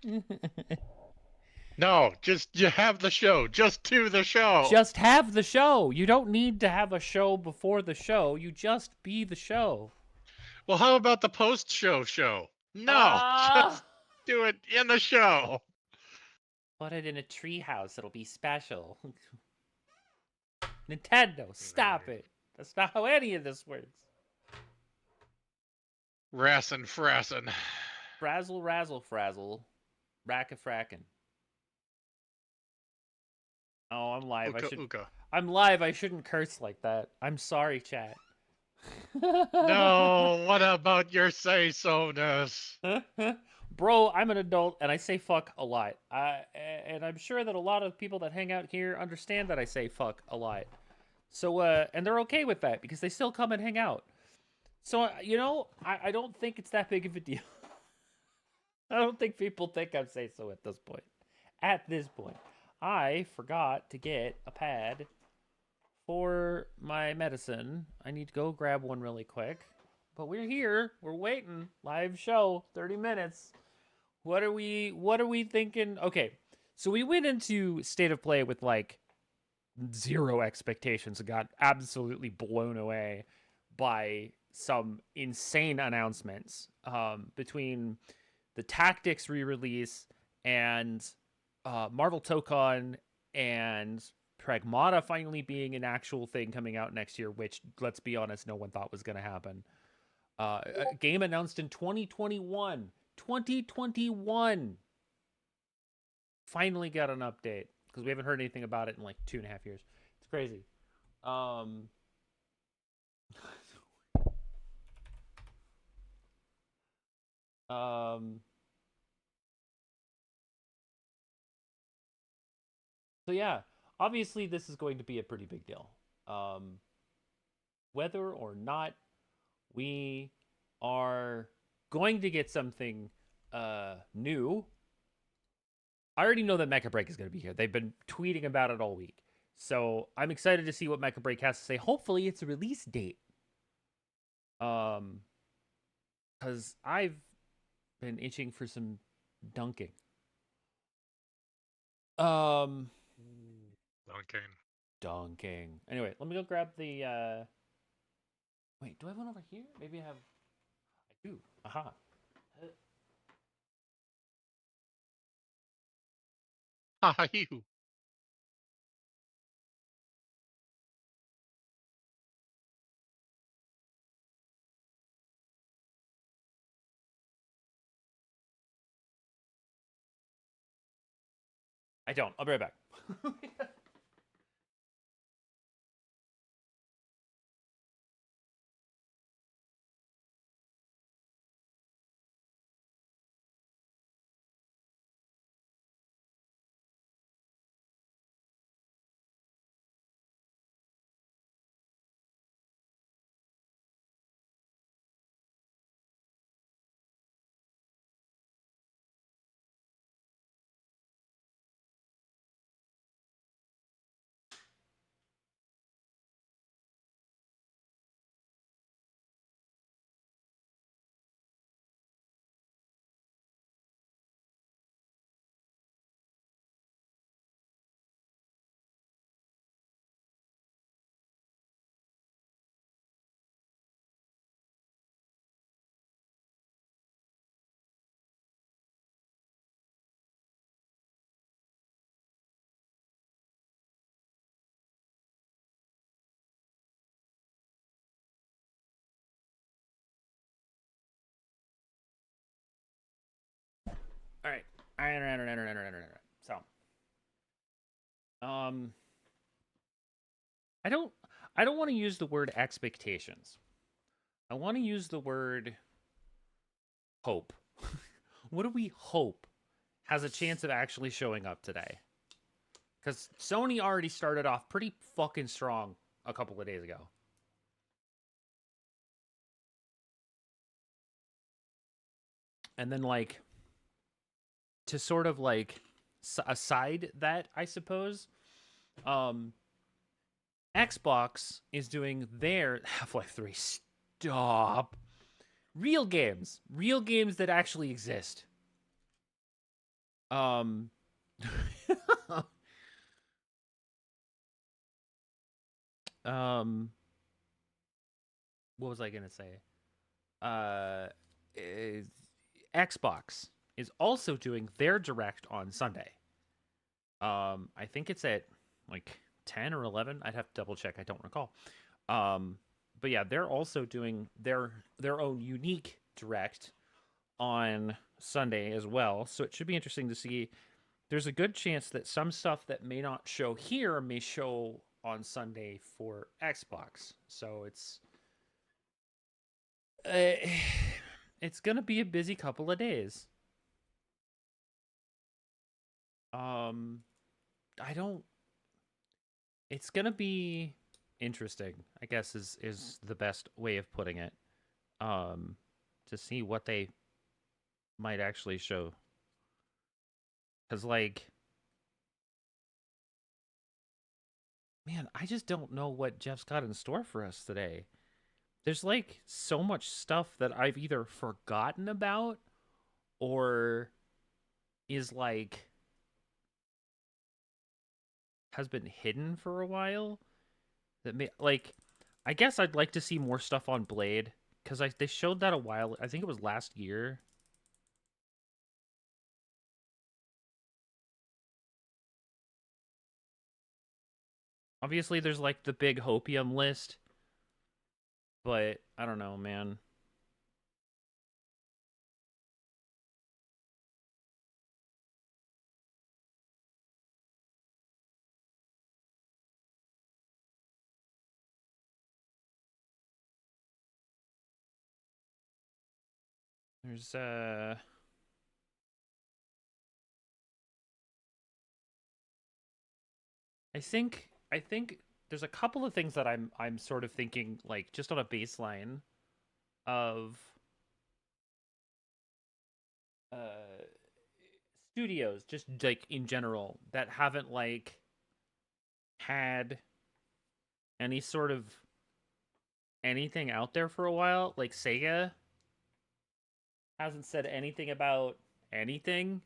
special. No, just you have the show. Just do the show. Just have the show. You don't need to have a show before the show. You just be the show. Well, how about the post-show show? No, Ah! just do it in the show. Put it in a treehouse. It'll be special. Nintendo, stop it. That's not how any of this works. Rassin' frassin'. Frazzle, razzle, frazzle. Rack-a-frackin'. Oh, I'm live. I'm live. I shouldn't curse like that. I'm sorry, chat. No, what about your say-so-ness? Bro, I'm an adult and I say fuck a lot. And I'm sure that a lot of people that hang out here understand that I say fuck a lot. So, and they're okay with that because they still come and hang out. So, you know, I don't think it's that big of a deal. I don't think people think I'm say so at this point. At this point. I forgot to get a pad for my medicine. I need to go grab one really quick. But we're here. We're waiting. Live show. 30 minutes. What are we thinking? Okay. So we went into State of Play with like zero expectations and got absolutely blown away by some insane announcements between the Tactics re-release and Marvel Tokon and Pragmata finally being an actual thing coming out next year, which, let's be honest, no one thought was going to happen. A game announced in 2021. 2021! Finally got an update, because we haven't heard anything about it in like 2.5 years. It's crazy. So yeah, obviously this is going to be a pretty big deal. Whether or not we are going to get something new, I already know that Mecha Break is going to be here. They've been tweeting about it all week. So I'm excited to see what Mecha Break has to say. Hopefully it's a release date. Because I've been itching for some dunking. Dunking. Anyway, let me go grab the wait, do I have one over here? Maybe I have. I do. Aha. Hi, you. I don't. I'll be right back. All right. So, I don't want to use the word expectations. I want to use the word hope. What do we hope has a chance of actually showing up today? Because Sony already started off pretty fucking strong a couple of days ago. And then, like, to sort of, like, aside that, I suppose, Xbox is doing their Half-Life 3. Stop. Real games that actually exist. Um, um, what was I gonna say? Uh, is, Xbox is also doing their direct on Sunday. I think it's at like 10 or 11. I'd have to double check. I don't recall. Um, but yeah, they're also doing their own unique direct on Sunday as well. So it should be interesting to see. There's a good chance that some stuff that may not show here may show on Sunday for Xbox. So uh, it's gonna be a busy couple of days. Um, I don't. It's gonna be interesting. I guess is the best way of putting it. Um, to see what they might actually show, because like, man, I just don't know what Jeff's got in store for us today. There's like so much stuff that I've either forgotten about or is like has been hidden for a while that may like I guess I'd like to see more stuff on Blade because they showed that a while. I think it was last year. Obviously, there's like the big hopium list, but I don't know, man. There's I think there's a couple of things that I'm sort of thinking like just on a baseline of uh studios just like in general that haven't like had any sort of anything out there for a while. Like Sega hasn't said anything about anything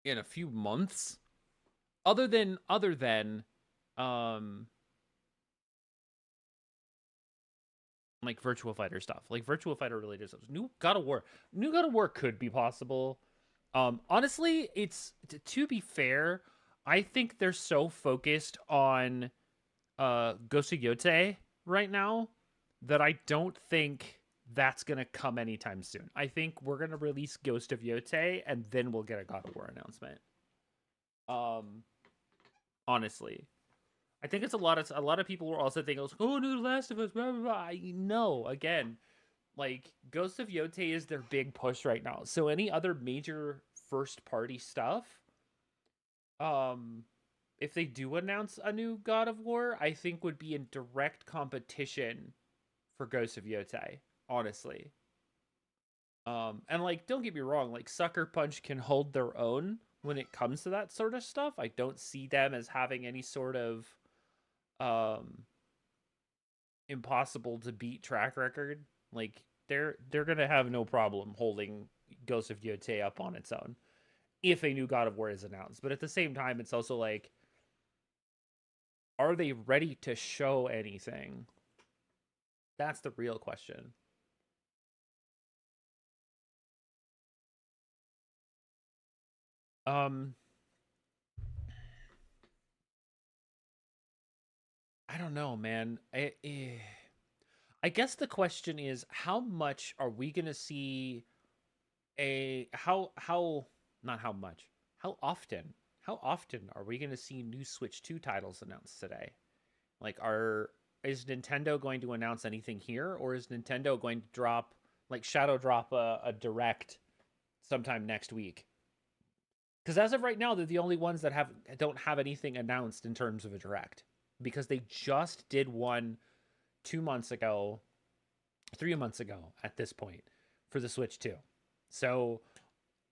in a few months other than um like Virtual Fighter stuff. Like Virtual Fighter related stuff. New God of War could be possible. Honestly, it's to be fair, I think they're so focused on Ghost of Yotei right now that I don't think that's gonna come anytime soon. I think we're gonna release Ghost of Yotei and then we'll get a God of War announcement. Um, honestly, I think it's a lot of people were also thinking, "Oh, new Last of Us." Blah, blah, blah. I know again, like Ghost of Yotei is their big push right now. So any other major first party stuff, um, if they do announce a new God of War, I think would be in direct competition for Ghost of Yotei, honestly. And like, don't get me wrong, like Sucker Punch can hold their own when it comes to that sort of stuff. I don't see them as having any sort of um impossible to beat track record. Like they're gonna have no problem holding Ghost of Yotei up on its own if a new God of War is announced. But at the same time, it's also like, are they ready to show anything? That's the real question. Um, I don't know, man. I guess the question is, how much are we gonna see a how not how much how often are we going to see new Switch 2 titles announced today? Like, are is Nintendo going to announce anything here, or is Nintendo going to drop like shadow drop a direct sometime next week? Because as of right now, they're the only ones that don't have anything announced in terms of a direct, because they just did one 2 months ago, 3 months ago at this point for the Switch 2. So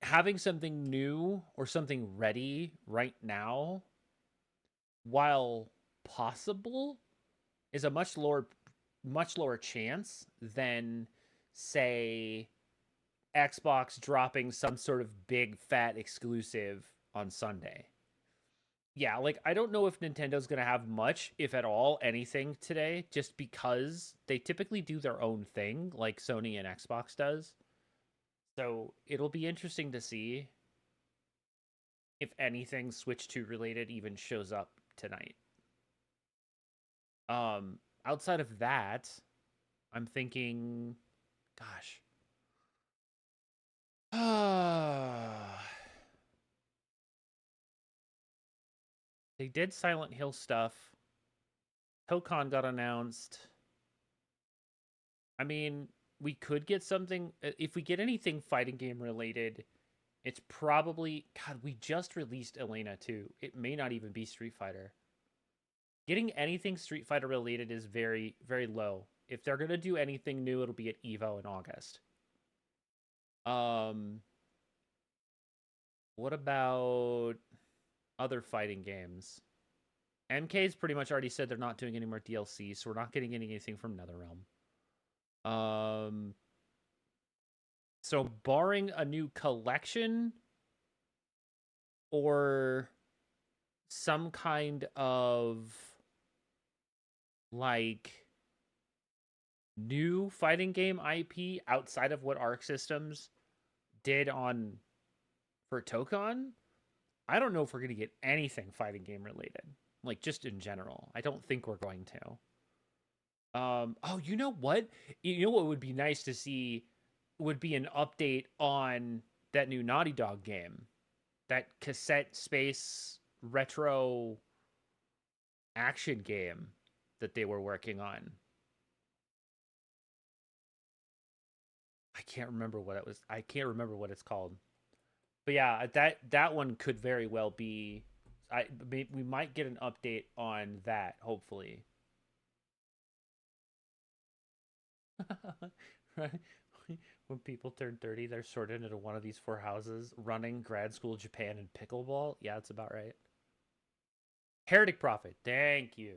having something new or something ready right now, while possible, is a much lower chance than say Xbox dropping some sort of big fat exclusive on Sunday. Yeah, like I don't know if Nintendo's going to have much, if at all, anything today, just because they typically do their own thing like Sony and Xbox does. So it'll be interesting to see if anything Switch 2 related even shows up tonight. Outside of that, I'm thinking, gosh. They did Silent Hill stuff. Pokemon got announced. I mean, we could get something if we get anything fighting game related. It's probably God. We just released Elena too. It may not even be Street Fighter. Getting anything Street Fighter related is very very low. If they're gonna do anything new, it'll be at Evo in August. Um, what about other fighting games? MK's pretty much already said they're not doing any more DLC, so we're not getting anything from NetherRealm. So barring a new collection or some kind of like new fighting game IP outside of what Arc Systems did on for Tokon, I don't know if we're going to get anything fighting game related. Like just in general. I don't think we're going to. Oh, you know what? You know what would be nice to see would be an update on that new Naughty Dog game. That cassette space retro action game that they were working on. I can't remember what it was. I can't remember what it's called. But yeah, that one could very well be. We might get an update on that hopefully. Right? When people turn 30, they're sorted into one of these four houses: running, grad school, Japan, and pickleball. Yeah, that's about right. Heretic Prophet. Thank you.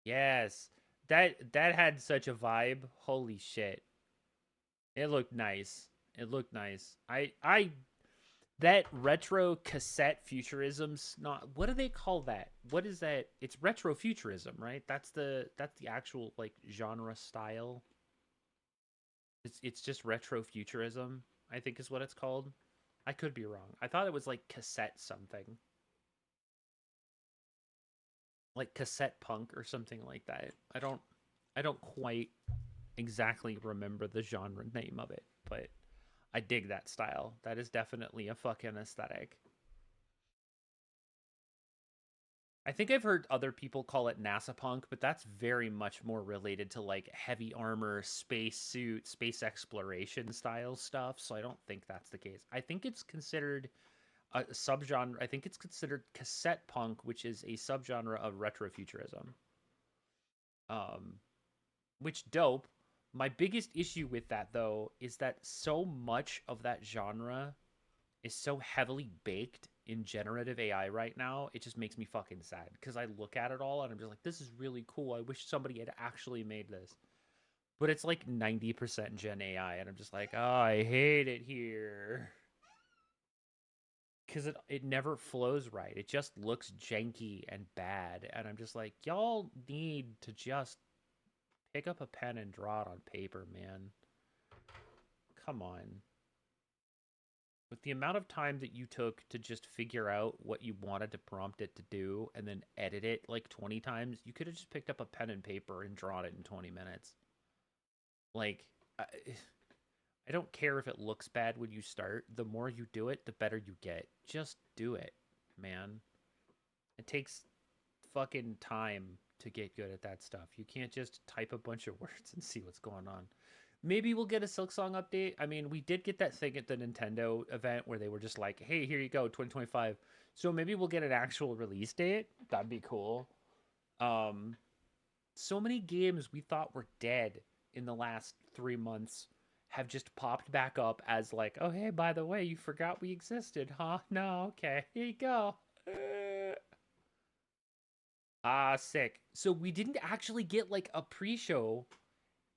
Yes. That had such a vibe. Holy shit. It looked nice. It looked nice. I that retro cassette futurism's not what do they call that? What is that? It's retro futurism, right? That's the actual like genre style. It's just retro futurism, I think is what it's called. I could be wrong. I thought it was like cassette something. Like cassette punk or something like that. I don't quite exactly remember the genre name of it, but I dig that style. That is definitely a fucking aesthetic. I think I've heard other people call it NASA punk, but that's very much more related to like heavy armor, space suit, space exploration style stuff. So I don't think that's the case. I think it's considered a subgenre. I think it's considered cassette punk, which is a subgenre of retrofuturism. Um, which dope. My biggest issue with that though is that so much of that genre is so heavily baked in generative AI right now. It just makes me fucking sad because I look at it all and I'm just like, this is really cool. I wish somebody had actually made this. But it's like 90% Gen AI, and I'm just like, oh, I hate it here. Because it never flows right. It just looks janky and bad. And I'm just like, y'all need to just pick up a pen and draw it on paper, man. Come on. With the amount of time that you took to just figure out what you wanted to prompt it to do and then edit it like 20 times, you could have just picked up a pen and paper and drawn it in 20 minutes. Like, I don't care if it looks bad when you start. The more you do it, the better you get. Just do it, man. It takes fucking time to get good at that stuff. You can't just type a bunch of words and see what's going on. Maybe we'll get a Silksong update. I mean, we did get that thing at the Nintendo event where they were just like, hey, here you go, 2025. So maybe we'll get an actual release date. That'd be cool. Um, so many games we thought were dead in the last 3 months have just popped back up as like, oh, hey, by the way, you forgot we existed, huh? No, okay, here you go. Sick. So we didn't actually get like a pre-show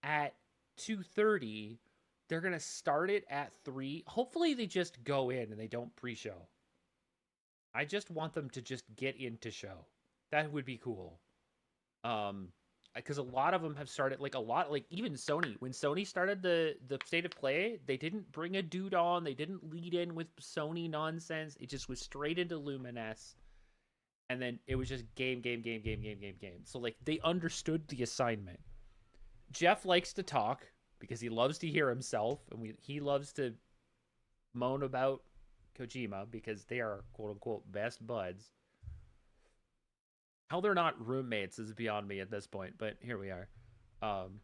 at 2:30 they're gonna start it at 3. Hopefully they just go in and they don't pre-show. I just want them to just get into show. That would be cool. Because a lot of them have started, like, a lot, like, even Sony, when Sony started the state of play, they didn't bring a dude on, they didn't lead in with Sony nonsense, it just was straight into Luminous, and then it was just game, game, game, game, game, game, game. So, like, they understood the assignment. Geoff likes to talk because he loves to hear himself, and he loves to moan about Kojima because they are quote unquote best buds. How they're not roommates is beyond me at this point, but here we are. Um,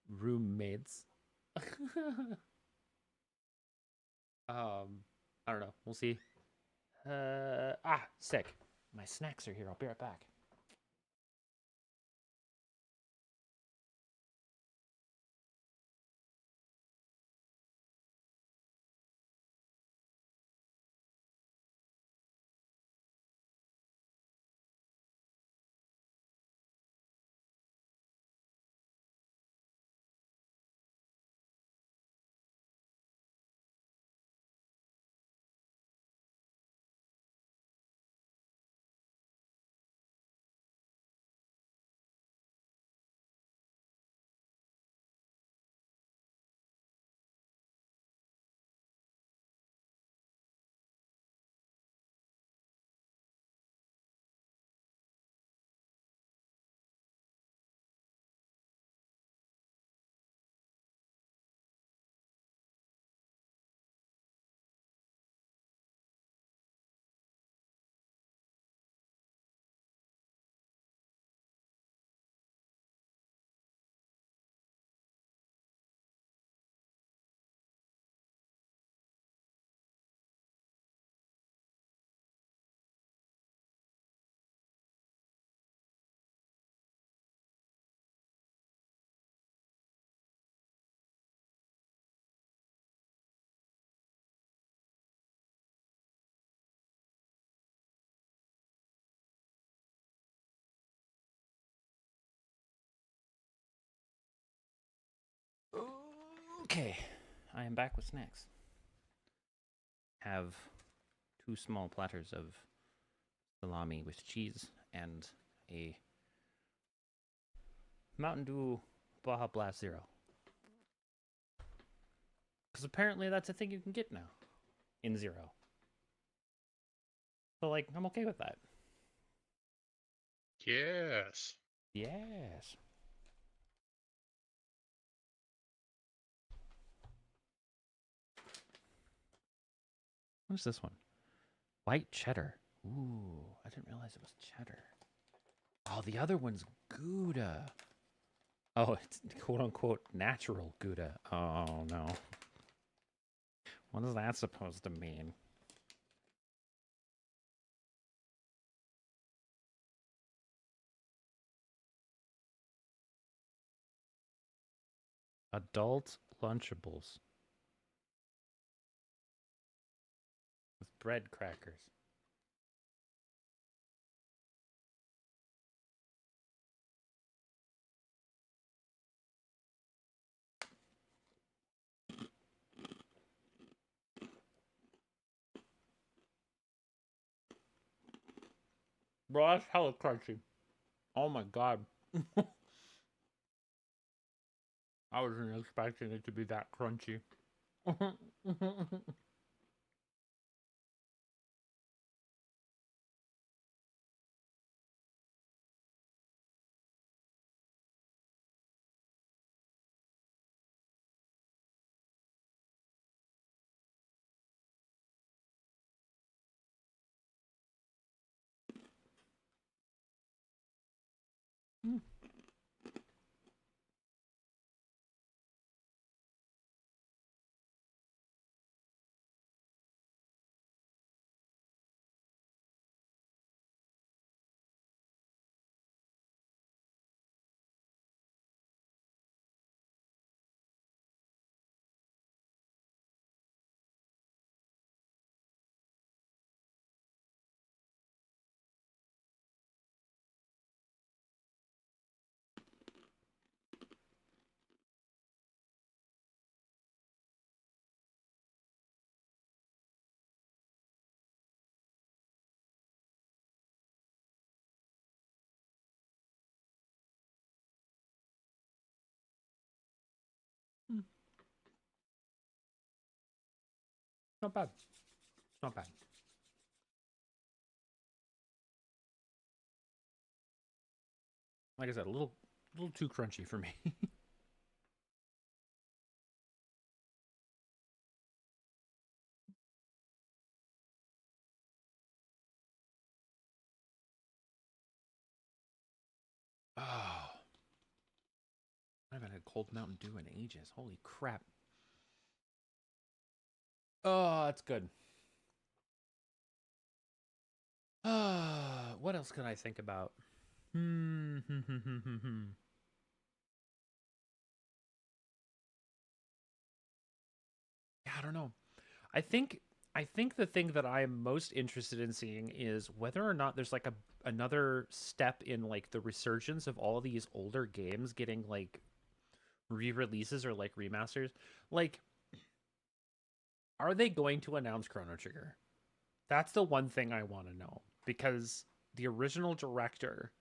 roommates. I don't know. We'll see. Sick. My snacks are here. I'll be right back. Okay, I am back with snacks. Have 2 small platters of salami with cheese and a Mountain Dew Baja Blast Zero. Because apparently that's a thing you can get now in Zero. So, like, I'm okay with that. Yes. Yes. What's this one? White cheddar. Ooh, I didn't realize it was cheddar. Oh, the other one's Gouda. Oh, it's quote unquote natural Gouda. Oh, no. What is that supposed to mean? Adult Lunchables with bread crackers. Bro, that's hella crunchy. Oh my god. I wasn't expecting it to be that crunchy. Mm. Not bad. It's not bad. Like I said, a little too crunchy for me. Oh, I haven't had cold Mountain Dew in ages. Holy crap. Oh, that's good. What else can I think about? Hmm. Yeah, I don't know. I think I think the thing that I am most interested in seeing is whether or not there's like a another step in like the resurgence of all of these older games getting like re-releases or like remasters. Like, are they going to announce Chrono Trigger? That's the one thing I want to know because the original director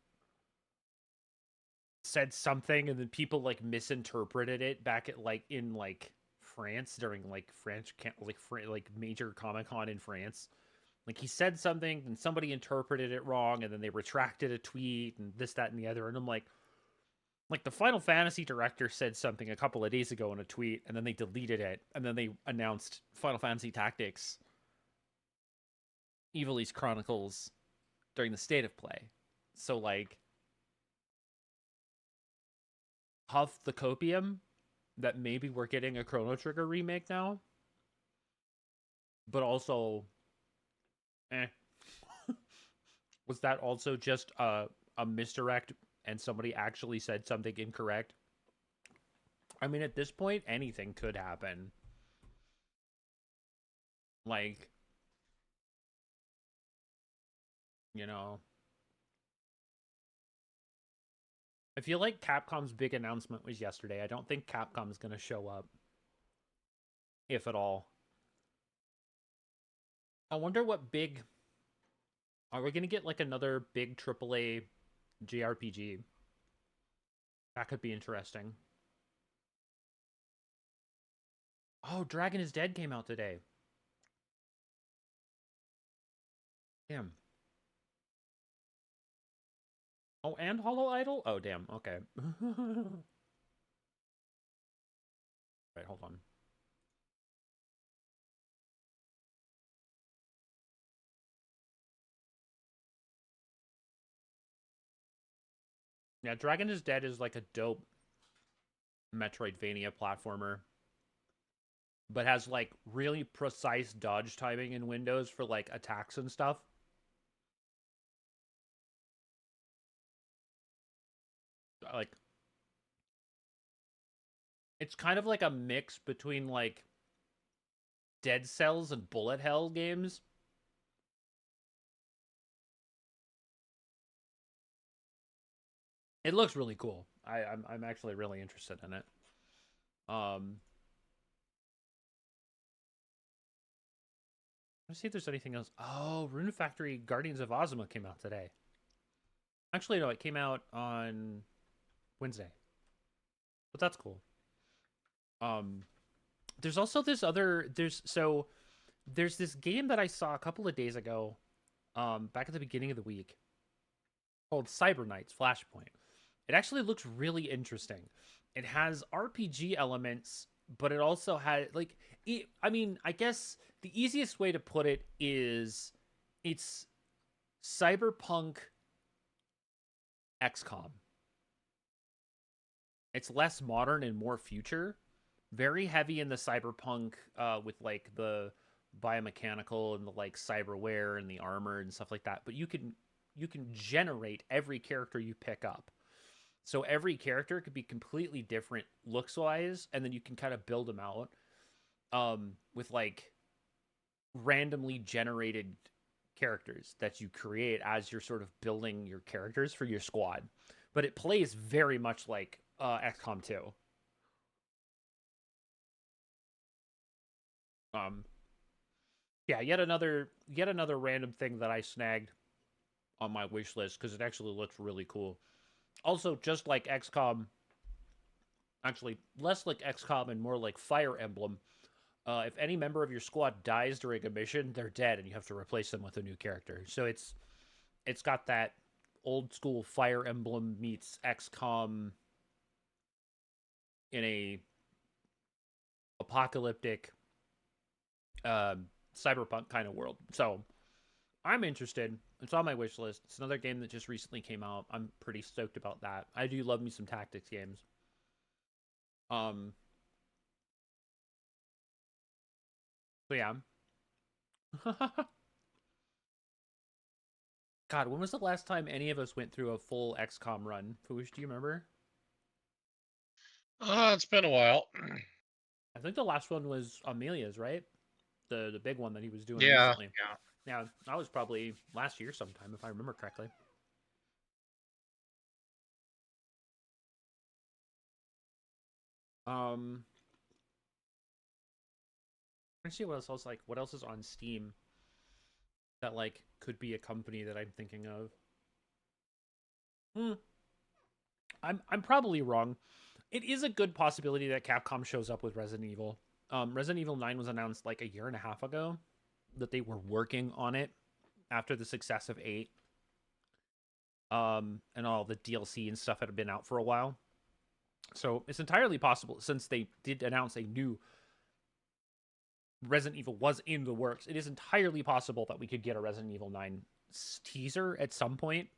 said something and then people like misinterpreted it back at like in like France during like French like major Comic Con in France. Like he said something and somebody interpreted it wrong and then they retracted a tweet and this that and the other and I'm like the Final Fantasy director said something a couple of days ago in a tweet and then they deleted it and then they announced Final Fantasy Tactics Evil East Chronicles during the state of play. So like huff the copium that maybe we're getting a Chrono Trigger remake now, but also, eh, was that also just a misdirect and somebody actually said something incorrect? I mean, at this point, anything could happen. Like, you know, I feel like Capcom's big announcement was yesterday. I don't think Capcom's going to show up, if at all. I wonder what big. Are we going to get like another big AAA JRPG? That could be interesting. Oh, Dragon is Dead came out today. Damn. Oh, and Hollow Idol? Oh, damn. Okay. Right, hold on. Yeah, Dragon is Dead is like a dope Metroidvania platformer, but has like really precise dodge timing in Windows for like attacks and stuff. Like, it's kind of like a mix between like Dead Cells and Bullet Hell games. It looks really cool. I'm actually really interested in it. Um, let's see if there's anything else. Oh, Rune Factory Guardians of Ozma came out today. Actually, no, it came out on Wednesday, but that's cool. Um, there's also this other there's this game that I saw a couple of days ago, back at the beginning of the week, called Cyber Knights Flashpoint. It actually looks really interesting. It has RPG elements, but it also had like I mean, I guess the easiest way to put it is it's cyberpunk XCOM. It's less modern and more future, very heavy in the cyberpunk, with like the biomechanical and the like cyberware and the armor and stuff like that. But you can generate every character you pick up. So every character could be completely different looks wise, and then you can kind of build them out, with like randomly generated characters that you create as you're sort of building your characters for your squad. But it plays very much like XCOM 2. Um, yeah, yet another random thing that I snagged on my wish list because it actually looks really cool. Also, just like XCOM, actually less like XCOM and more like Fire Emblem. If any member of your squad dies during a mission, they're dead, and you have to replace them with a new character. So it's got that old school Fire Emblem meets XCOM in a apocalyptic cyberpunk kind of world. So I'm interested. It's on my wish list. It's another game that just recently came out. I'm pretty stoked about that. I do love me some tactics games. So yeah. God, when was the last time any of us went through a full XCOM run? Foosh, do you remember? It's been a while. I think the last one was Amelia's, right? The big one that he was doing Yeah, recently. Yeah, that was probably last year sometime, if I remember correctly. Let's see what else like. What else is on Steam that like could be a company that I'm thinking of? Hmm. I'm probably wrong. It is a good possibility that Capcom shows up with Resident Evil. Resident Evil 9 was announced like a year and a half ago that they were working on it after the success of 8. And all the DLC and stuff had been out for a while. So it's entirely possible, since they did announce a new Resident Evil was in the works, it is entirely possible that we could get a Resident Evil 9 teaser at some point.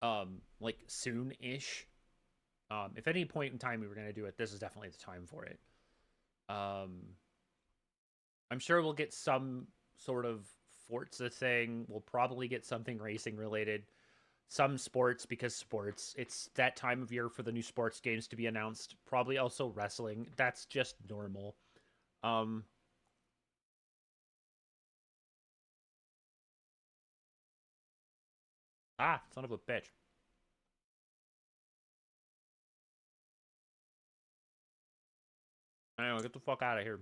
Like soon-ish. If at any point in time we were going to do it, this is definitely the time for it. I'm sure we'll get some sort of Forza thing. We'll probably get something racing related. Some sports, because sports. It's that time of year for the new sports games to be announced. Probably also wrestling. That's just normal. Um, Son of a bitch. Anyway, get the fuck out of here.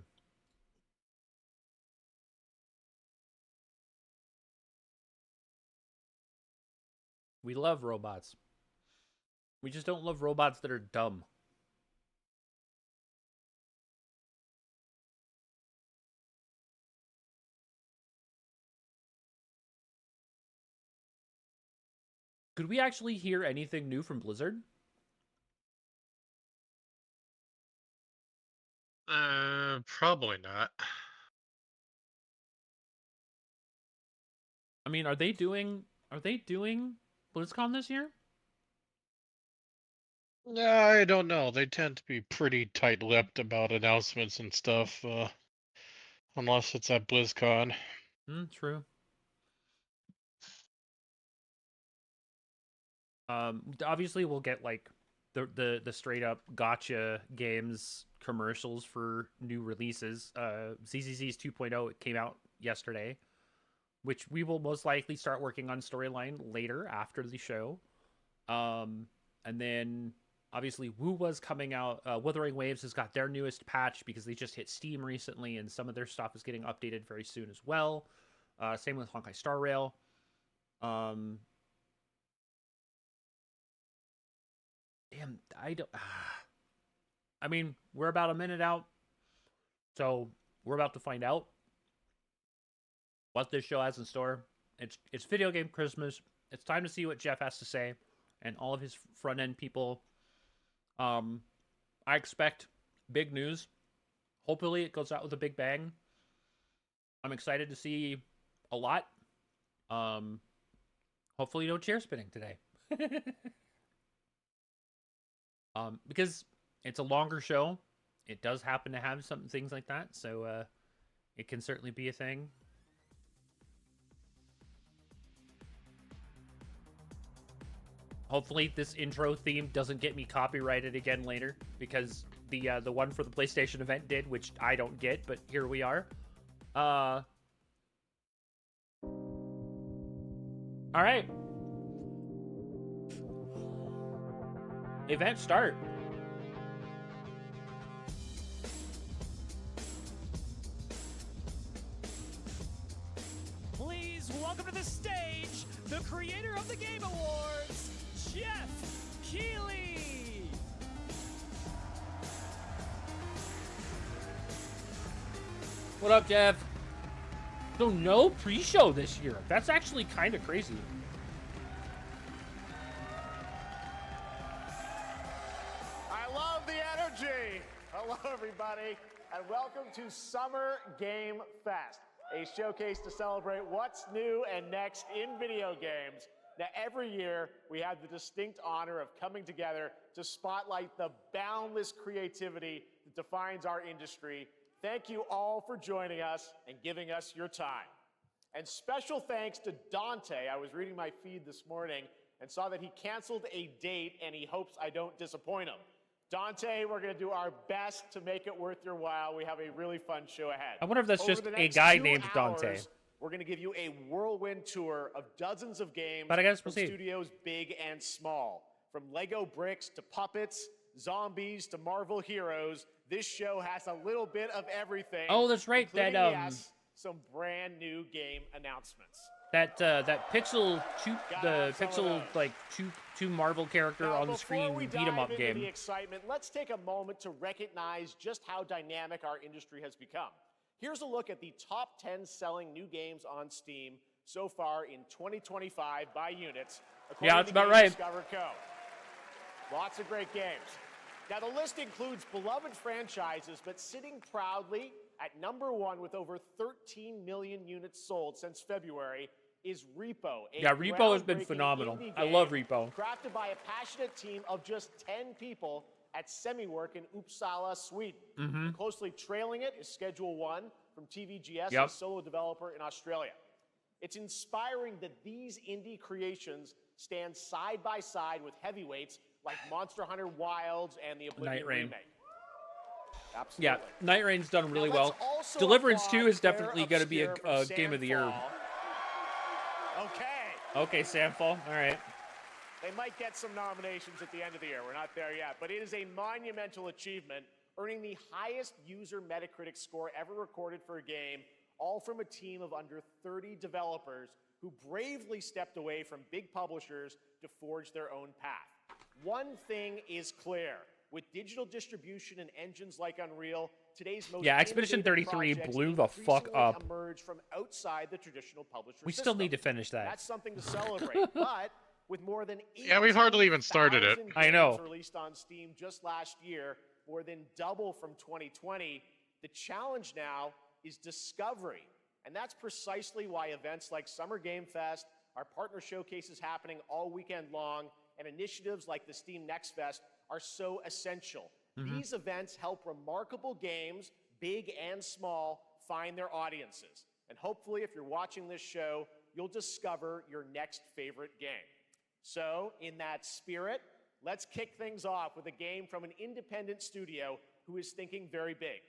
We love robots. We just don't love robots that are dumb. Could we actually hear anything new from Blizzard? probably not. I mean, are they doing BlizzCon this year? Yeah, I don't know. They tend to be pretty tight-lipped about announcements and stuff, unless it's at BlizzCon. True. Obviously we'll get like the straight up gotcha games commercials for new releases. ZZZ's 2.0 it came out yesterday, which we will most likely start working on storyline later after the show. And then obviously Wu was coming out. Wuthering Waves has got their newest patch because they just hit Steam recently, and some of their stuff is getting updated very soon as well. Same with Honkai Star Rail. Um, Damn, I don't. I mean, we're about a minute out, so we're about to find out what this show has in store. It's video game Christmas. It's time to see what Geoff has to say, and all of his front end people. I expect big news. Hopefully, it goes out with a big bang. I'm excited to see a lot. Um, Hopefully, no chair spinning today. Because it's a longer show. It does happen to have some things like that, so it can certainly be a thing. Hopefully, this intro theme doesn't get me copyrighted again later, because the one for the PlayStation event did, which I don't get, but here we are. All right. Event start. Please welcome to the stage the creator of the Game Awards, Geoff Keighley. What up, Geoff? So no pre-show this year. That's actually kind of crazy. I love the energy. Hello, everybody, and welcome to Summer Game Fest, a showcase to celebrate what's new and next in video games. Now, every year, we have the distinct honor of coming together to spotlight the boundless creativity that defines our industry. Thank you all for joining us and giving us your time. And special thanks to Dante. I was reading my feed this morning and saw that he canceled a date and he hopes I don't disappoint him. Dante, we're going to do our best to make it worth your while. We have a really fun show ahead. I wonder if that's Over just the a next guy 2 named Dante. hours, we're going to give you a whirlwind tour of dozens of games But I guess from proceed. studios big and small. From Lego bricks to puppets, zombies to Marvel heroes, this show has a little bit of everything. Oh, that's right, including, that, yes, some brand new game announcements. That pixel two, Gotta the have some of pixel those. like two Marvel character Now, on the before screen we beat 'em up dive into game. the excitement, let's take a moment to recognize just how dynamic our industry has become. Here's a look at the top 10 selling new games on Steam so far in 2025 by units, according Yeah, that's to about Game right. Discover Co. Lots of great games. Now, the list includes beloved franchises, but sitting proudly at number 1 with over 13 million units sold since February is Repo. Yeah, Repo has been groundbreaking phenomenal. indie I love game Repo. crafted by a passionate team of just 10 people at Semiwork in Uppsala, Sweden. Mm-hmm. Closely trailing it is Schedule 1 from TVGS, Yep. a solo developer in Australia. It's inspiring that these indie creations stand side by side with heavyweights like Monster Hunter Wilds and the Oblivion Night Rain. remake. Absolutely. Yeah, Night Rain's done really Now, let's well. also Deliverance applaud 2 is Claire definitely going to be Obscure a from game of the year. Sandfall. Okay. Okay, Sandfall. All right. They might get some nominations at the end of the year. We're not there yet. But it is a monumental achievement, earning the highest user Metacritic score ever recorded for a game, all from a team of under 30 developers who bravely stepped away from big publishers to forge their own path. One thing is clear. With digital distribution and engines like Unreal, today's most Yeah, Expedition innovative 33 projects blew the fuck increasingly up. emerge from outside the traditional publisher We still system. need to finish that. That's something to celebrate. But with more than Yeah, we've hardly even started it. 18,000 I know. games released on Steam just last year, more than double from 2020, the challenge now is discovery. And that's precisely why events like Summer Game Fest, our partner showcases happening all weekend long, and initiatives like the Steam Next Fest are so essential. These events help remarkable games, big and small, find their audiences. And hopefully, if you're watching this show, you'll discover your next favorite game. So, in that spirit, let's kick things off with a game from an independent studio who is thinking very big.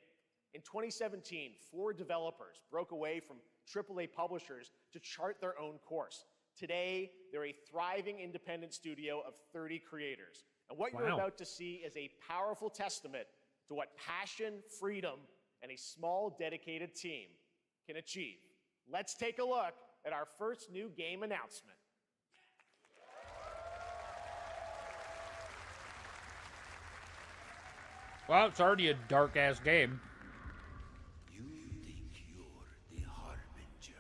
In 2017, 4 developers broke away from AAA publishers to chart their own course. Today, they're a thriving independent studio of 30 creators. And what you're Wow. about to see is a powerful testament to what passion, freedom, and a small, dedicated team can achieve. Let's take a look at our first new game announcement. Well, it's already a dark-ass game. You think you're the Harbinger.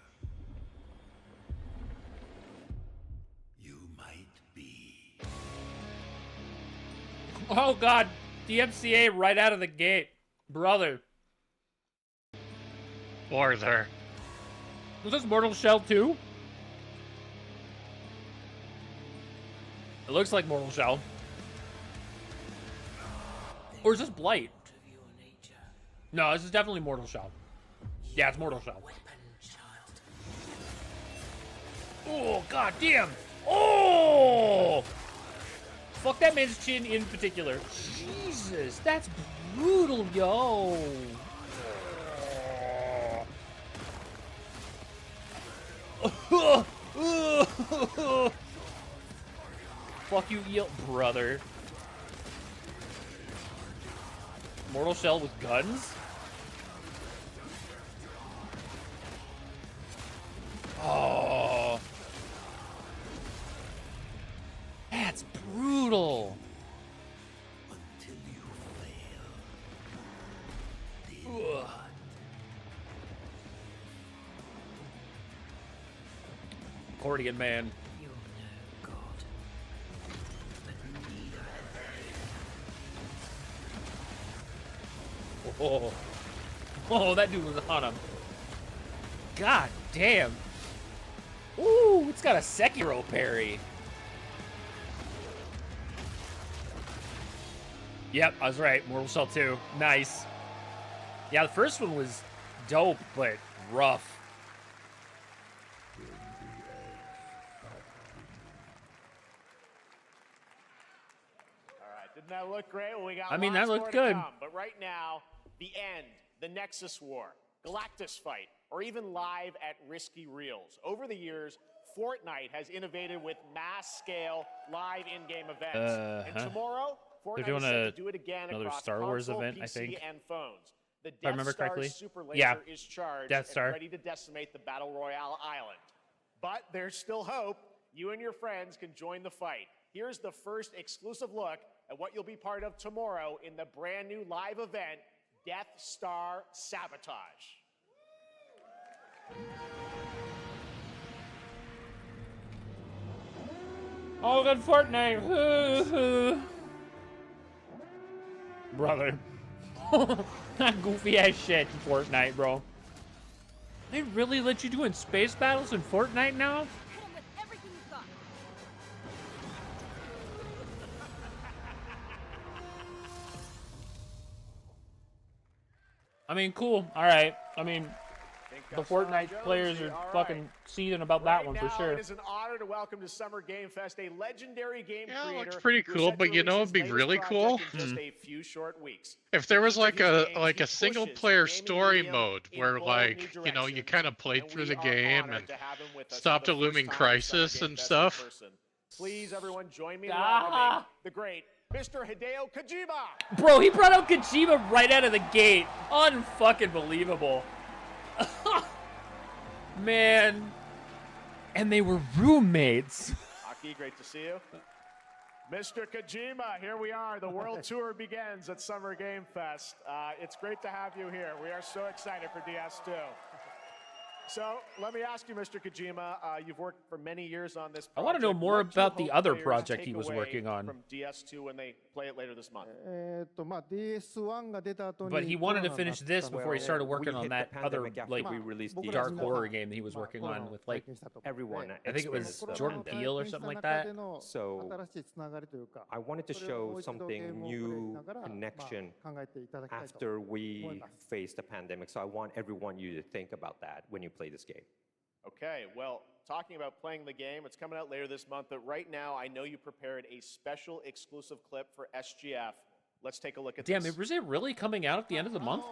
You might be. Oh, God. DMCA right out of the gate. Brother. Or there. Was this Mortal Shell 2? It looks like Mortal Shell. Or is this Blight? No, this is definitely Mortal Shell. Yeah, it's Mortal Shell. Oh, god damn! Oh! Fuck that man's chin in particular. Jesus, that's brutal, yo! Fuck you, eel brother. Mortal Shell with guns? Oh. That's brutal. Until you fail. Ugh. accordion man. You're no god. But neither. Oh, oh, that dude was on him. God damn. Ooh, it's got a Sekiro parry. Yep, I was right. Mortal Shell 2. Nice. Yeah, the first one was dope, but rough. All right, didn't that look great? Well, we got I mean, lots that looked more to good. come, but right now, the end, the Nexus War, Galactus Fight, or even live at Risky Reels. Over the years, Fortnite has innovated with mass-scale live in-game events. And tomorrow, Fortnite doing is set to do it again another across Star Wars console, event, PC, I think. and phones. The I remember Death Star correctly. super laser Yeah. is charged Death Star. and ready to decimate the Battle Royale island. But there's still hope. You and your friends can join the fight. Here's the first exclusive look at what you'll be part of tomorrow in the brand new live event, Death Star Sabotage. Oh, good Fortnite. Brother. That goofy ass shit in Fortnite, bro. They really let you do in space battles in Fortnite now? Hit him with everything you've got. I mean, cool. All right. I mean, Think the that's Fortnite Jonesy. players are All right. fucking seething about that Right one now, for sure. It is an honor to welcome to Summer Game Fest a legendary game Yeah, it creator. looks pretty who's cool, set but to you know release it'd be his really latest cool? project in just a few short weeks. If there was With like each of his a games, he single pushes the player gaming story medium mode in where bold like, new you know, you directions, kind of played and through we the are game honored and to have him with us for stopped the a first looming time at Summer crisis Game and Fest in stuff. person. Please, everyone, join me in Ah. welcoming the great Mr. Hideo Kojima. Bro, he brought out Kojima right out of the gate. Unfucking believable. Man. And they were roommates. Aki, great to see you. Mr. Kojima, here we are. The world tour begins at Summer Game Fest. It's great to have you here. We are so excited for DS2. So let me ask you, Mr. Kojima, you've worked for many years on this project. I want to know more What do you about the hope other players project take he was away working on. from DS2 when they play it later this month? But he wanted to finish this before he started working on that other, like, we released the dark horror game that he was working on with, like, everyone. I think it was experienced Jordan that. Peele or something like that. So I wanted to show something new connection after we faced the pandemic. So I want everyone you to think about that when you play this game. Okay, well, talking about playing the game, it's coming out later this month, but right now I know you prepared a special exclusive clip for SGF. Let's take a look at Damn, this. is it really coming out at the end of the month?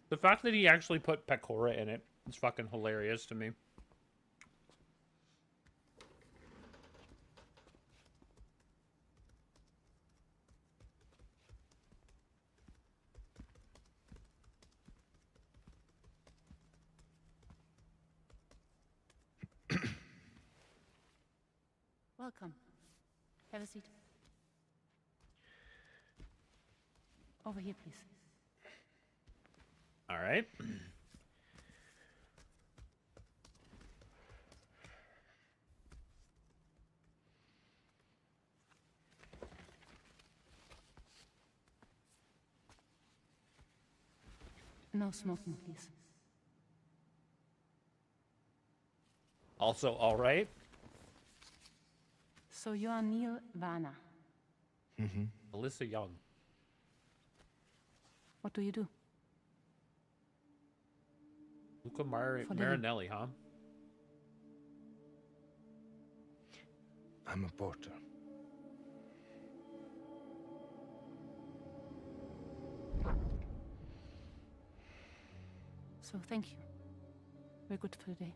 The fact that he actually put Pecora in it is fucking hilarious to me. Welcome. Have a seat. Over here, please. All right. No smoking, please. Also, all right. So you are Neil Varner. Alyssa Young. What do you do? Luca For living. Marinelli, huh? I'm a porter. So thank you. We're good for the day.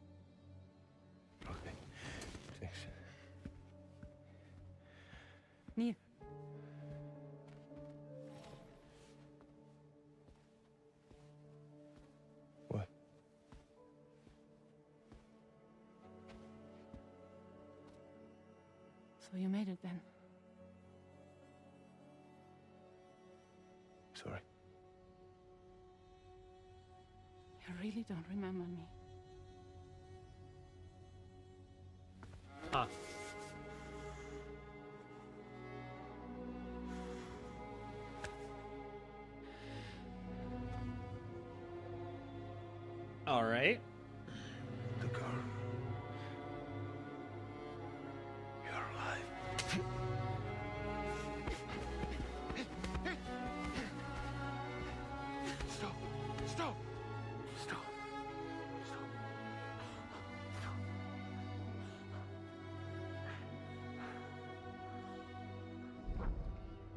Okay. Thanks. Neil. What? So you made it then. really don't remember me. Huh. All right. The girl. You're alive. Stop. Stop. Stop. Stop.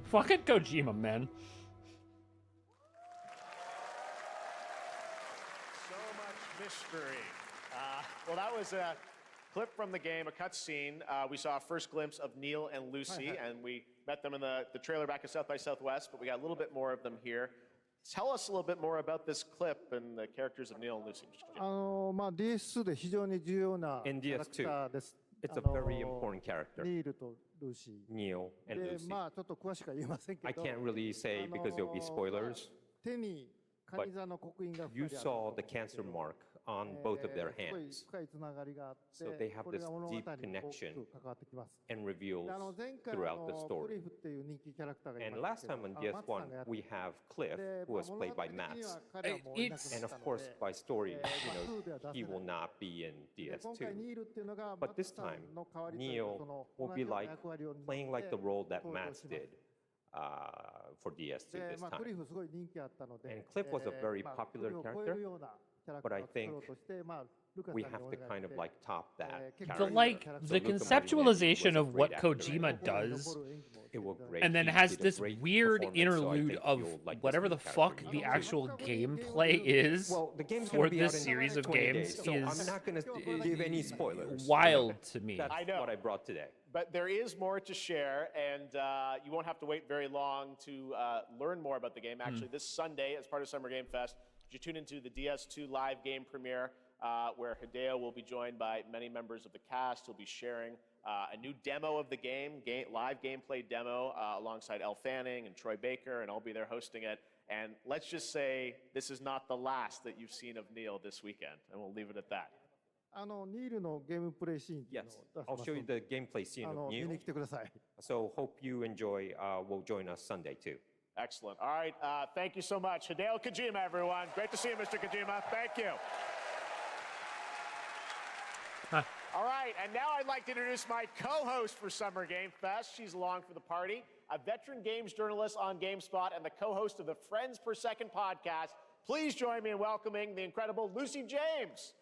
Fucking Kojima, man. So much mystery. Well, that was a clip from the game, a cutscene. We saw a first glimpse of Neil and Lucy, and we met them in the trailer back at South by Southwest, but we got a little bit more of them here. Tell us a little bit more about this clip and the characters of Neil and Lucy. DS2 で非常に重要な In キャラクターです。 It's a very important character. ニールとルーシー。 Neil and で、 Lucy. まあちょっと詳しくは言えませんけ I ど、 can't really say because there'll be spoilers. 手にカニ座の刻印が You 2人ある saw the cancer mark on both of their すごい hands 深いつながりがあって、 So they have これ this が物語に deep 大き connection く関わってきます。 and reveals で前回 throughout the ク story. リフっていう人気キャラクターがい And ま last したけ time ど、 on マツさ DS1, んがやって we have Cliff, で、 who was 物 played 語 by 的には Mats. 彼はもういなく It's- な And っ of たの course, で、 by story, you 2では know, 出せ he ない will not be in で今回 DS2. ニールっていうのが But マ this ツさん time, の代わりというか Neil その will 同 be じような like 役割を担って playing like the role that 登場 Mats します did for DS2 で、 this まあ、ク time. リフすごい人気あったので、 And Cliff was a very まあ popular クリフを超えるようなキャラク But ター I を作ろ think うとして、まあ、ルカさん we に have お to 願い kind し of て like top that 結 The構 character. like So the Luca conceptualization Marini of was a what great actor. Kojima 心に does, 残る演技も It was して great. and then He has did a this great weird performance, so I interlude think of you'll like this whatever new the character fuck Neil. the actual Well, gameplay is Well, the game's for gonna be this out in series of 20 games days, so I'm is not going to give any spoilers. wild to me. That's I know. what I brought today. But there is more to share, and you won't have to wait very long to learn more about the game. Actually, this Sunday, as part of Summer Game Fest, you tune into the DS2 live game premiere, where Hideo will be joined by many members of the cast. He'll be sharing a new demo of the game, live gameplay demo, alongside Elle Fanning and Troy Baker, and I'll be there hosting it. And let's just say this is not the last that you've seen of Neil this weekend, and we'll leave it at that. ニールのゲームプレイシーンっていう Yes, のを出し I'll ます show you ので the gameplay scene of 見 Neil. に来てください。 So hope you enjoy. Will join us Sunday too. Excellent. All right, thank you so much. Hideo Kojima, everyone. Great to see you, Mr. Kojima. Thank you. Huh. All right, and now I'd like to introduce my co-host for Summer Game Fest. She's along for the party, a veteran games journalist on GameSpot and the co-host of the Friends Per Second podcast. Please join me in welcoming the incredible Lucy James.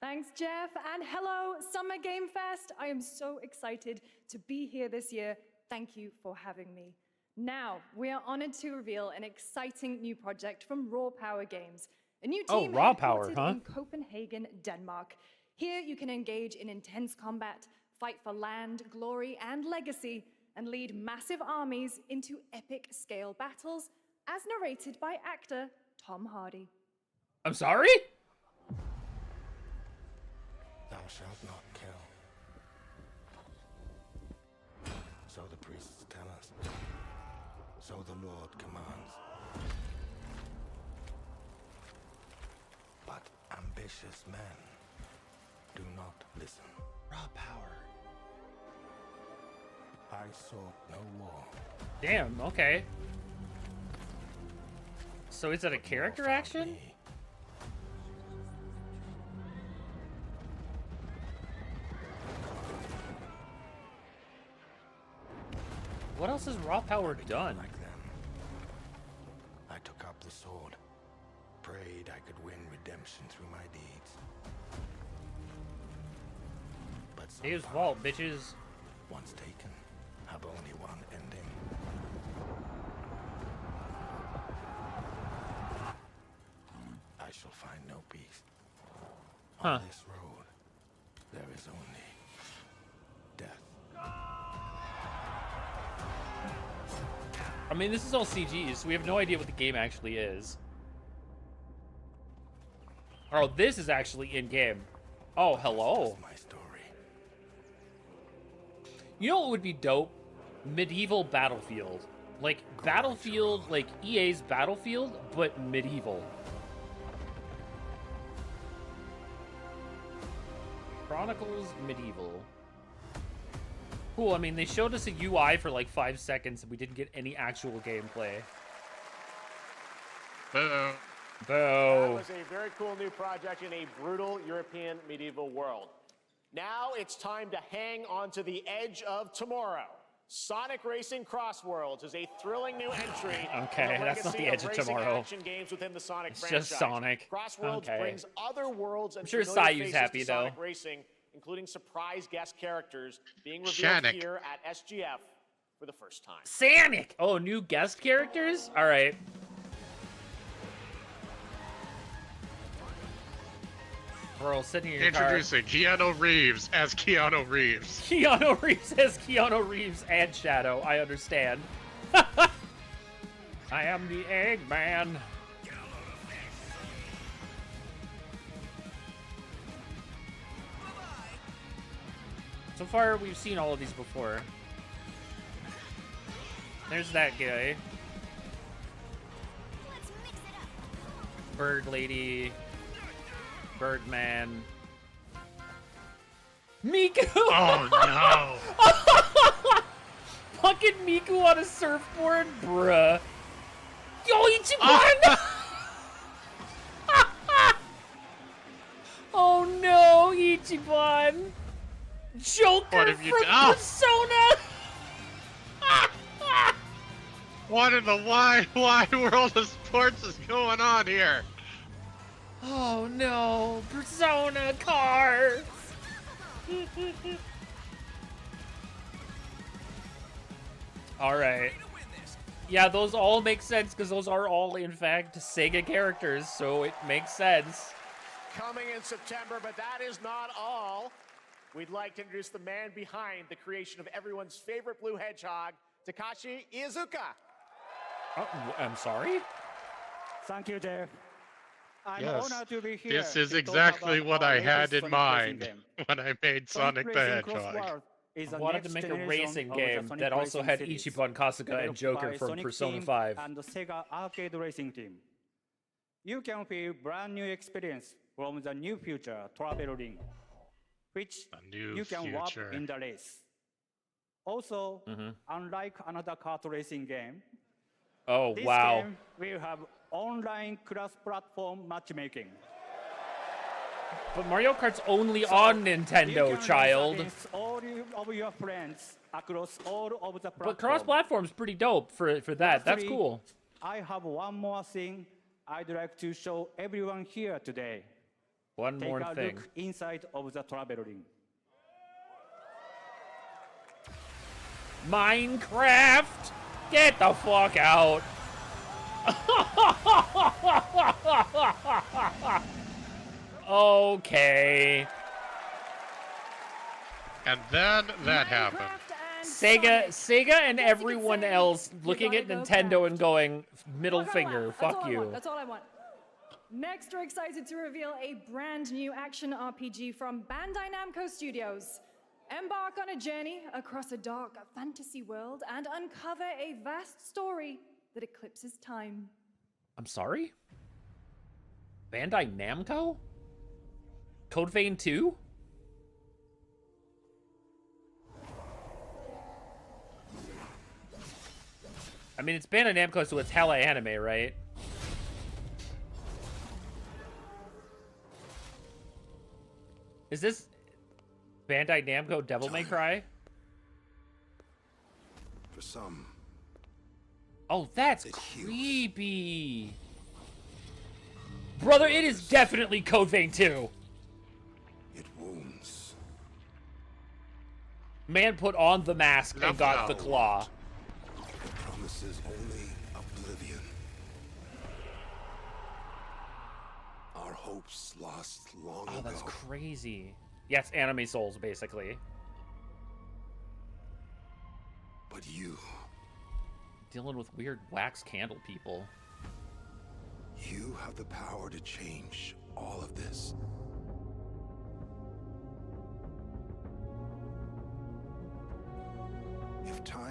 Thanks, Geoff, and hello, Summer Game Fest. I am so excited to be here this year. Thank you for having me. Now, we are honored to reveal an exciting new project from Raw Power Games, a new Oh, team Raw Power, headquartered huh? in Copenhagen, Denmark. Here, you can engage in intense combat, fight for land, glory, and legacy, and lead massive armies into epic-scale battles, as narrated by actor Tom Hardy. I'm sorry? Thou shalt not kill. So the priests tell us. So the Lord commands. But ambitious men do not listen. Raw power. I sought no war. Damn, okay. So is it a character Nor found action? me. What else has Raw Power done? Like them. I took up the sword. Prayed I could win redemption through my deeds. But His somehow, fault, bitches. once taken, have only one ending. I shall find no peace. Huh. On this road, there is only death. I mean, this is all CG, so we have no idea what the game actually is. Oh, this is actually in-game. Oh, hello. This is my story. You know what would be dope? Medieval Battlefield. Like Battlefield, like EA's Battlefield, but medieval. Chronicles Medieval. Cool, I mean, they showed us a UI for like 5 seconds and we didn't get any actual gameplay. Boo. Boo. That was a very cool new project in a brutal European medieval world. Now it's time to hang on to the edge of tomorrow. Sonic Racing Cross Worlds is a thrilling new entry. Okay, that's not the edge of tomorrow. Action games within the Sonic It's franchise. just Sonic. Cross Worlds Okay. brings other worlds and I'm sure familiar Sayu's faces happy, to though. Sonic Racing, including surprise guest characters being revealed Sonic. here at SGF for the first time. Sonic! Oh, new guest characters? Alright. Bro, sitting in your car. Introducing Keanu Reeves as Keanu Reeves. Keanu Reeves as Keanu Reeves and Shadow. I understand. I am the Eggman. So far, we've seen all of these before. There's that guy. Bird Lady. Birdman. Miku! Oh no! Fucking Miku on a surfboard? Bruh. Yo, Ichiban! Oh no, Ichiban! Joker What have you from done? Persona! What in the wide world of sports is going on here? Oh no, Persona cars! Alright. Yeah, those all make sense because those are all, in fact, Sega characters, so it makes sense. Coming in September, but that is not all. We'd like to introduce the man behind the creation of everyone's favorite blue hedgehog, Takashi Iizuka. Oh, I'm sorry? Thank you, Geoff. I'm Yes, honored to be here. this is to talk exactly about what our I latest had in Sonic mind racing game. when I made Sonic the Racing Cross Hedgehog. World is I the wanted to next make a generation racing of the game Sonic that also racing had series, Ichiban Kasuga and developed Joker by from Sonic Persona team 5. and the Sega Arcade Racing team. You can feel brand new experience from the new future travel ring, which you can warp future. in the race. Also, unlike another kart racing game, Oh, this wow. game will have online cross-platform matchmaking. But Mario Kart's only So, on you Nintendo, can race child. against all of your friends across all of the But platforms. cross-platform's pretty dope for that. That's Lastly, cool. I have one more thing I'd like to show everyone here today. One Take more a thing. look inside of the travel ring. Minecraft! Get the fuck out! Okay. And then that happened. Sega and everyone else looking at Nintendo and going, middle finger, fuck you. That's all I want. Next, we're excited to reveal a brand new action RPG from Bandai Namco Studios. Embark on a journey across a dark fantasy world and uncover a vast story that eclipses time. I'm sorry? Bandai Namco? Code Vein 2? I mean, it's Bandai Namco, so it's hella anime, right? Is this Bandai Namco Devil May Cry? For some, Oh, that's creepy. Brother, it is definitely Code Vein 2. it wounds. Man put on the mask and got the claw. It promises only oblivion. Our hopes lost long Oh, that's ago. crazy. Yeah, it's Anime Souls, basically. But you, Dealing with weird wax candle people. you have the power to change all of this.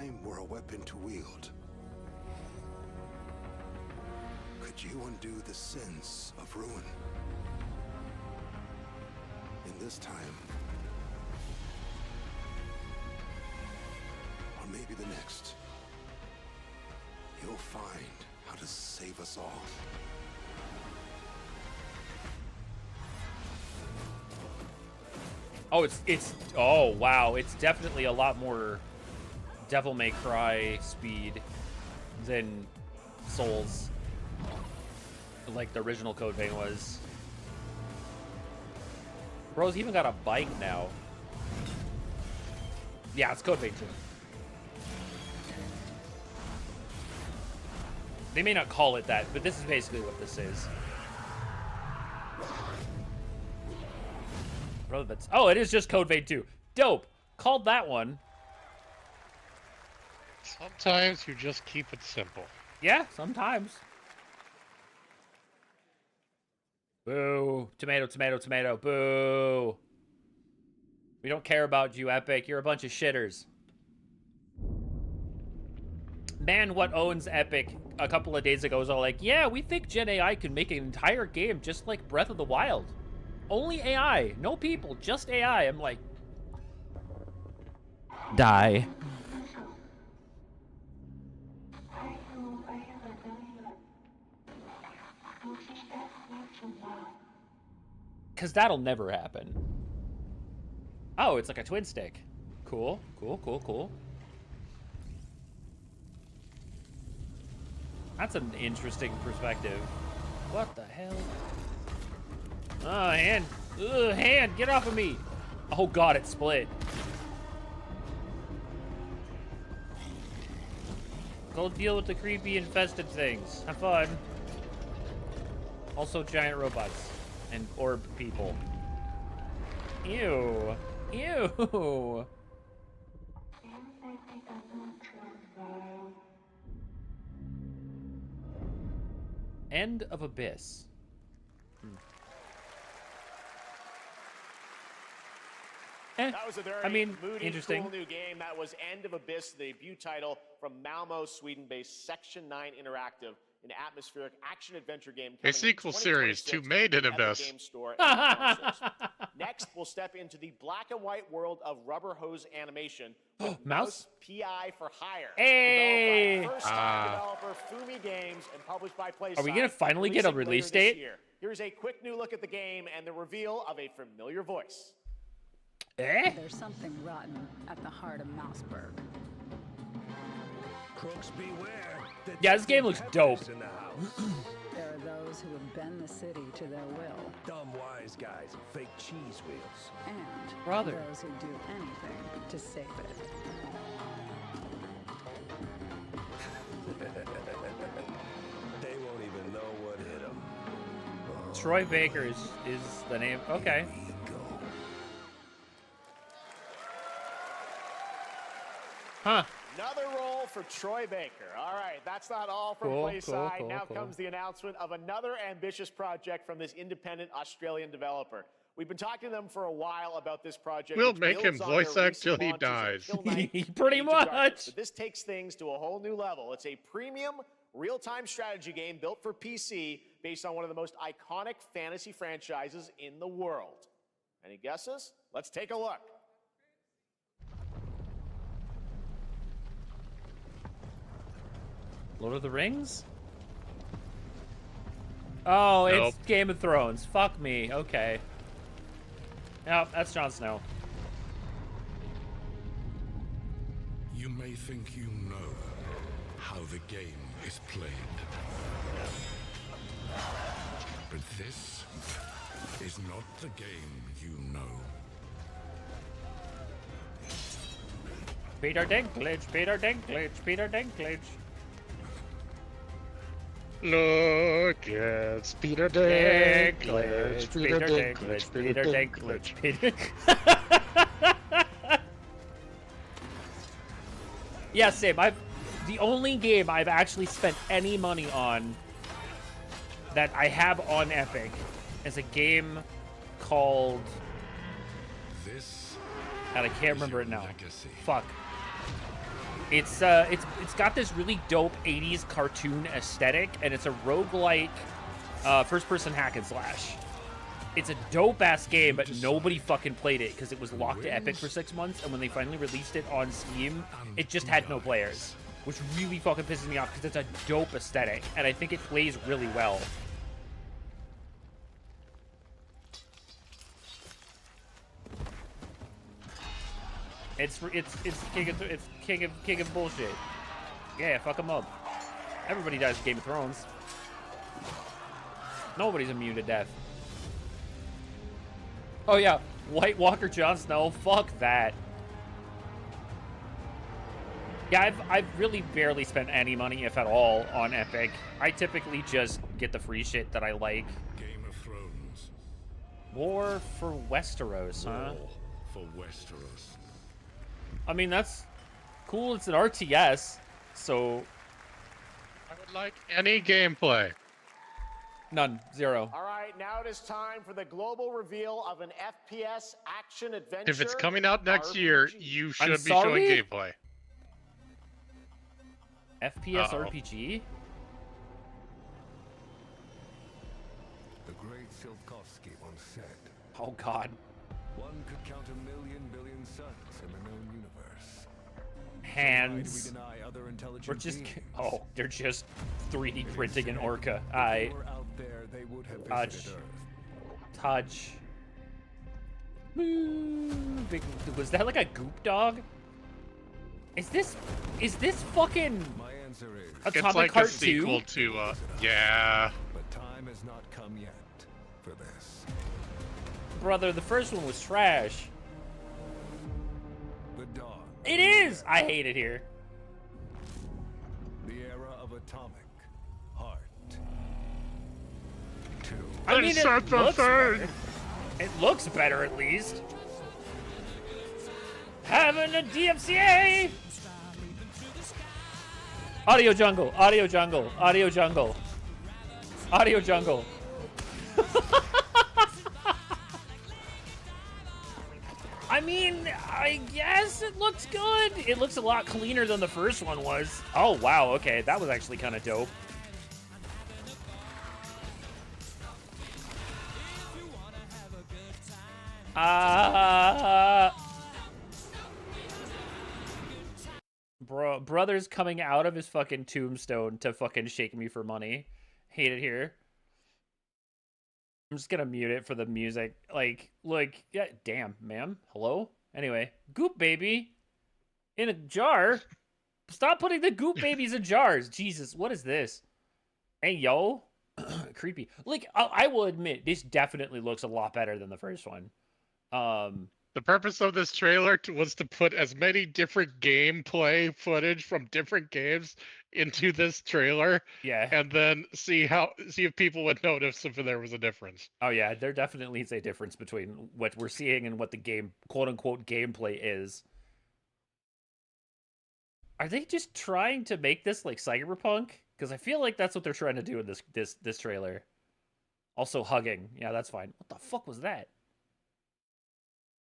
time were a weapon to wield, could you undo the sins of ruin? In this time, or maybe the next, you'll find how to save us all. Oh, oh wow, it's definitely a lot more Devil May Cry speed than Souls, like the original Code Vein was. Bro's even got a bike now. Yeah, it's Code Vein 2. They may not call it that, but this is basically what this is. Bro, that's... Oh, it is just Code Vein 2. Dope. Called that one. Sometimes you just keep it simple. Yeah, sometimes. Boo. Tomato, tomato, tomato. Boo. We don't care about you, Epic. You're a bunch of shitters. Man, what owns Epic a couple of days ago was all like, yeah, we think Gen AI can make an entire game just like Breath of the Wild. Only AI. No people. Just AI. I'm like... Die. Because that'll never happen. Oh, it's like a twin stick. Cool. Cool, cool, cool. That's an interesting perspective. What the hell? Oh, hand. Ugh, hand. Get off of me. Oh, God, it split. Go deal with the creepy infested things. Have fun. Also, giant robots. And orb people. Ew. Ew. End of Abyss. That was a very moody, interesting. cool new game. That was End of Abyss, the debut title from Malmo, Sweden-based Section 9 Interactive, an atmospheric action-adventure game. A sequel series to Made in Abyss. Game Store and consoles. Next, we'll step into the black and white world of rubber hose animation. Mouse? PI for Hire. Hey! Developed by first-time developer Fumi Games and published by PlaySide. Are we gonna finally get a release later this date? year. Here's a quick new look at the game and the reveal of a familiar voice. Eh? There's something rotten at the heart of Mouseburg. Crooks beware. Yeah, this game looks dope. In the house. There are those who have bent the city to their will. Dumb wise guys and fake cheese wheels. And Brother. those who do anything to save it. They won't even know what hit them. Troy Baker is the name. Okay. Huh. Another role for Troy Baker. All right, that's not all from Cool, PlaySide. cool, Now cool. comes the announcement of another ambitious project from this independent Australian developer. We've been talking to them for a while about this project. We'll which make him builds on voice their act till recent he launches dies. of Kill Knight, Pretty Age of Darkness. much. But this takes things to a whole new level. It's a premium real-time strategy game built for PC based on one of the most iconic fantasy franchises in the world. Any guesses? Let's take a look. Lord of the Rings? Oh, Nope. it's Game of Thrones. Fuck me. Okay. Yep, that's Jon Snow. You may think you know how the game is played. But this is not the game you know. Peter Dinklage, Peter Dinklage, Peter Dinklage. Look, it's Peter Dinklage, Peter Dinklage, Peter Dinklage, Peter. Yeah, same. The only game I've actually spent any money on that I have on Epic is a game called. This God, I can't remember it now. legacy. Fuck. It's got this really dope 80s cartoon aesthetic, and it's a roguelike first-person hack and slash. It's a dope-ass game, but nobody fucking played it because it was locked to Epic for 6 months, and when they finally released it on Steam, it just had no players, which really fucking pisses me off because it's a dope aesthetic, and I think it plays really well. It's king of bullshit. Yeah, fuck them up. Everybody dies in Game of Thrones. Nobody's immune to death. Oh yeah, White Walker Jon Snow. Fuck that. Yeah, I've really barely spent any money, if at all, on Epic. I typically just get the free shit that I like. Game of Thrones. War for Westeros, huh? War for Westeros. I mean, that's cool. It's an RTS, so... I would like any gameplay. None. Zero. All right, now it is time for the global reveal of an FPS action adventure. If it's coming out next year, you should be sorry? showing gameplay. FPS RPG? The great Silkovsky once said, Oh god. one could count 1,000,000,000,000 suns in the known universe. Hands. So why do we deny other We're intelligent just... beings? Oh, they're just 3D printing an orca. If I... they were out there, they would have Touch. visited Earth. Touch. Big, was that like a goop dog? Is this fucking My answer is, It's Atomic like Heart a sequel 2? to, yeah. but time has not come yet for this. Brother, the first one was trash. The dawn. It is! I hate it here. The era of atomic heart. 2. I mean, it looks better. It looks better, at least. Having a DFCA! Audio jungle, audio jungle, audio jungle. Audio jungle. I mean, I guess it looks good. It looks a lot cleaner than the first one was. Oh, wow, okay. That was actually kind of dope. Bro, brother's coming out of his fucking tombstone to fucking shake me for money. Hate it here. I'm just gonna mute it for the music. Like, yeah, damn, ma'am. Hello? Anyway, Goop Baby in a jar. Stop putting the Goop Babies in jars. Jesus, what is this? Hey, yo. Creepy. Like, I will admit, this definitely looks a lot better than the first one. The purpose of this trailer was to put as many different gameplay footage from different games into this trailer. Yeah. And then see if people would notice if there was a difference. Oh yeah, there definitely is a difference between what we're seeing and what the game, quote unquote, gameplay is. Are they just trying to make this like Cyberpunk? Because I feel like that's what they're trying to do in this trailer. Also hugging. Yeah, that's fine. What the fuck was that?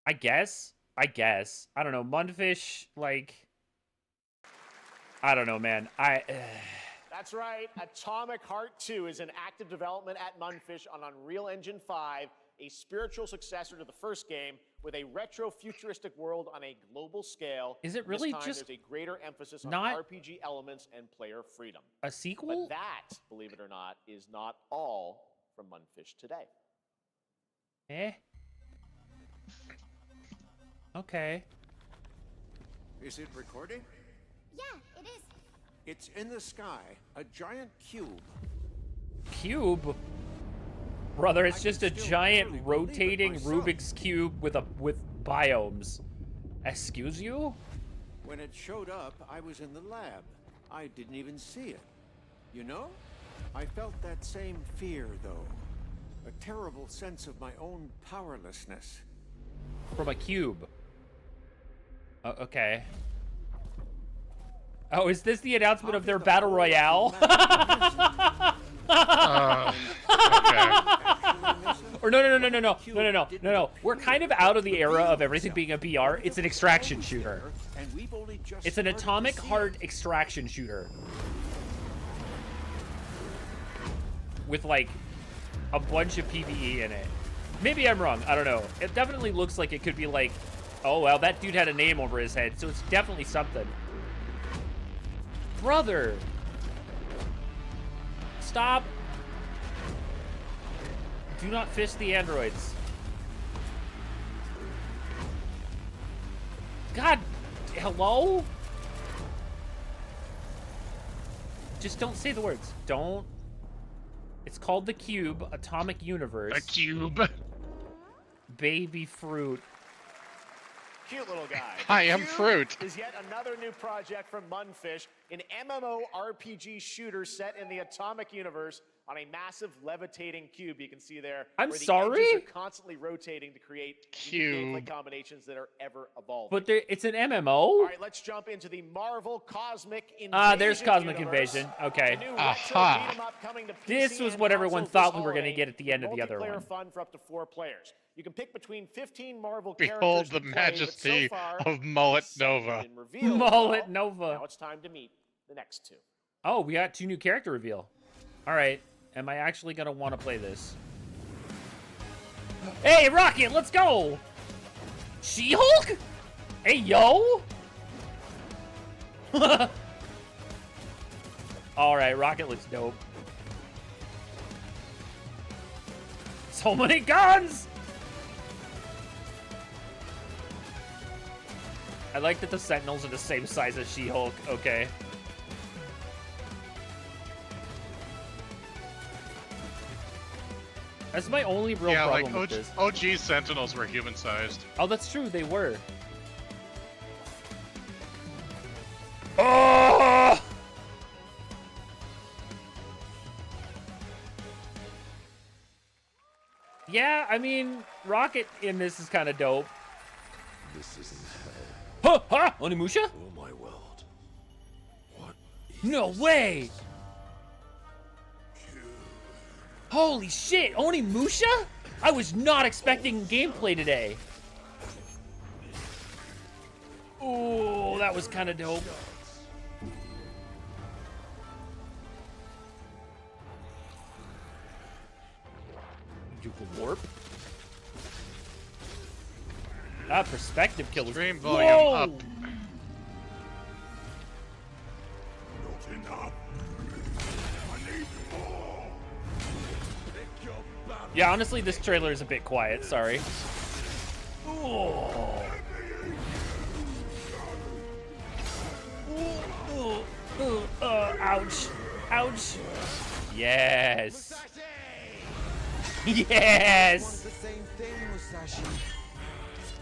I guess. I don't know. Mundfish, like... I don't know, man. That's right. Atomic Heart 2 is in active development at Mundfish on Unreal Engine 5, a spiritual successor to the first game with a retro-futuristic world on a global scale. Is it really this time, just there's a greater emphasis on not RPG elements and player freedom. a sequel? But that, believe it or not, is not all from Mundfish today. Eh? Okay. Is it recording? Yeah, it is. It's in the sky, a giant cube. Cube? Brother, it's just a giant rotating Rubik's Cube with biomes. Excuse you? When it showed up, I was in the lab. I didn't even see it. You know? I felt that same fear, though. A terrible sense of my own powerlessness. From a cube. Okay. Oh, is this the announcement of their battle royale? Okay. Or Or no. We're kind of out of the era of everything being a BR. It's an extraction shooter. It's an atomic heart extraction shooter. With, like, a bunch of PvE in it. Maybe I'm wrong. I don't know. It definitely looks like it could be like, oh, well, that dude had a name over his head, so it's definitely something. Brother. Stop. Do not fist the androids. God, hello? Just don't say the words. Don't. It's called the Cube, Atomic Universe. A cube. Baby fruit. Cute little guy. I am Cube fruit. Is yet another new project from Munfish, an MMORPG shooter set in the Atomic Universe on a massive levitating cube. You can see there. I'm where the sorry? edges are constantly rotating to create gameplay combinations that are ever evolving. But it's an MMO? All right, let's jump into the Marvel Cosmic Invasion. There's Cosmic universe. Invasion. Okay. The new retro beat-em-up coming to PC This was and what everyone console thought this we were going to holiday get at the end of with the other multiplayer one. fun for up to 4 players. You can pick between 15 Marvel Behold characters the to play, majesty but so far, of Mullet Nova. been revealed. Mullet Well, Nova. Now it's time to meet the next two. Oh, we got 2 new character reveal. All right. Am I actually going to want to play this? Hey, Rocket, let's go! She-Hulk? Hey, yo! All right, Rocket looks dope. So many guns! I like that the Sentinels are the same size as She-Hulk. Okay. That's my only real problem with this. OG Sentinels were human-sized. Oh, that's true. They were. Oh! Yeah, I mean, Rocket in this is kind of dope. This isn't Huh? hell. Huh? Onimusha? Oh my world. What? No way! Holy shit, Onimusha? I was not expecting gameplay today. Oh, that was kind of dope. You can warp. Ah, perspective killers. Stream volume Whoa! up. Not enough. I need more. Pick your battle. Yeah, honestly, this trailer is a bit quiet. Sorry. Oh. Ouch. Ouch. Yes. Yes. The same thing, Musashi.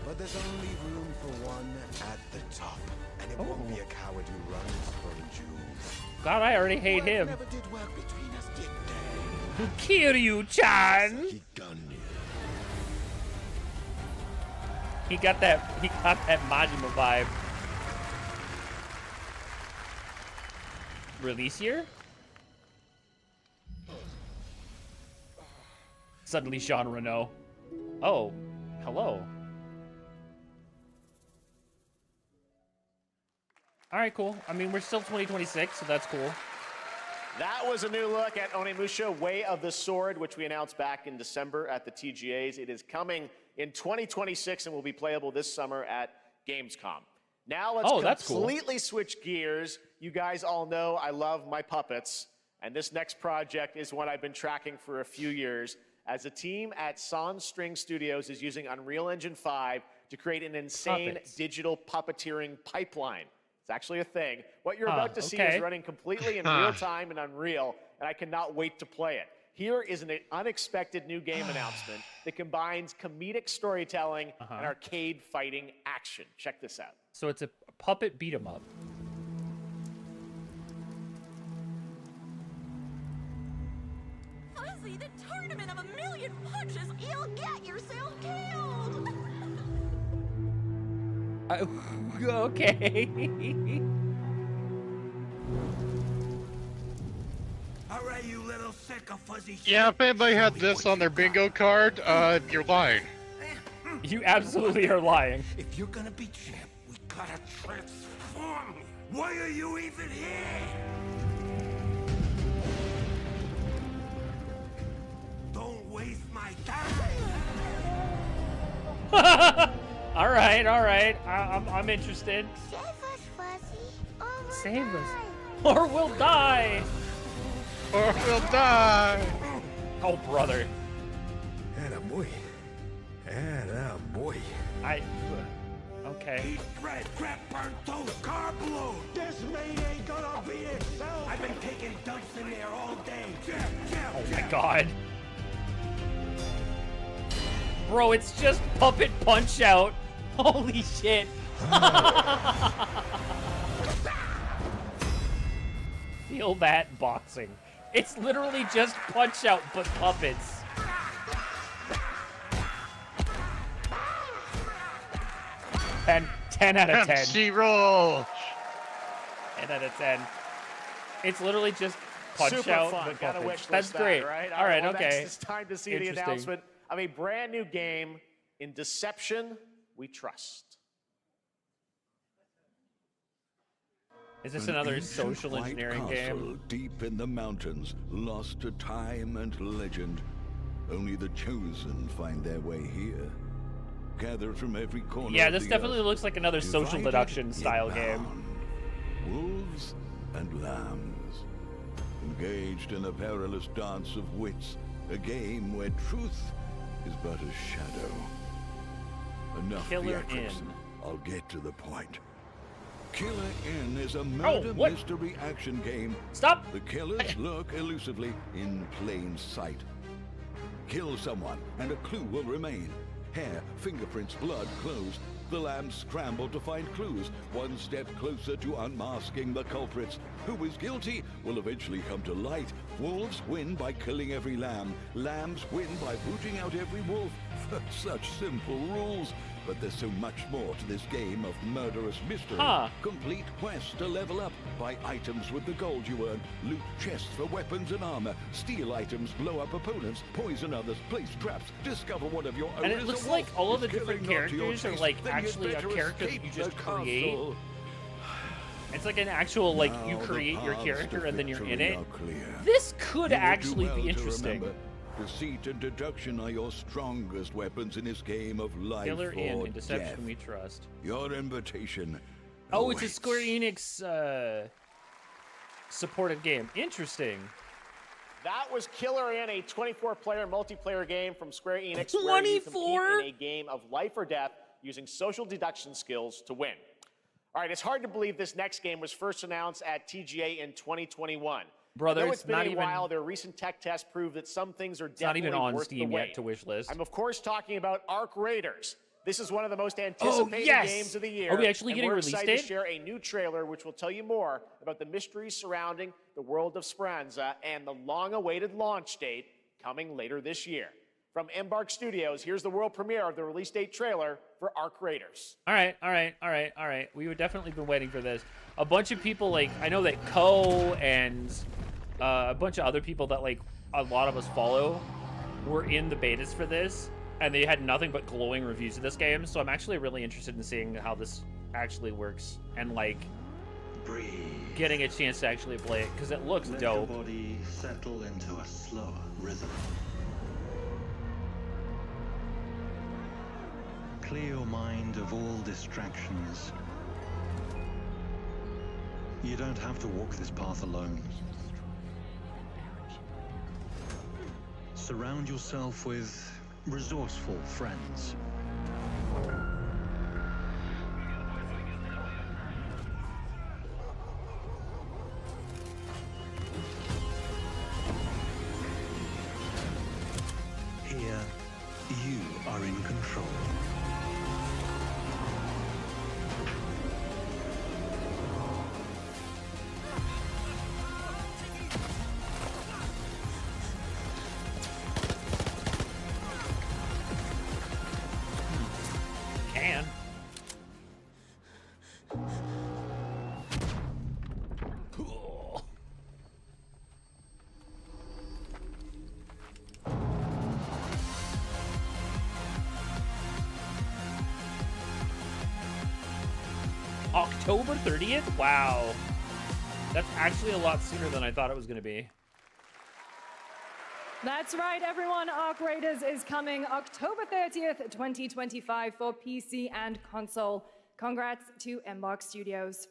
But there's only room for one at the top. And it won't be a coward who runs from jewels. God, I already hate him. Never did work between us, did they? Kiryu-chan. He got that Majima vibe. Release year? Suddenly Jean Reno. Oh, hello. All right, cool. I mean, we're still 2026, so that's cool. That was a new look at Onimusha Way of the Sword, which we announced back in December at the TGAs. It is coming in 2026 and will be playable this summer at Gamescom. Now let's completely switch gears. You guys all know I love my puppets, and this next project is one I've been tracking for a few years, as a team at Sans String Studios is using Unreal Engine 5 to create an insane digital puppeteering pipeline. It's actually a thing. What you're about to see is running completely in real time in Unreal, and I cannot wait to play it. Here is an unexpected new game announcement that combines comedic storytelling and arcade fighting action. Check this out. So it's a puppet beat 'em up. Fuzzy, the tournament of a million punches, you'll get yourself killed! Okay. Hooray you little sick of fuzzy shit. Yeah, if anybody had this on their bingo card, you're lying. You absolutely are lying. If you're gonna be champ, we gotta transform you. Why are you even here? Don't waste my time. All right. I'm interested. Save us, Fuzzy. Or we'll Save us. die. Or we'll die. Or we'll die. Oh, brother. Atta boy. Atta boy. Okay. Eat bread, crap, burnt toast, carb load. This mate ain't gonna beat itself. I've been taking dumps in there all day. Oh my god. Bro, it's just Puppet Punch Out. Holy shit. Feel that boxing. It's literally just Punch Out, but puppets. Ten out of 10. She-roll. 10 out of 10. It's literally just Punch Super Out, fun. but Gotta puppets. wish That's that, great. right? All right, well, okay. Next, it's time to see the Interesting. announcement of a brand new game in Deception We Trust. Is this An another ancient social white engineering castle game? deep in the mountains, lost to time and legend. Only the chosen find their way here. Gathered from every corner. Yeah, of this the definitely earth, looks like another social divided deduction yet style game. bound. Wolves and lambs, engaged in a perilous dance of wits, a game where truth is but a shadow. Enough Killer theatrics. Inn. I'll get to the point. Killer Inn is a murder mystery action game. Stop! The killers lurk elusively in plain sight. Kill someone, and a clue will remain. Hair, fingerprints, blood, clothes. The lambs scramble to find clues, one step closer to unmasking the culprits. Who is guilty will eventually come to light. Wolves win by killing every lamb. Lambs win by booting out every wolf. Such simple rules. But there's so much more to this game of murderous mystery. Complete quests to level up. Buy items with the gold you earn. Loot chests for weapons and armor. Steal items, blow up opponents, poison others, place traps, discover one of your own. And it looks like all of the different characters are like actually a character that you just create. It's like an actual, like, you create your character and then you're in it. This could actually be interesting. Deceit and deduction are your strongest weapons in this game of life Killer Inn or and Deception death. We Trust. Your invitation. Oh, it's a awaits. Square Enix supported game. Interesting. That was Killer Inn, a 24-player multiplayer game from Square Enix where you compete in a game of life or death using social deduction skills to win. All right, it's hard to believe this next game was first announced at TGA in 2021. Brother, Though it's it's been not a even- while, their recent tech tests prove that some things are It's not definitely even on worth Steam the wait. yet to wish list. I'm of course talking about Arc Raiders. This is one of the most anticipated yes! games of the year. Are we actually and getting we're release excited date? to share a new trailer which will tell you more about the mysteries surrounding the world of Speranza and the long-awaited launch date coming later this year. From Embark Studios, here's the world premiere of the release date trailer for Arc Raiders. All right. We would definitely been waiting for this. A bunch of people, like, I know that Ko and a bunch of other people that, like, a lot of us follow were in the betas for this, and they had nothing but glowing reviews of this game, so I'm actually really interested in seeing how this actually works and, like, getting a chance to actually play it, because it looks Let dope. your body settle into a slower rhythm. Clear your mind of all distractions. You don't have to walk this path alone. Surround yourself with resourceful friends. Here, you are in control. Can. Cool. October 30th? Wow. That's actually a lot sooner than I thought it was going to be. That's right, everyone. Arc Raiders is coming October 30th, 2025 for PC and console. Congrats to Embark Studios.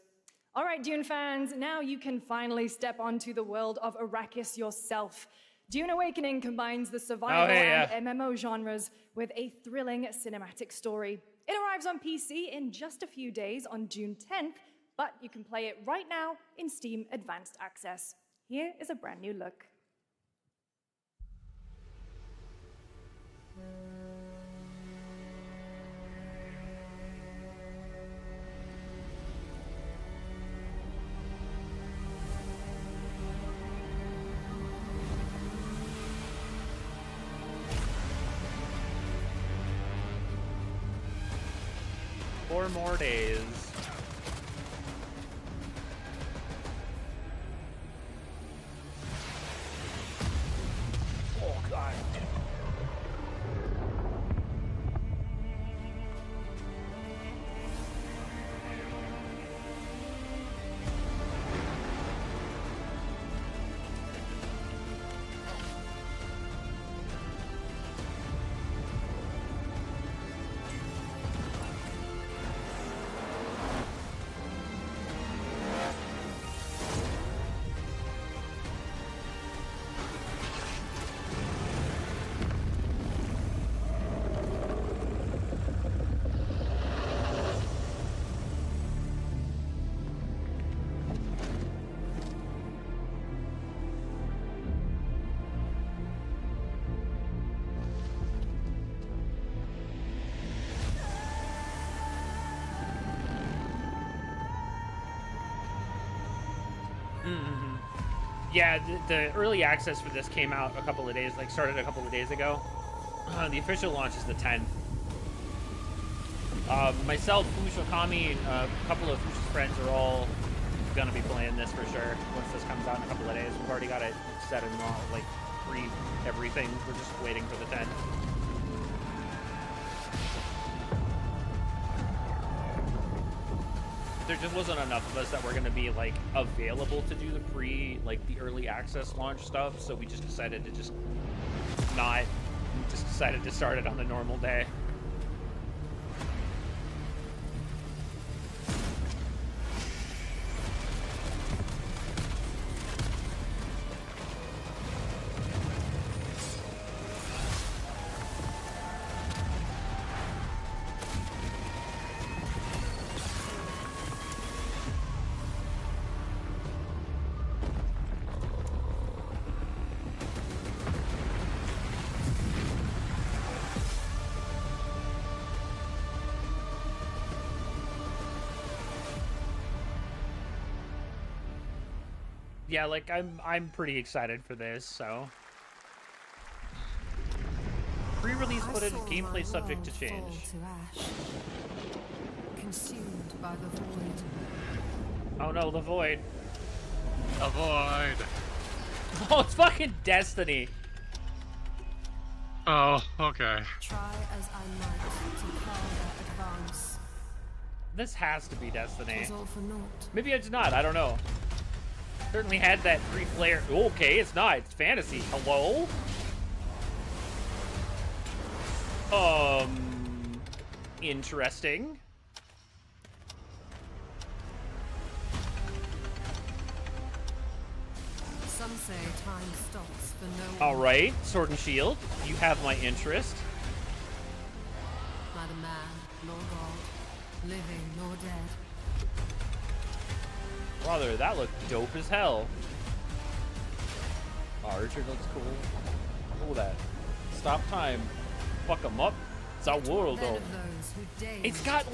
All right, Dune fans, now you can finally step onto the world of Arrakis yourself. Dune Awakening combines the survival and MMO genres with a thrilling cinematic story. It arrives on PC in just a few days on June 10th, but you can play it right now in Steam Advanced Access. Here is a brand new look. Four more days. Oh, God. Yeah, the early access for this came out a couple of days, started a couple of days ago. The official launch is the 10th. Myself, Fushokami, a couple of Fush's friends are all gonna be playing this for sure once this comes out in a couple of days. We've already got it set and all, free everything. We're just waiting for the 10th. There just wasn't enough of us that were going to be available to do the early access launch stuff, so we just decided to decided to start it on the normal day. Yeah, I'm pretty excited for this, so. Pre-release footage, gameplay subject to change. Consumed by the void. Oh no, the void. The void. Oh, it's fucking Destiny. Oh, okay. Try as I might to further advance. This has to be Destiny. It's all for naught. Maybe it's not, I don't know. Certainly had that pre-player. Okay, it's not. It's fantasy. Hello? Interesting. Some say time stops for no one. All right, Sword and Shield. You have my interest. Neither man nor god, living nor dead. Brother, that looked dope as hell. Archer looks cool. Look at that. Stop time. Fuck them up. It's our world, though. It's got,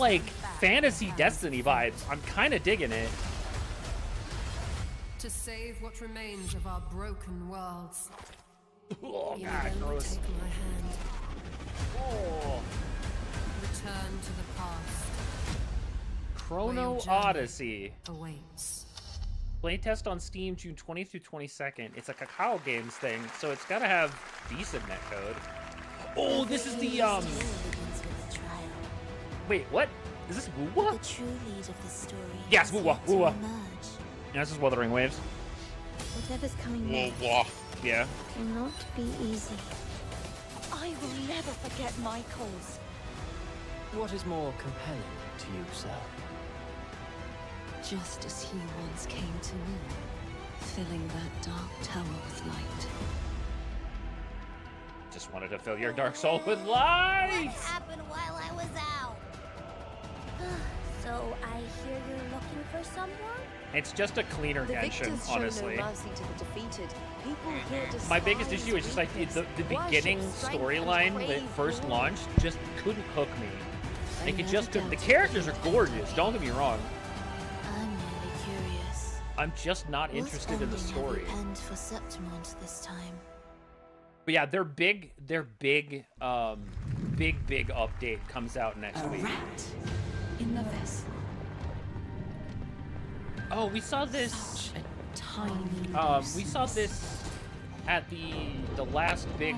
fantasy Destiny vibes. I'm kind of digging it. To save what remains of our broken worlds. Oh, God, gross. Take my hand. Oh. Return to the past. Chrono Odyssey. Awaits. Playtest on Steam June 20th through 22nd. It's a Kakao Games thing, so it's gotta have decent netcode. Oh, this is the, Wait, what? Is this Woowa? The true lead of the story. Yes, has Woowa, yet to Woowa. emerge. Yeah, this is Wuthering Waves. Whatever's coming next Yeah. will not be easy. I will never forget my cause. What is more compelling to you, sir? Just as he once came to me, filling that dark tower with light. Just wanted to fill your dark soul with light! What happened while I was out? So I hear you're looking for someone? It's just a cleaner The Genshin, victors show honestly. no mercy to the defeated. People here My biggest despise issue is just like the weakness, beginning worship strength, storyline and when it crave first glory. launched just couldn't hook me. Like it never just couldn't. The doubted characters are gorgeous, don't get me wrong. I'm merely curious. I'm just not interested in the story. End for Septimont this time. But yeah, their big update comes out next week. In the vessel. Oh, we saw this. Tiny. We saw this at the last big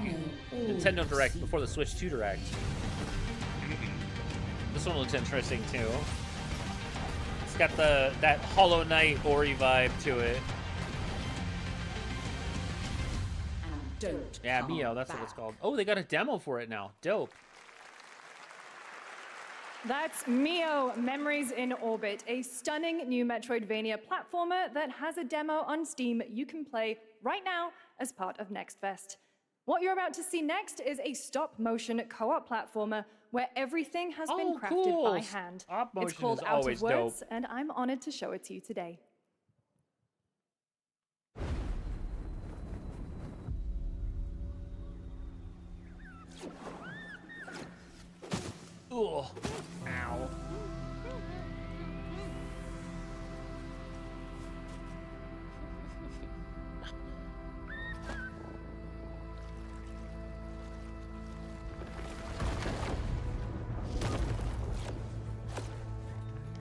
Nintendo Direct before the Switch 2 Direct. This one looks interesting too. It's got that Hollow Knight Ori vibe to it. Don't Yeah, come Mio, that's what back. it's called. Oh, they got a demo for it now. Dope. That's Mio Memories in Orbit, a stunning new Metroidvania platformer that has a demo on Steam you can play right now as part of Next Fest. What you're about to see next is a stop-motion co-op platformer where everything has been crafted by hand. Stop It's motion called is Out always of Words, dope. and I'm honored to show it to you today. Ugh. Ow.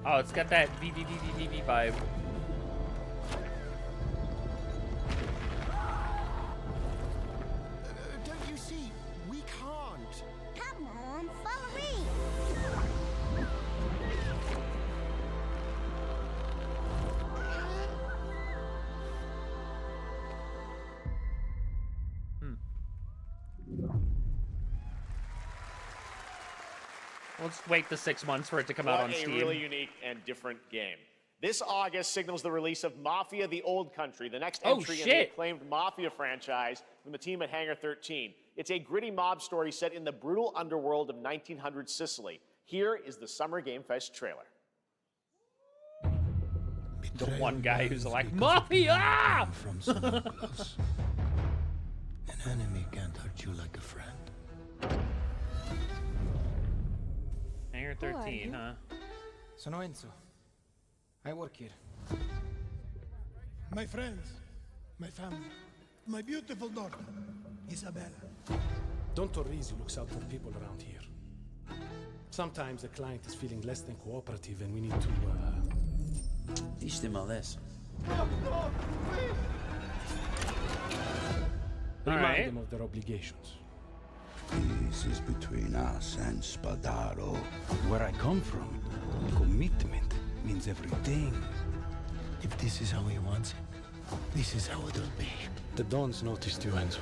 Oh, it's got that VVVVV vibe. Don't you see? We can't. Come on, follow me. Let's wait the 6 months for it to come out on What a Steam. really unique and different game. This August signals the release of Mafia: The Old Country, the next Oh, entry in the shit. acclaimed Mafia franchise from the team at Hangar 13. It's a gritty mob story set in the brutal underworld of 1900 Sicily. Here is the Summer Game Fest trailer. The one guy who's like, Mafia! From someone close. An enemy can't hurt you like a friend. Hangar Who are 13, you? huh? Sono Enzo. I work here. My friends, my family, my beautiful daughter, Isabella. Don Torrisi looks out for people around here. Sometimes the client is feeling less than cooperative and we need to, Teach them all this. remind right. them of their obligations. This is between us and Spadaro. Where I come from, commitment means everything. If this is how he wants it, this is how it'll be. The Dons noticed you, Enzo.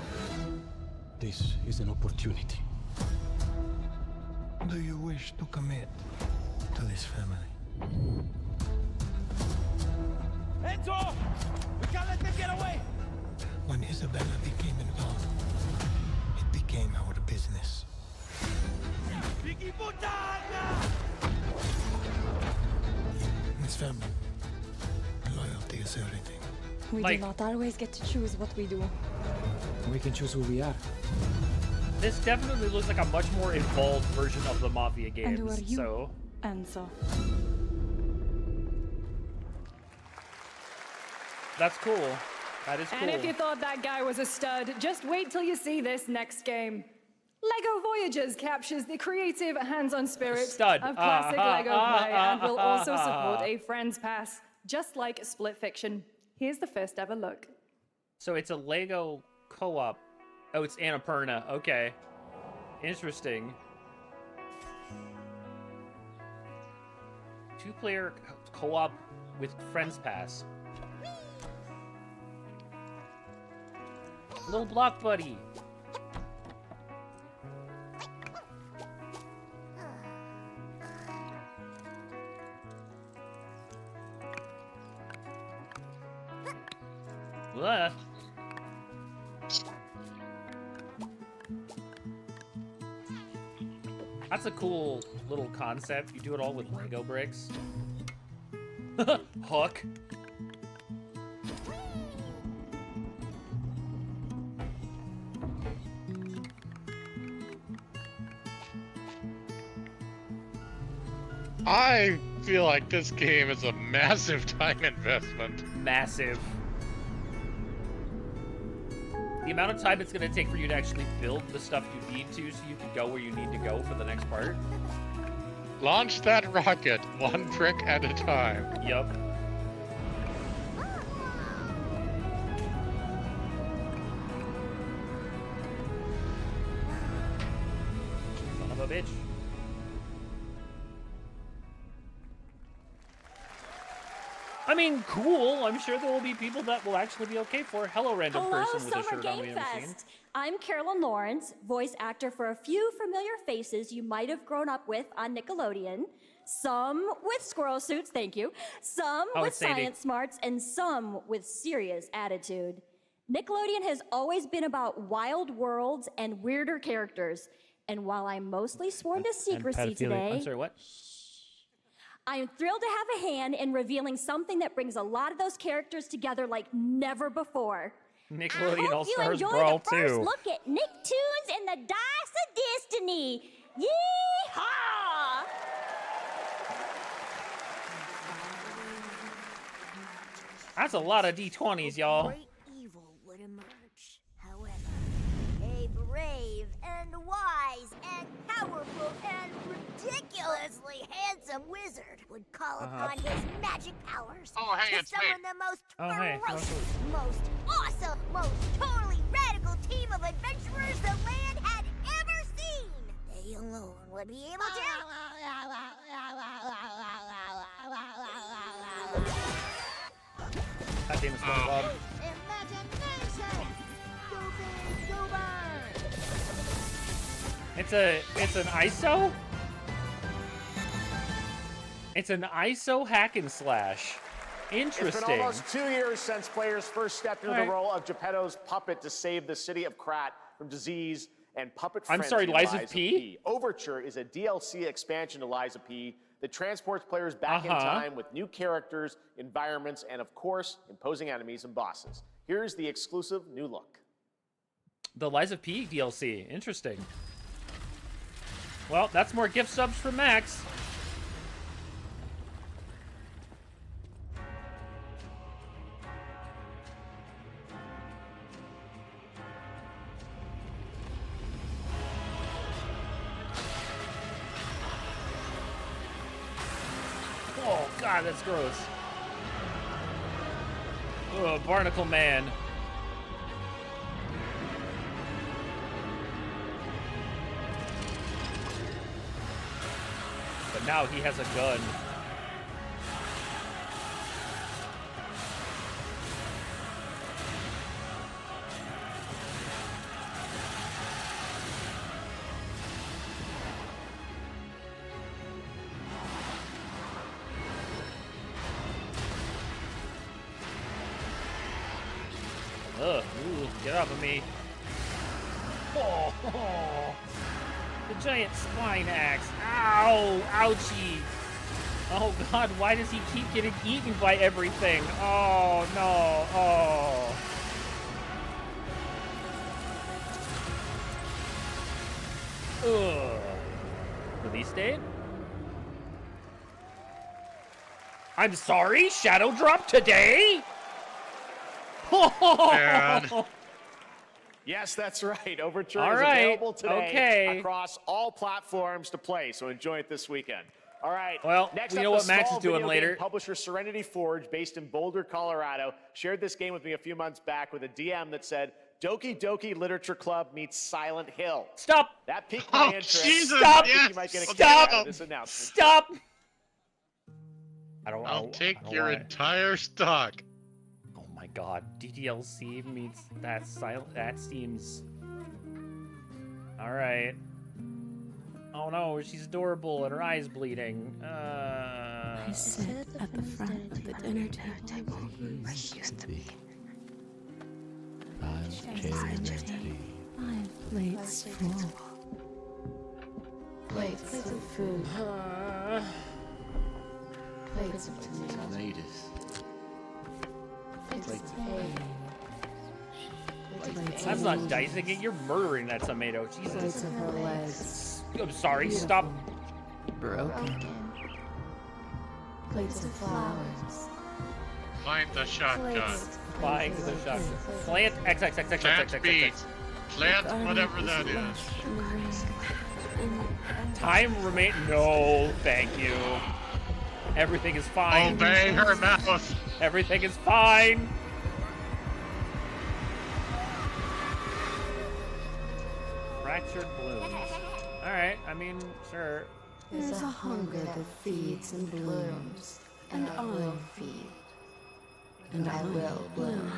This is an opportunity. Do you wish to commit to this family? Enzo! We can't let them get away! When Isabella became involved, it became our business. Piggy puttana! This family, loyalty is everything. We Like- do not always get to choose what we do. We can choose who we are. This definitely looks like a much more involved version of the Mafia And games. who are you? So Enzo. that's cool. That is cool. And if you thought that guy was a stud, just wait till you see this next game. LEGO Voyages captures the creative, hands-on spirit Stud. of classic LEGO play and will also support a Friends Pass, just like Split Fiction. Here's the first ever look. So it's a Lego co-op. Oh, it's Annapurna. Okay. Interesting. 2-player co-op with Friends Pass. Little block buddy. What? That's a cool little concept. You do it all with Lego bricks. Hook. I feel like this game is a massive time investment. Massive. The amount of time it's going to take for you to actually build the stuff you need to so you can go where you need to go for the next part. Launch that rocket one brick at a time. Yup. Son of a bitch. I mean, cool. I'm sure there will be people that will actually be okay for. Hello, random person with a shirt on we haven't seen. I'm Carolyn Lawrence, voice actor for a few familiar faces you might have grown up with on Nickelodeon. Some with squirrel suits, thank you. Some with science smarts, and some with serious attitude. Nickelodeon has always been about wild worlds and weirder characters. And while I'm mostly sworn to secrecy today, I'm sorry, what? I'm thrilled to have a hand in revealing something that brings a lot of those characters together like never before. Nickelodeon All Stars you enjoy Brawl the first 2. look at Nicktoons and the Dice of Destiny. Yee-haw! That's a lot of D20s, y'all. Great evil would emerge. However, a brave and wise and powerful and ridiculously handsome wizard would call upon his magic powers to summon the most ferocious, most awesome, most totally radical team of adventurers the land had ever seen. They alone would be able to... God damn it, SpongeBob. Imagination! Go big, go burn! It's an ISO? It's an ISO hack and slash. Interesting. It's been almost 2 years since players first stepped into the role of Geppetto's puppet to save the city of Krat from disease and puppet I'm sorry, frenzy. Lies of P? Overture is a DLC expansion to Lies of P that transports players back in time with new characters, environments, and of course, imposing enemies and bosses. Here's the exclusive new look. The Lies of P DLC. Interesting. Well, that's more gift subs for Max. Oh, God, that's gross. Oh, Barnacle Man. But now he has a gun. Ugh, ooh, get off of me. Oh, the giant spine axe. Ow, ouchie. Oh God, why does he keep getting eaten by everything? Oh no, oh. Ugh. Release date? I'm sorry, Shadow Drop today? Yes, that's right. Overture All is right. available today Okay. across all platforms to play, so enjoy it this weekend. All right. Well, next we up, know the what Max small is doing video later. game publisher Serenity Forge, based in Boulder, Colorado, shared this game with me a few months back with a DM that said, Doki Doki Literature Club meets Silent Hill. Stop. That piqued my interest. Jesus, Stop. I think you might get a kick Stop. out of this announcement. Stop. I'll take I don't your want it. entire stock. Oh my god, DDLC means that silent. That seems. All right. Oh no, she's adorable and her eyes bleeding. I sit at the front of the dinner table where he used to be. Chairs empty, 5 plates full. Plates of food. Plates of tomatoes. Plates of egg. I'm not dicing it. You're murdering that tomato. Jesus. Plates of her legs. I'm sorry. Stop. Broken. Plates of flowers. Find the shotgun. Find the shotgun. Plant XXXXXXX. Plant beats. Plant whatever that is. Time remain. No, thank you. Everything is fine. Obey her mouth. Everything is fine. Fractured blooms. All right. I mean, sure. There's a hunger that feeds and blooms, and I will feed, and I will bloom.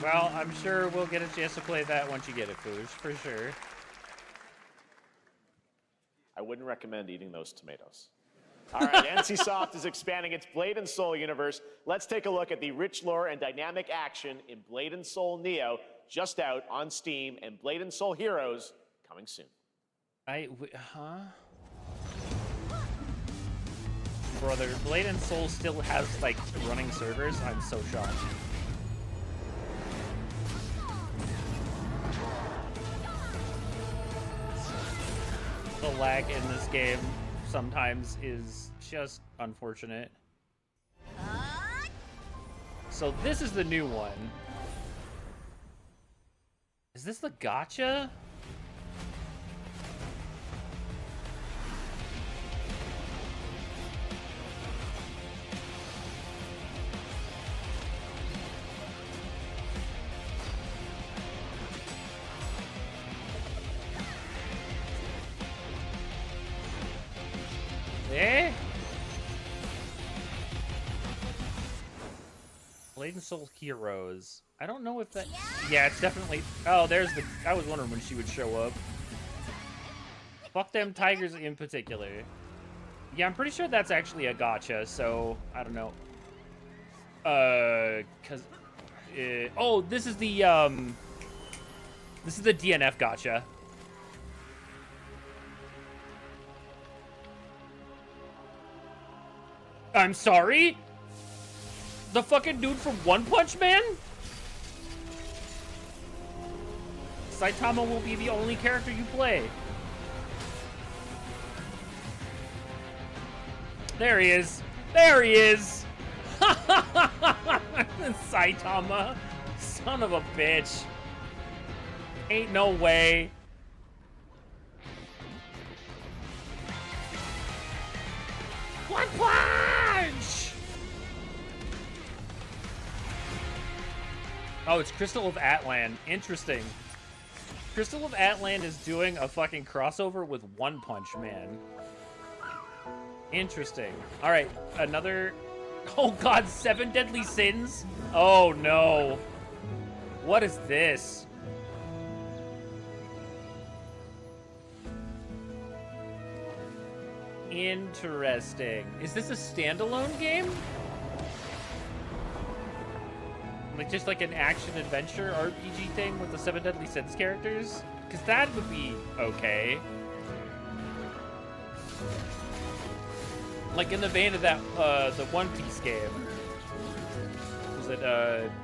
Well, I'm sure we'll get a chance to play that once you get it, Foosh, for sure. I wouldn't recommend eating those tomatoes. All right, NCSoft is expanding its Blade and Soul universe. Let's take a look at the rich lore and dynamic action in Blade and Soul Neo, just out on Steam, and Blade and Soul Heroes coming soon. Huh? Brother, Blade and Soul still has, like, running servers? I'm so shocked. The lag in this game sometimes is just unfortunate. So this is the new one. Is this the gacha? Eh? Blade and Soul Heroes. I don't know if that... Yeah, it's definitely... Oh, there's the... I was wondering when she would show up. Fuck them tigers in particular. Yeah, I'm pretty sure that's actually a gacha, so... I don't know. Cause... oh, this is the, This is the DNF gacha. I'm sorry? The fucking dude from One Punch Man? Saitama will be the only character you play. There he is. There he is. Saitama. Son of a bitch. Ain't no way. One Punch! Oh, it's Crystal of Atlan. Interesting. Crystal of Atlan is doing a fucking crossover with One Punch Man. Interesting. Alright, another... Oh god, 7 Deadly Sins? Oh no. What is this? Interesting. Is this a standalone game? Like just like an action-adventure RPG thing with the 7 Deadly Sins characters? Because that would be okay. Like in the vein of that, the One Piece game. Was it,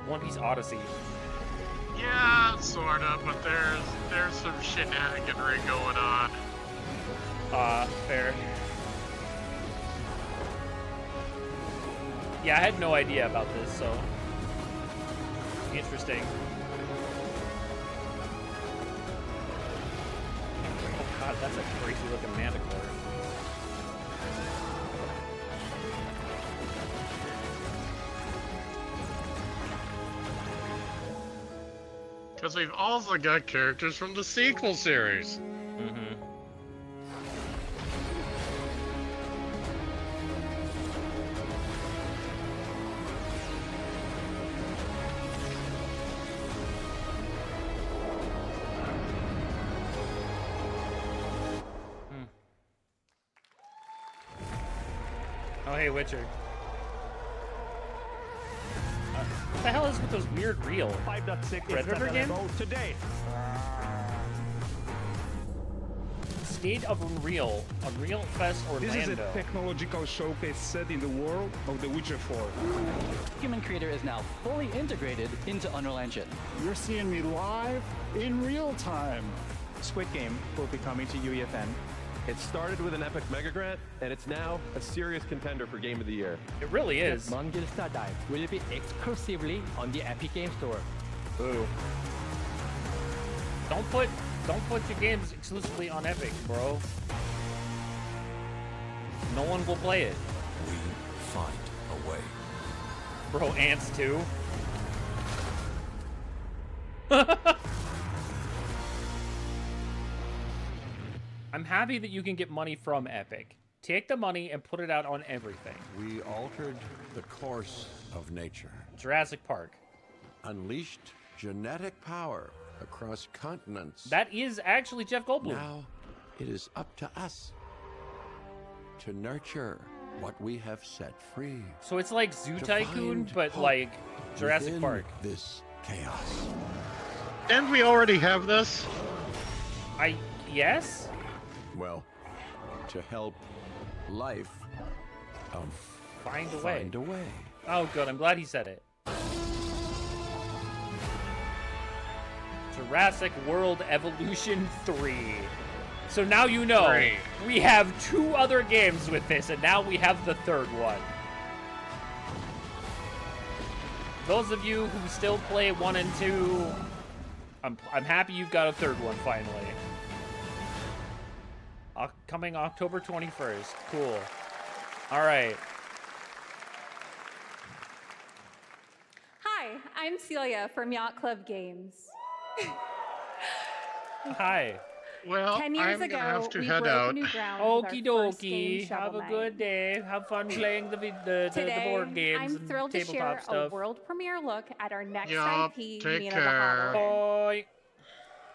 One Piece Odyssey? Yeah, sort of, but there's some shenaniganry going on. Fair. Yeah, I had no idea about this, so... Interesting. Oh god, that's a crazy looking manticore. Because we've also got characters from the sequel series. Mm-hmm. Oh, hey, Witcher. What the hell is with those weird reel 5.6 Predator games? today. State of Unreal Fest Orlando. This is a technological showcase set in the world of The Witcher 4. Human Creator is now fully integrated into Unreal Engine. You're seeing me live in real time. Squid Game will be coming to UEFN. It started with an epic mega grant, and it's now a serious contender for Game of the Year. It really is. Mongolstar Dive will be exclusively on the Epic Game Store. Boo. Don't put your games exclusively on Epic, bro. No one will play it. We find a way. Bro, Ants 2. I'm happy that you can get money from Epic. Take the money and put it out on everything. We altered the course of nature. Jurassic Park. Unleashed genetic power across continents. That is actually Jeff Goldblum. Now it is up to us to nurture what we have set free. So it's like Zoo Tycoon, but like Jurassic Park. This chaos. And we already have this. Yes? Well, to help life find a way. Find a way. Oh, good. I'm glad he said it. Jurassic World Evolution 3. So now you know we have 2 other games with this, and now we have the 3rd one. Those of you who still play 1 and 2, I'm happy you've got a 3rd one finally. Coming October 21st. Cool. All right. Hi, I'm Celia from Yacht Club Games. Hi. Well, 10 years I'm gonna ago, have to we head broke out. new ground Okie with our first game, dokie. Have Shovel a Knight. good day. Have fun playing the Today, board games I'm and thrilled to tabletop share stuff. a world premiere look at our next Yup, IP, take Mina care. the Hollower. Bye.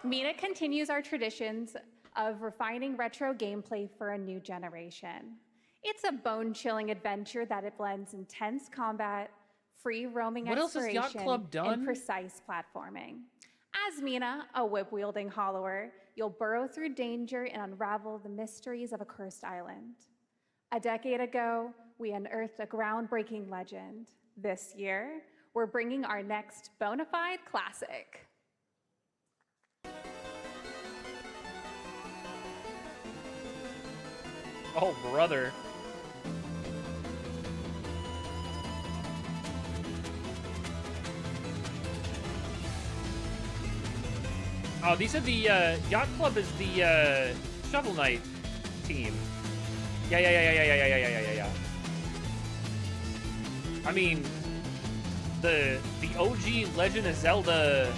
Mina continues our traditions of refining retro gameplay for a new generation. It's a bone-chilling adventure that it blends intense combat, free roaming What else has Yacht exploration, Club done? and precise platforming. As Mina, a whip-wielding hollower, you'll burrow through danger and unravel the mysteries of a cursed island. A decade ago, we unearthed a groundbreaking legend. This year, we're bringing our next bona fide classic. Oh, brother. Oh, these are the, Yacht Club is the, Shovel Knight team. Yeah. I mean, the OG Legend of Zelda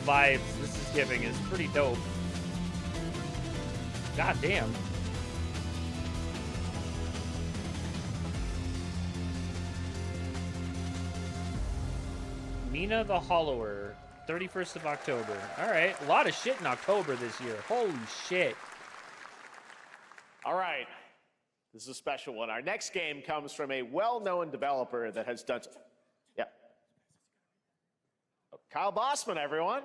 vibes this is giving is pretty dope. God damn. Mina the Hollower, 31st of October. All right, a lot of shit in October this year. Holy shit. All right. This is a special one. Our next game comes from a well-known developer that has done... Yeah. Oh, Kyle Bossman, everyone.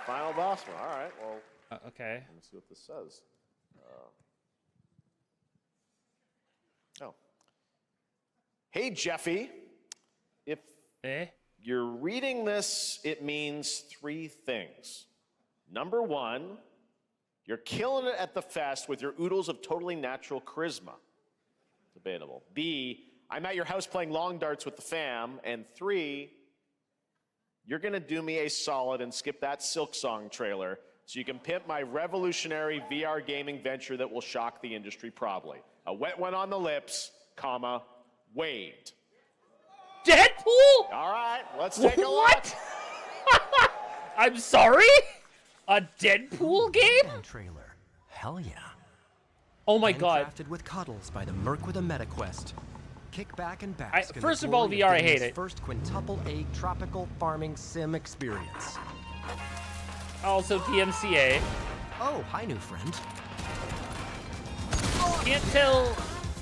Final Bossman. All right, well... Okay. Let's see what this says. Oh. Hey, Jeffy. If you're reading this, it means 3 things. Number 1, you're killing it at the fest with your oodles of totally natural charisma. Debatable. B, I'm at your house playing long darts with the fam. And 3, you're going to do me a solid and skip that Silk Song trailer so you can pimp my revolutionary VR gaming venture that will shock the industry probably. A wet one on the lips, comma, Wade. Dead? Deadpool? All right, let's take a look. What? I'm sorry? A Deadpool game? Trailer. Hell yeah. Oh my god. Crafted with cuddles by the Merc with a MetaQuest. Kick back and bask. First of all, VR, I hate it. First quintuple A tropical farming sim experience. Also DMCA. Oh, hi, new friend. Can't tell.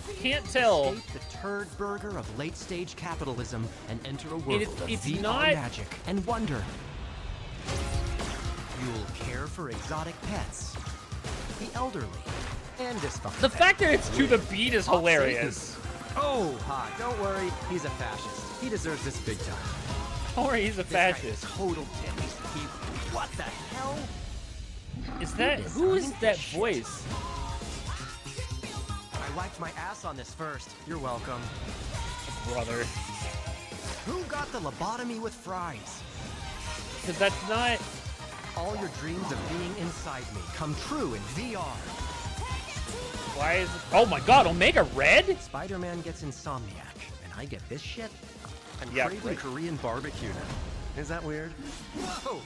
Escape the turd burger of late-stage capitalism and enter a world of VR magic and wonder. You'll care for exotic pets, the elderly, and dysfunctional. The fact that it's to the beat is hilarious. Oh, hi. Don't worry. He's a fascist. He deserves this big time. Don't worry, he's a fascist. Total dick. What the hell? Is that... Who is that voice? I wiped my ass on this first. You're welcome. Brother. Who got the lobotomy with fries? Because that's not... All your dreams of being inside me come true in VR. Why is it... Oh my god, Omega Red? Spider-Man gets Insomniac, and I get this shit? I'm yeah, craving right. Korean barbecue now. Is that weird? Whoa!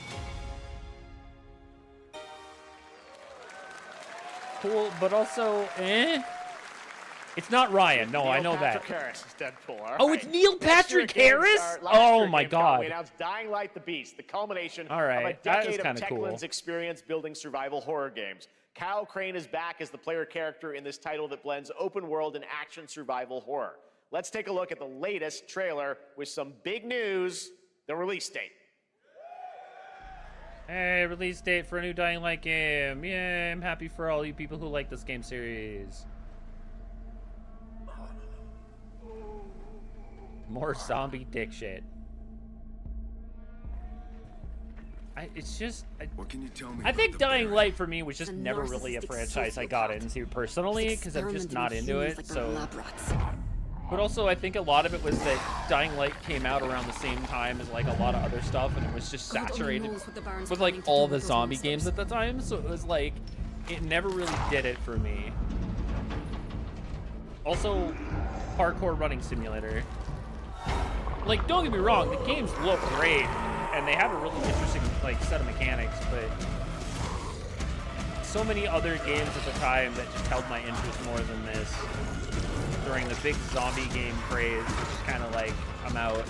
Cool, but also, It's not Ryan. No, I know that. Patrick Harris is Deadpool. Oh, it's Neil Patrick Harris? Oh my god. We announced Dying Light the Beast, the culmination All right, of a that is decade of kinda cool. Techland's experience building survival horror games. Kyle Crane is back as the player character in this title that blends open world and action survival horror. Let's take a look at the latest trailer with some big news, the release date. Hey, release date for a new Dying Light game. Yay, I'm happy for all you people who like this game series. More zombie dick shit. It's just... What can you tell me? I think Dying Light for me was just never really a franchise I got into personally, because I'm just not into it, so... But also, I think a lot of it was that Dying Light came out around the same time as, like, a lot of other stuff, and it was just saturated with, like, all the zombie games at the time, so it was, like, it never really did it for me. Also, parkour running simulator. Like, don't get me wrong, the games look great, and they have a really interesting, like, set of mechanics, but so many other games at the time that just held my interest more than this. During the big zombie game craze, which is kind of like, I'm out.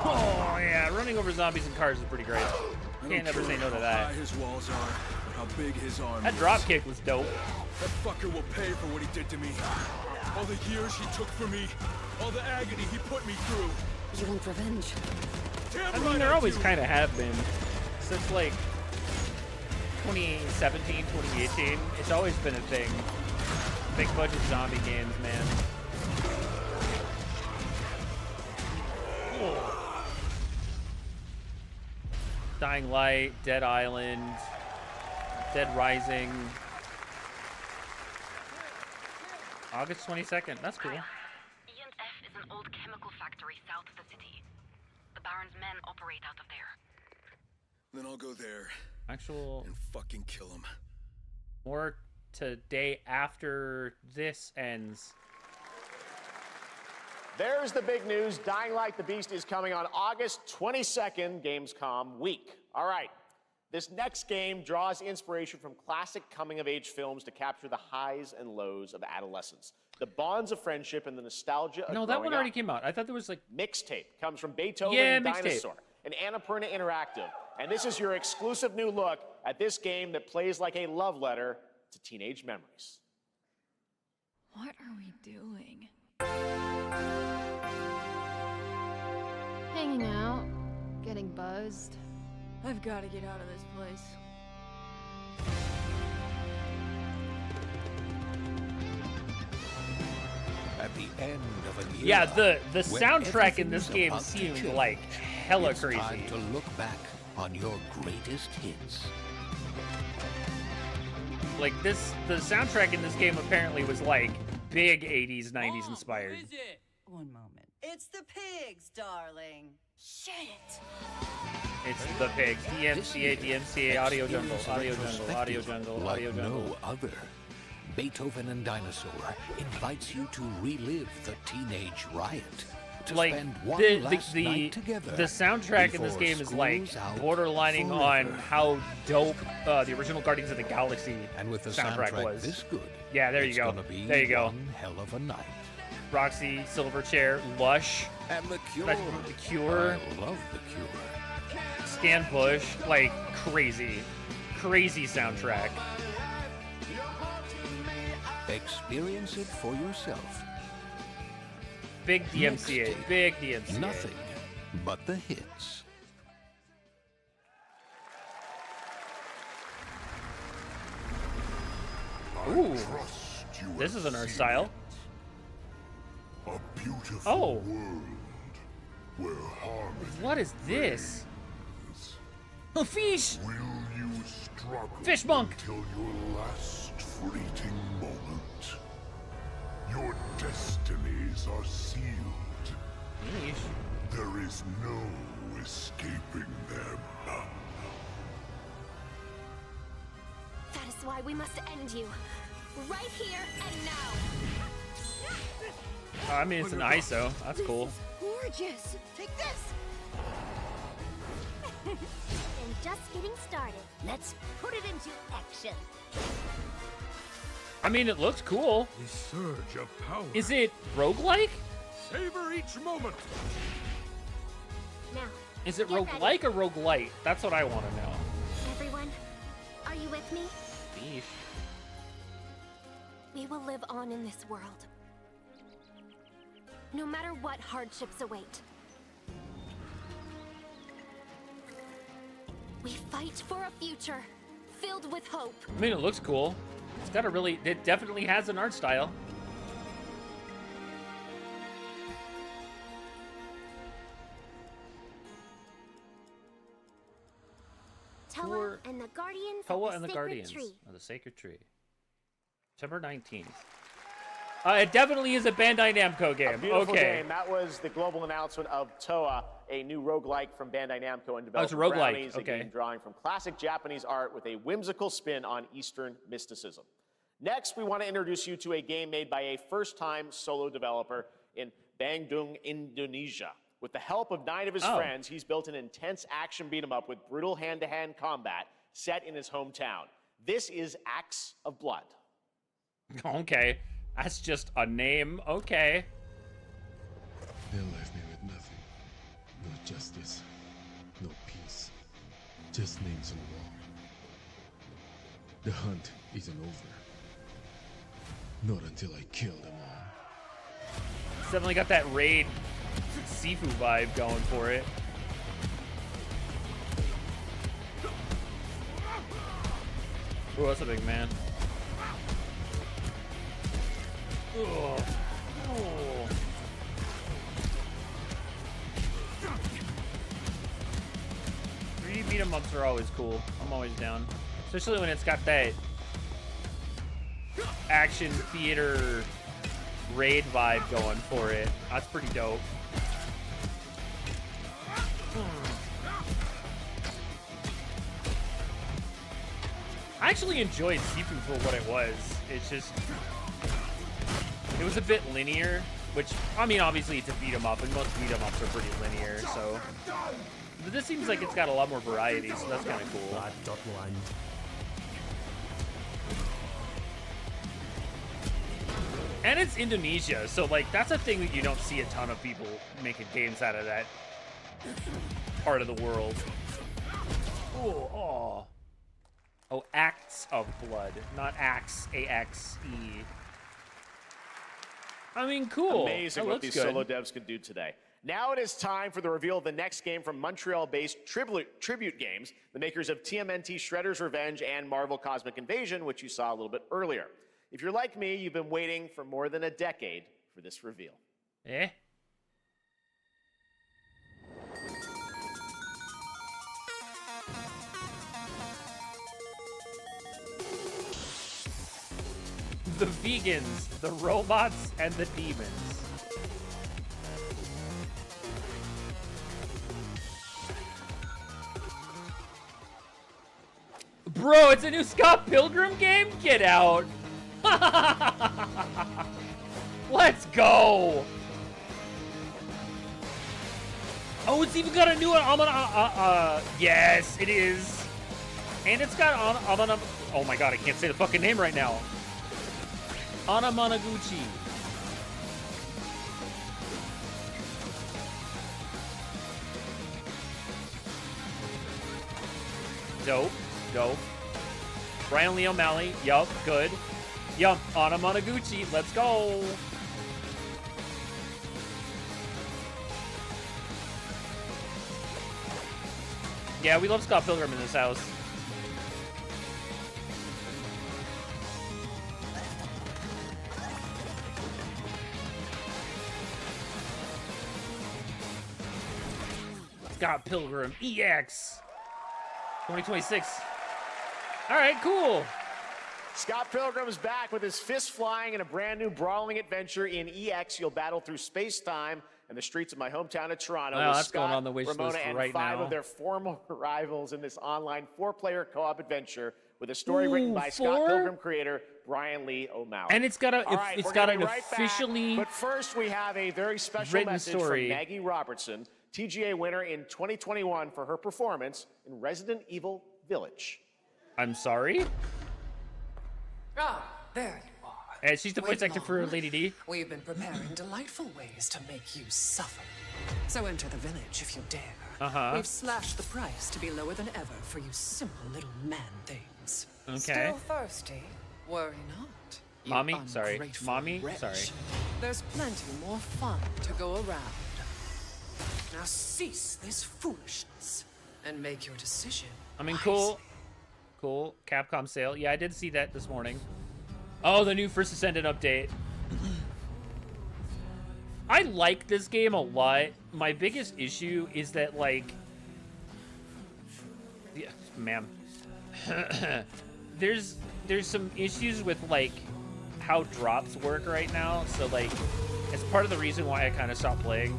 Oh yeah, running over zombies in cars is pretty great. Can't never say no to that. His walls are, or how big his arm That dropkick was dope. That fucker will pay for what he did to me. All the years he took from me, all the agony he put me through. You want revenge? I mean, there always kind of have been. Since, like, 2017, 2018, it's always been a thing. Big budget zombie games, man. Cool. Dying Light, Dead Island, Dead Rising. August 22nd, that's cool. E&F is an old chemical factory south of the city. The Baron's men operate out of there. Then I'll go there. Actual... And fucking kill him. More today after this ends. There's the big news. Dying Light the Beast is coming on August 22nd, Gamescom week. All right. This next game draws inspiration from classic coming-of-age films to capture the highs and lows of adolescence. The bonds of friendship and the nostalgia of No, that one already up. came out. I thought there was like... Mixtape comes from Beethoven Yeah, and Mixtape. Dinosaur and Annapurna Interactive. And this is your exclusive new look at this game that plays like a love letter to teenage memories. What are we doing? Hanging out, getting buzzed. I've got to get out of this place. At the end of an era, Yeah, the when soundtrack in everything this is game about to seemed change, like hella it's crazy. time to look back on your greatest hits. Like this, the soundtrack in this game apparently was like big 80s, 90s inspired. One moment. It's the pigs, darling. Shit. It's the pigs. DMCA, Audio Jungle, Audio Jungle, Audio Jungle, like Audio Jungle. no other. Beethoven and Dinosaur invites you to relive the teenage riot. To Like spend one last night together the soundtrack in this before game is like school's out borderlining on forever. how dope the original Guardians of the Galaxy And with the soundtrack was. this good, Yeah, there you it's go. gonna be There you go. one hell of a night. Roxy, Silverchair, Lush, And the Cure. The Cure, I love the Cure. Stan Bush, like crazy soundtrack. Experience it for yourself. Big DMCA, big DMCA. Nothing but the hits. Ooh, this is an art style. A beautiful Oh, world where harmony. what is this? A fish! Will you struggle Fish monk! until your last fleeting moment? Your destinies are sealed. There is no escaping them. That is why we must end you. Right here and now. I mean, it's an ISO. That's cool. Gorgeous. Take this. And just getting started. Let's put it into action. I mean, it looks cool. The surge of power. Is it roguelike? Savor each moment. Now. Is it get ready. roguelike or roguelite? That's what I want to know. Everyone, are you with me? Beef. We will live on in this world. No matter what hardships await. We fight for a future filled with hope. I mean, it looks cool. It's got a really, it definitely has an art style. Toa and the Guardians Toa of and the Sacred Guardians Tree. of the Sacred Tree. September 19th. It definitely is a Bandai Namco game. Beautiful Okay. game. That was the global announcement of Toa, a new roguelike from Bandai Namco and developed it's a roguelike. Brownies, a Okay. game drawing from classic Japanese art with a whimsical spin on Eastern mysticism. Next, we want to introduce you to a game made by a first-time solo developer in Bandung, Indonesia. With the help of 9 of his friends, he's built an intense action beat-em-up with brutal hand-to-hand combat set in his hometown. This is Axe of Blood. Okay. That's just a name. Okay. They left me with nothing. No justice. No peace. Just names on the wall. The hunt isn't over. Not until I kill them all. It's definitely got that Raid Sifu vibe going for it. Ooh, that's a big man. Ugh. Oh. 3D beat 'em ups are always cool. I'm always down. Especially when it's got that action theater raid vibe going for it. That's pretty dope. I actually enjoyed Sifu for what it was. It's just, it was a bit linear, which, I mean, obviously it's a beat 'em up, and most beat 'em ups are pretty linear, so. But this seems like it's got a lot more variety, so that's kind of cool. And it's Indonesia, so like that's a thing that you don't see a ton of people making games out of that part of the world. Ooh, oh. Oh, Acts of Blood, not Axe, A-X-E. I mean, cool. Amazing that what looks these good. solo devs can do today. Now it is time for the reveal of the next game from Montreal-based Tribute Games, the makers of TMNT Shredder's Revenge and Marvel Cosmic Invasion, which you saw a little bit earlier. If you're like me, you've been waiting for more than a decade for this reveal. Eh? The vegans, the robots, and the demons. Bro, it's a new Scott Pilgrim game? Get out. Let's go. Oh, it's even got a new one. Yes, it is. And it's got oh my god, I can't say the fucking name right now. Anamanaguchi. Dope. Dope. Brian Lee O'Malley. Yup. Good. Yup. Anamanaguchi. Let's go. Yeah, we love Scott Pilgrim in this house. Scott Pilgrim EX 2026. All right, cool. Scott Pilgrim is back with his fist flying in a brand new brawling adventure in EX. You'll battle through space-time and the streets of my hometown of Toronto. Wow, with that's Scott, going on the wish Ramona, list and right 5 now. of their former rivals in this online 4-player co-op adventure with a story written by Scott Pilgrim creator Brian Lee O'Malley. And it's got a it's got an officially back, but first we have a very special written message story. from Maggie Robertson, TGA winner in 2021 for her performance in Resident Evil Village. I'm sorry? Ah, there you are. And she's the voice actor for Lady D. We've been preparing delightful ways to make you suffer. So enter the village if you dare. Uh-huh. We've slashed the price to be lower than ever for you simple little man things. Okay. Still thirsty? Worry not. you Mommy, sorry. ungrateful Mommy, wretch. sorry. There's plenty more fun to go around. Now cease this foolishness and make your decision. I mean, cool. Cool. Capcom sale. Yeah, I did see that this morning. Oh, the new First Ascendant update. I like this game a lot. My biggest issue is that, like... Yeah, ma'am. There's some issues with, like, how drops work right now. So, like, it's part of the reason why I kind of stopped playing.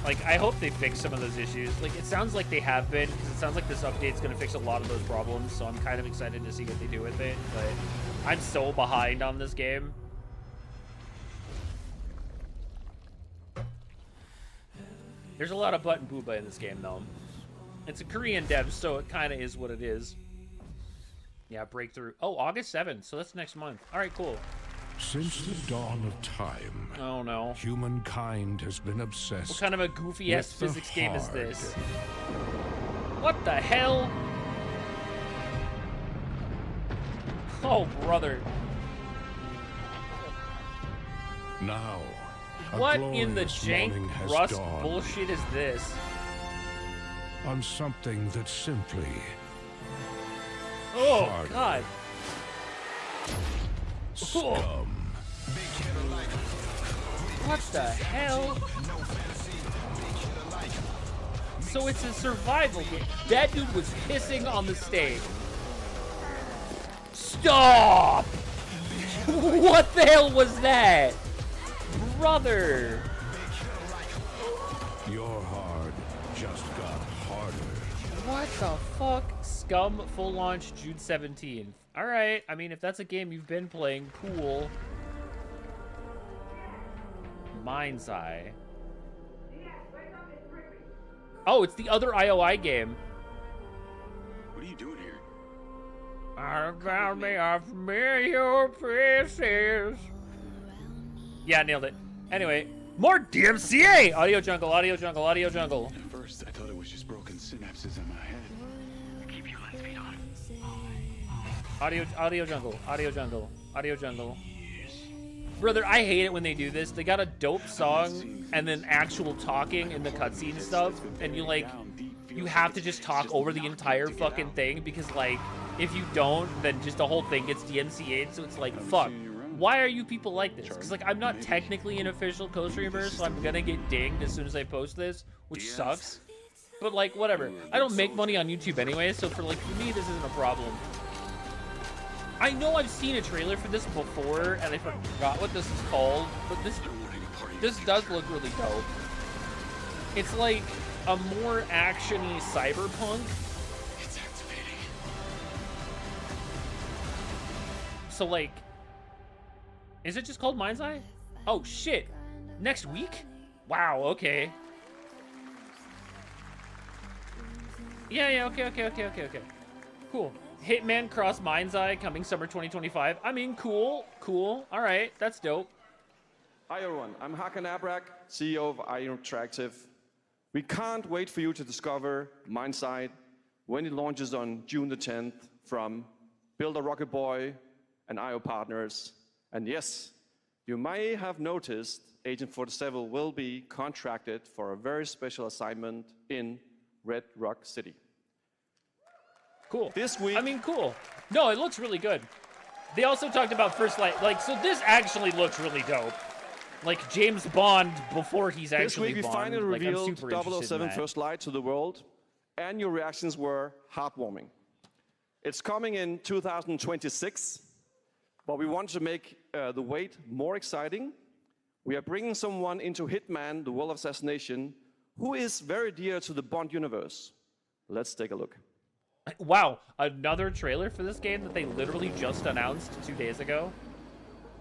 Like, I hope they fix some of those issues. Like, it sounds like they have been, because it sounds like this update's going to fix a lot of those problems, so I'm kind of excited to see what they do with it, but I'm so behind on this game. There's a lot of butt and booba in this game, though. It's a Korean dev, so it kind of is what it is. Yeah, Breakthrough. Oh, August 7th, so that's next month. All right, cool. Since the dawn of time, oh no, humankind has been obsessed. What kind of a goofy-ass with the physics game is hard. this? What the hell? Oh, brother. Now, a What in the glorious morning jank has Rust dawned bullshit is this? on something that simply Oh, harder. God. Scum. What the hell? So it's a survival game. That dude was pissing on the stage. Stop! What the hell was that? Brother! Your hard just got harder. What the fuck? Scum full launch June 17th. Alright, I mean, if that's a game you've been playing, cool. Mind's Eye. Oh, it's the other IOI game. What are you doing here? I found me a familiar faces. Yeah, nailed it. Anyway, more DMCA! Audio Jungle, Audio Jungle, Audio Jungle. At first, I thought it was just broken synapses in my head. Keep your lens feed on. Audio Jungle, Audio Jungle, Audio Jungle. Brother, I hate it when they do this. They got a dope song and then actual talking in the cutscene stuff, and you have to just talk over the entire fucking thing because, like, if you don't, then just the whole thing gets DMCA'd. So it's like, fuck. Why are you people like this? Because, like, I'm not technically an official co-streamer, so I'm gonna get dinged as soon as I post this, which sucks. But, like, whatever. I don't make money on YouTube anyway, so for me, this isn't a problem. I know I've seen a trailer for this before, and I forgot what this is called, but this does look really dope. It's like a more action-y cyberpunk. It's activating. So like, is it just called Mind's Eye? Oh shit! Next week? Wow. Okay. Yeah. Okay. Cool. Hitman Cross Mind's Eye coming summer 2025. I mean, cool. All right, that's dope. Hi everyone, I'm Hakan Abrak, CEO of IO Interactive. We can't wait for you to discover Mind's Eye when it launches on June the 10th from Builder Rocket Boy and IO partners. And yes, you may have noticed Agent 47 will be contracted for a very special assignment in Red Rock City. Cool. This week... I mean, cool. No, it looks really good. They also talked about First Light. Like, so this actually looks really dope. Like James Bond before he's actually Bond. This week we finally revealed like, 007 First Light to the world, and your reactions were heartwarming. It's coming in 2026, but we want to make the wait more exciting. We are bringing someone into Hitman, the World of Assassination, who is very dear to the Bond universe. Let's take a look. Wow, another trailer for this game that they literally just announced 2 days ago.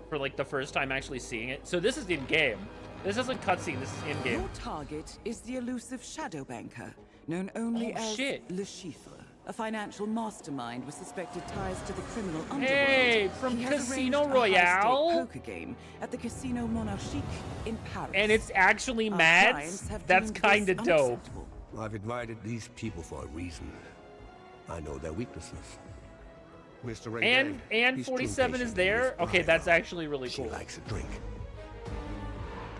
For like the first time actually seeing it. So this is in-game. This isn't cutscene, this is in-game. Your target is the elusive shadow banker, known only as Le Chiffre, a financial mastermind with suspected ties to the criminal underworld. Hey, from Casino Royale. A poker game at the Casino Monarchique in Paris. And it's actually Mads? That's kind of dope. I've invited these people for a reason. I know their weaknesses. Mr. And 47 is there? Okay, that's actually really cool. She likes a drink.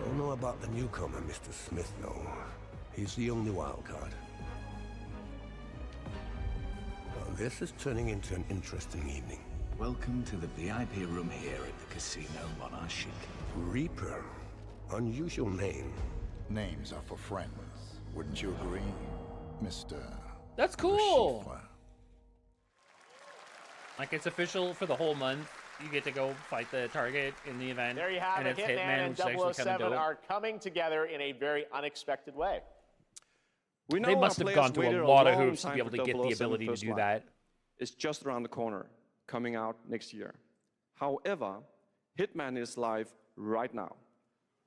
Don't know about the newcomer, Mr. Smith, though. He's the only wild card. Well, this is turning into an interesting evening. Welcome to the VIP room here at the Casino Monarchique. Reaper. Unusual name. Names are for friends. Wouldn't you agree, Mr. That's cool. Like, it's official for the whole month. You get to go fight the target in the event. There you have it. Hitman and 007 are coming together in a very unexpected way. We know they must have gone to a lot of hoops to be able to get the ability to do that. It's just around the corner, coming out next year. However, Hitman is live right now.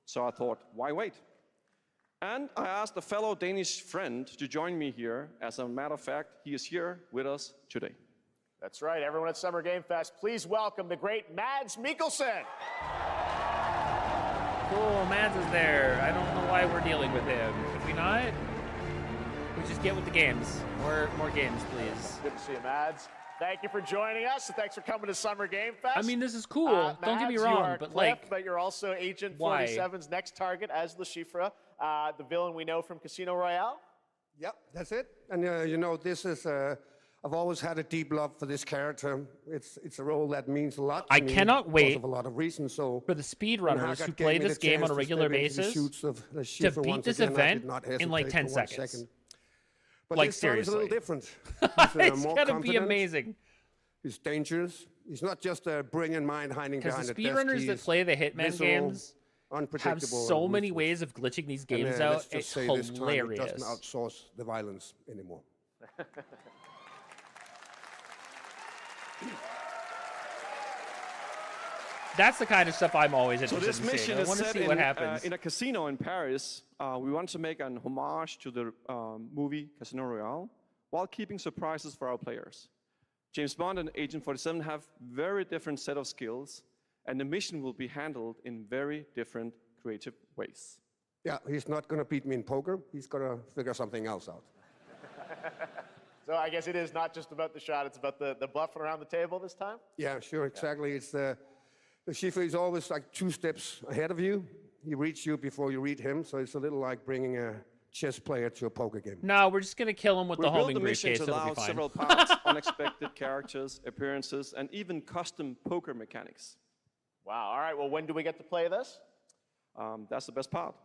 So I thought, why wait? And I asked a fellow Danish friend to join me here. As a matter of fact, he is here with us today. That's right, everyone at Summer Game Fest, please welcome the great Mads Mikkelsen. Cool, Mads is there. I don't know why we're dealing with him. Should we not? We just get with the games. More games, please. Good to see you, Mads. Thank you for joining us, and thanks for coming to Summer Game Fest. I mean, this is cool. Don't get me wrong, you are but Cliff, like, but you're also Agent 47's next target as Le Chiffre, the villain we know from Casino Royale. Yep, that's it. And you know, this is. I've always had a deep love for this character. It's a role that means a lot to I me cannot wait of a lot of reasons. So for the speedrunners who play this game on a regular basis to beat this event in like 10 seconds. But like, this time is a little different. It's gonna be amazing. He's dangerous. He's not just a brilliant mind hiding behind a desk. Because the speedrunners that play the Hitman games have so many ways of glitching these games out. It's hilarious. This time it doesn't outsource the violence anymore. That's the kind of stuff I'm always interested in seeing. So this mission I want to see what happens. In a casino in Paris. We want to make an homage to the movie Casino Royale while keeping surprises for our players. James Bond and Agent 47 have very different set of skills, and the mission will be handled in very different creative ways. Yeah, he's not going to beat me in poker. He's going to figure something else out. So I guess it is not just about the shot, it's about the bluffing around the table this time? Yeah, sure, exactly. It's the Chiffre is always like 2 steps ahead of you. He reads you before you read him, so it's a little like bringing a chess player to a poker game. No, we're just going to kill him with the homing briefcase. We built the mission to allow several paths, unexpected characters, appearances, and even custom poker mechanics. Wow, all right, well, when do we get to play this? That's the best part.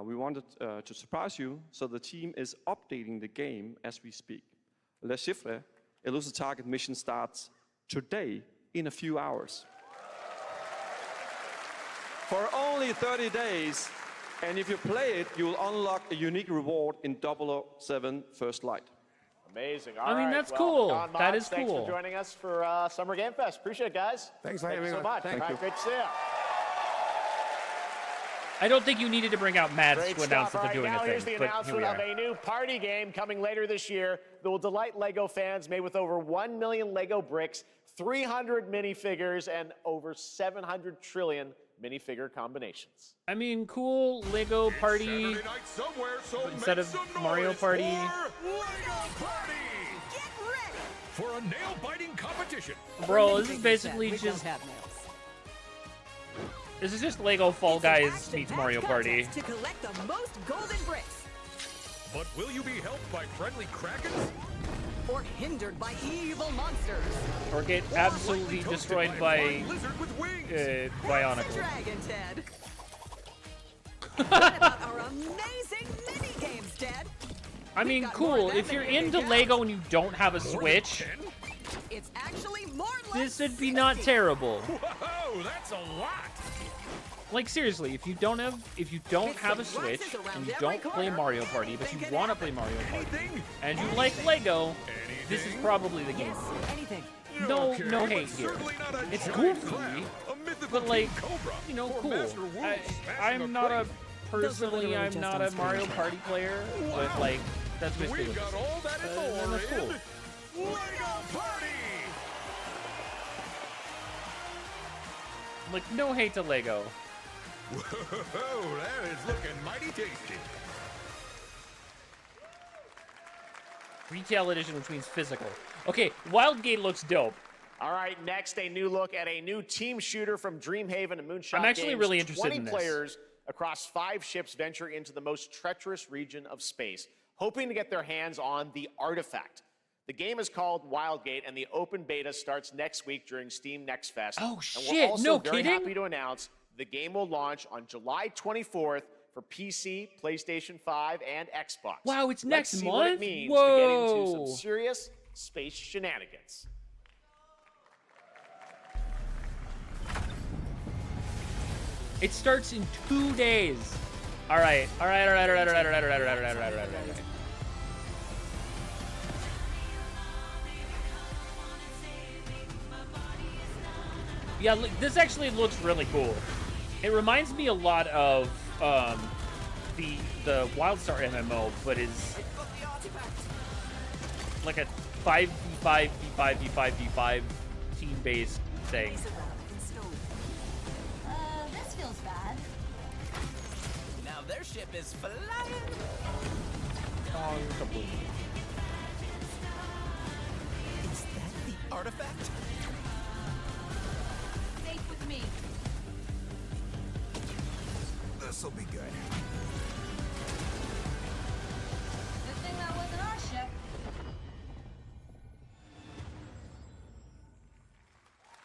We wanted to surprise you, so the team is updating the game as we speak. Le Chiffre, Elusive Target mission starts today in a few hours. For only 30 days, and if you play it, you will unlock a unique reward in 007 First Light. Amazing. I mean, that's cool. Don That Motz, is thanks cool. for joining us for Summer Game Fest. Appreciate it, guys. Thanks for Thank you having so us. much. Thank All right, you. great to see you. I don't think you needed to bring out Mads Great to announce stuff. that All they're right, doing now a here's thing. the But here we announcement of are. a new party game coming later this year that will delight LEGO fans, made with over 1 million LEGO bricks, 300 minifigures, and over 700 trillion minifigure combinations. I mean, cool Lego party instead of Mario Party. For a nail-biting competition. Bro, this is basically just. This is just Lego Fall Guys meets Mario Party. To collect the most golden bricks. But will you be helped by friendly krakens? Or hindered by evil monsters. Or get absolutely destroyed by Bionicle. Dragon, Ted. What about our amazing mini games, Ted? I mean, cool. If you're into Lego and you don't have a Switch, It's actually more like this would be not terrible. Whoa, that's a lot. Like seriously, if you don't have a Switch and you don't play Mario Party, but you want to play Mario Party and you like Lego, this is probably the game. anything. No hate here. It's goofy, but like, you know, cool. I'm not a Mario Party player, but like, that's basically what got all that and more that's cool. Lego Party. Like, no hate to Lego. Whoa, that is looking mighty tasty. Retail edition, which means physical. Okay, Wildgate looks dope. All right, next, a new look at a new team shooter from Dreamhaven and Moonshot I'm actually Games. really interested 20 in this. players across 5 ships venture into the most treacherous region of space, hoping to get their hands on the artifact. The game is called Wildgate, and the open beta starts next week during Steam Next Fest. Oh, And shit, we're also no very kidding? happy to announce the game will launch on July 24th for PC, PlayStation 5, and Xbox. Wow, it's Let's next see what it month? means to get into Whoa. some serious space shenanigans. It starts in 2 days. All right. Yeah, look, this actually looks really cool. It reminds me a lot of the WildStar MMO, but is like a 5v5v5v5 team-based thing. This feels bad. Now their ship is flying. Oh, kaboom. Is that the artifact? Safe with me. This'll be good. Good thing that wasn't our ship.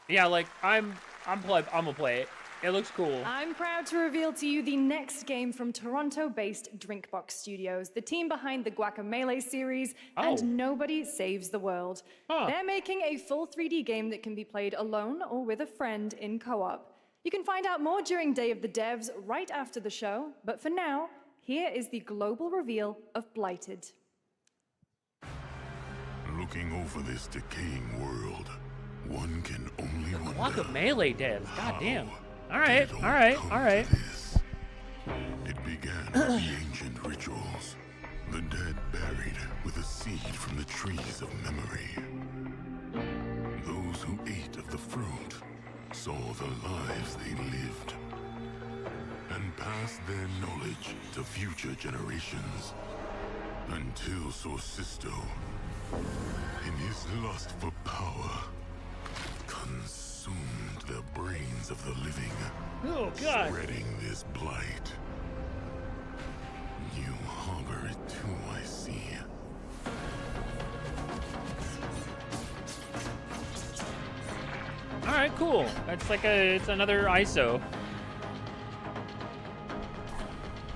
Yeah, like I'm gonna play it. It looks cool. I'm proud to reveal to you the next game from Toronto-based Drinkbox Studios, the team behind the Guacamelee series and Nobody Saves the World. They're making a full 3D game that can be played alone or with a friend in co-op. You can find out more during Day of the Devs right after the show, but for now, here is the global reveal of Blighted. Looking over this decaying world, one can only wonder. Guacamelee devs, goddamn. All right. It began with the ancient rituals. The dead buried with a seed from the trees of memory. Those who ate of the fruit saw the lives they lived and passed their knowledge to future generations until Sorcisto, in his lust for power, consumed the brains of the living. Oh, God. Spreading this blight. You harbor it too, I see. All right, cool. It's another ISO.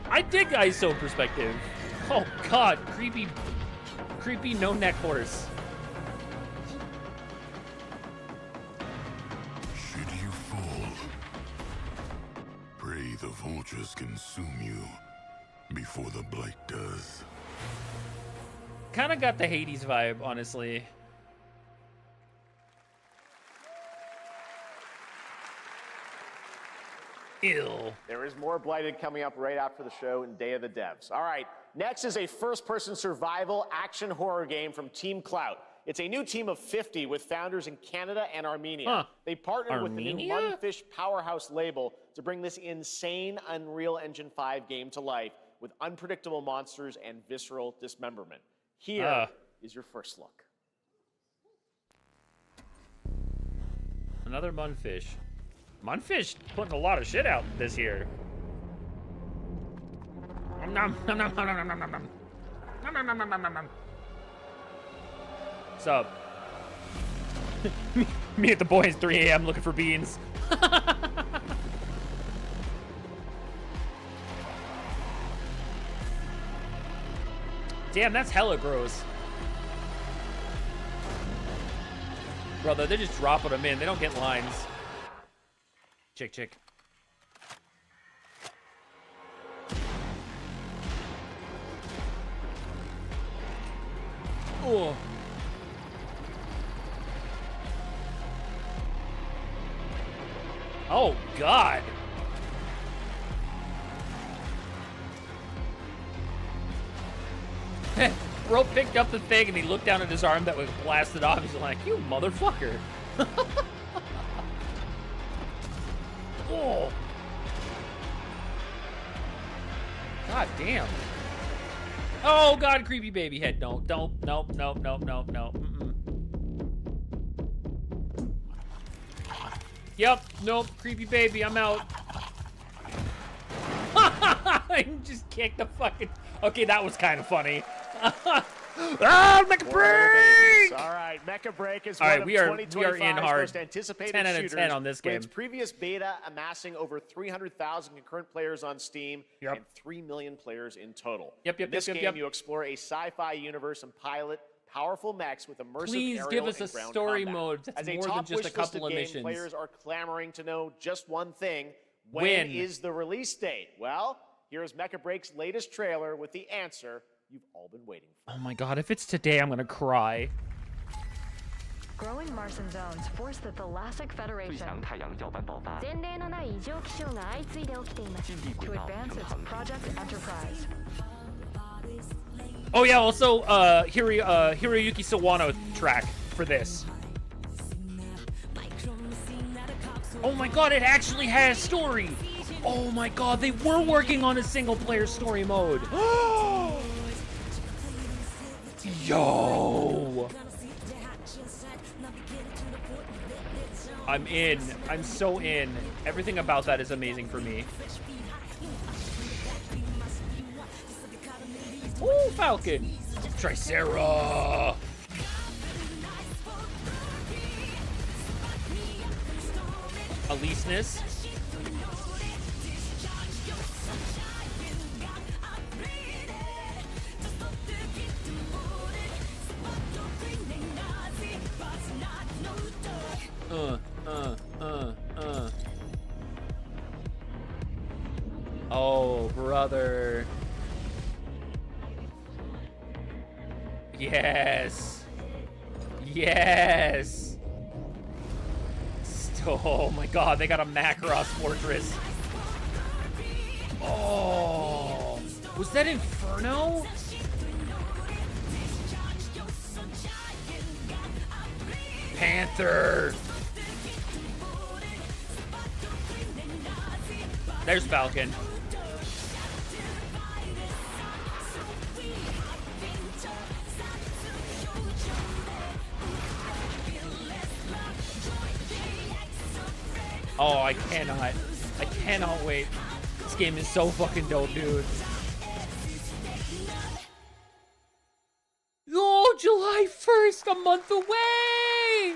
I dig ISO perspective. Oh God, creepy no neck horse. Should you fall, pray the vultures consume you before the blight does. Kind of got the Hades vibe, honestly. Ew. There is more Blighted coming up right after the show in Day of the Devs. All right, next is a first-person survival action horror game from Team Clout. It's a new team of 50 with founders in Canada and Armenia. Huh. They partnered with the new Armenia? Munfish Powerhouse label to bring this insane Unreal Engine 5 game to life with unpredictable monsters and visceral dismemberment. Here is your first look. Another Munfish. Munfish putting a lot of shit out this year. Nom, nom, nom, nom, nom, nom, nom, nom, nom. Nom, nom, nom, nom, nom, nom, nom. What's up? Me at the boys 3 a.m. looking for beans. Damn, that's hella gross. Brother, they're just dropping them in. They don't get lines. Chick, chick. Oh. Oh, God. Bro picked up the thing and he looked down at his arm that was blasted off. He's like, you motherfucker. Oh. God damn. Oh, God, creepy baby head. No, don't. Nope, nope, nope, nope, nope. Yep, nope, creepy baby, I'm out. I just kicked the fucking... Okay, that was kind of funny. Ah, Mecha Break! All right, Mecha Break is All one right, of we are in 2025's hard. most anticipated 10 out of shooters, 10 on this with game. its previous beta amassing over 300,000 concurrent players on Steam and 3 million players in total. Yep, In this game, you explore a sci-fi universe and pilot powerful mechs with immersive Please aerial give us and a ground story combat. mode that's As a more top than just a wish couple of listed game, missions. Players are clamoring to know just one thing: when When? is the release date? Well, here's Mecha Break's latest trailer with the answer you've all been waiting for. Oh my God, if it's today, I'm gonna cry. Growing Martian zones force the Thalassic Federation to advance its Project Enterprise. Oh yeah, also Hiroyuki Sawano track for this. Oh my God, it actually has story. Oh my God, they were working on a single player story mode. Yo. I'm in. I'm so in. Everything about that is amazing for me. Ooh, Falcon. Tricera. Aleseness. Oh, brother. Yes. Yes. Oh my God, they got a Macross Fortress. Oh. Was that Inferno? Panther. There's Falcon. Oh, I cannot wait. This game is so fucking dope, dude. Oh, July 1st, a month away!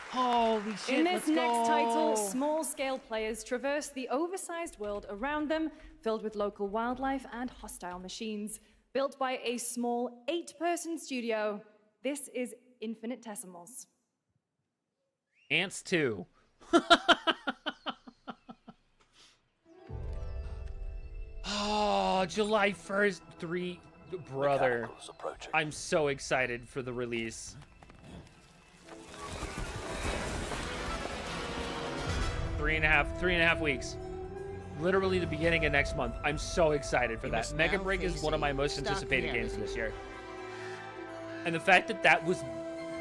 Holy shit, In let's this next go. title, small-scale players traverse the oversized world around them, filled with local wildlife and hostile machines. Built by a small 8-person studio, this is Infinitesimals. Ants 2. Oh, July 1st, Brother, I'm so excited for the release. 3.5 weeks. Literally the beginning of next month. I'm so excited for that. Mega Break is one of my most anticipated games this year. And the fact that that was...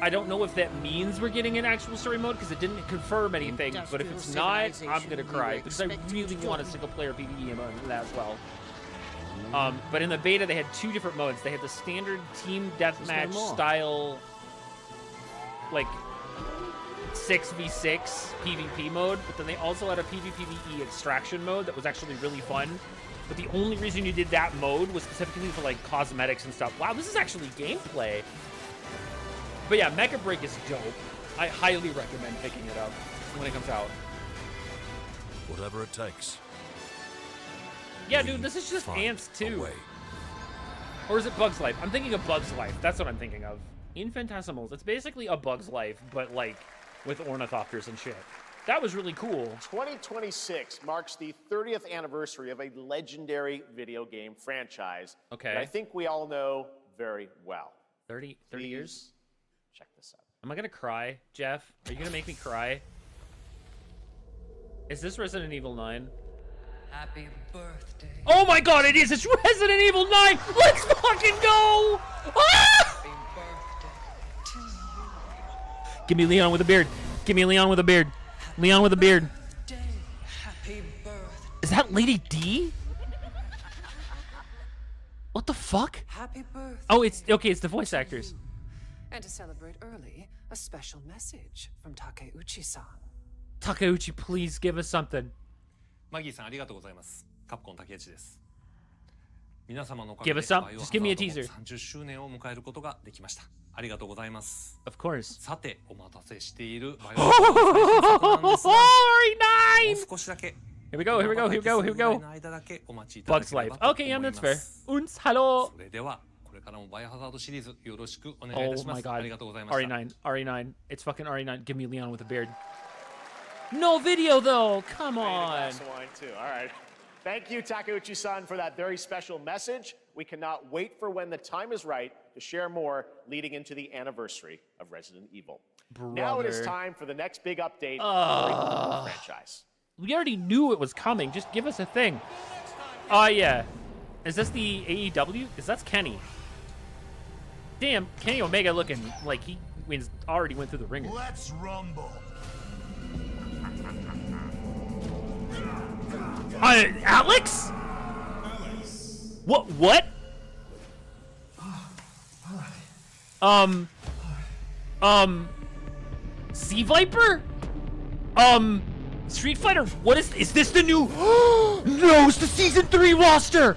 I don't know if that means we're getting an actual story mode, because it didn't confirm anything. But if it's not, I'm going to cry. Because I really want a single-player PvE mode in that as well. But in the beta, they had 2 different modes. They had the standard team deathmatch style, like, 6v6 PvP mode, but then they also had a PvPvE extraction mode that was actually really fun. But the only reason you did that mode was specifically for, like, cosmetics and stuff. Wow, this is actually gameplay. But yeah, Mega Break is dope. I highly recommend picking it up when it comes out. Whatever it takes. Yeah, dude, this is just Ants 2. Or is it Bug's Life? I'm thinking of Bug's Life. That's what I'm thinking of. Infinitesimals. It's basically a Bug's Life, but, like, with ornithopters and shit. That was really cool. 2026 marks the 30th anniversary of a legendary video game franchise. Okay. That I think we all know very well. 30 years? Check this out. Am I gonna cry, Jeff? Are you gonna make me cry? Is this Resident Evil 9? Happy birthday. Oh my god, it is! It's Resident Evil 9! Let's fucking go! Ah! Give me Leon with a beard. Give me Leon with a beard. Leon with a beard. Happy birthday. Is that Lady D? What the fuck? Happy birthday. Oh, it's okay. It's the voice actors. And to celebrate early, a special message from Takeuchi-san. Takeuchi, please give us something. マギーさんありがとうございます。カプコン竹内です。皆様のおか Give げ us で some. バイオハ Just ザ give me a ードも teaser. 30周年を迎えることができました。ありがとうございます。 Of course. さてお待たせしているバイオハザードの最新作なんですが、もう少しだけ Here we go, here we go, here we go, here we go. の間だけお待ちいただ Bug's けれ Life. ばと Okay, 思 yeah, い that's ま fair. す。 Uns, hello. それではこれからもバイオハザードシリーズよろしくお願いいたし Oh ま my す。あ god. りがとうございました。 RE9, RE9. It's fucking RE9. Give me Leon with a beard. No video though. Come on. That's the line too. All right. Thank you, Takeuchi-san, for that very special message. We cannot wait for when the time is right to share more leading into the anniversary of Resident Evil. Now it is Brother. time for the next big update for the franchise. We already knew it was coming. Just give us a thing. Oh, yeah. Is this the AEW? Because that's Kenny. Damn, Kenny Omega looking like he already went through the ringer. Let's rumble. Alex? What? Sea Viper? Street Fighter, what is this the new? No, it's the season 3 roster.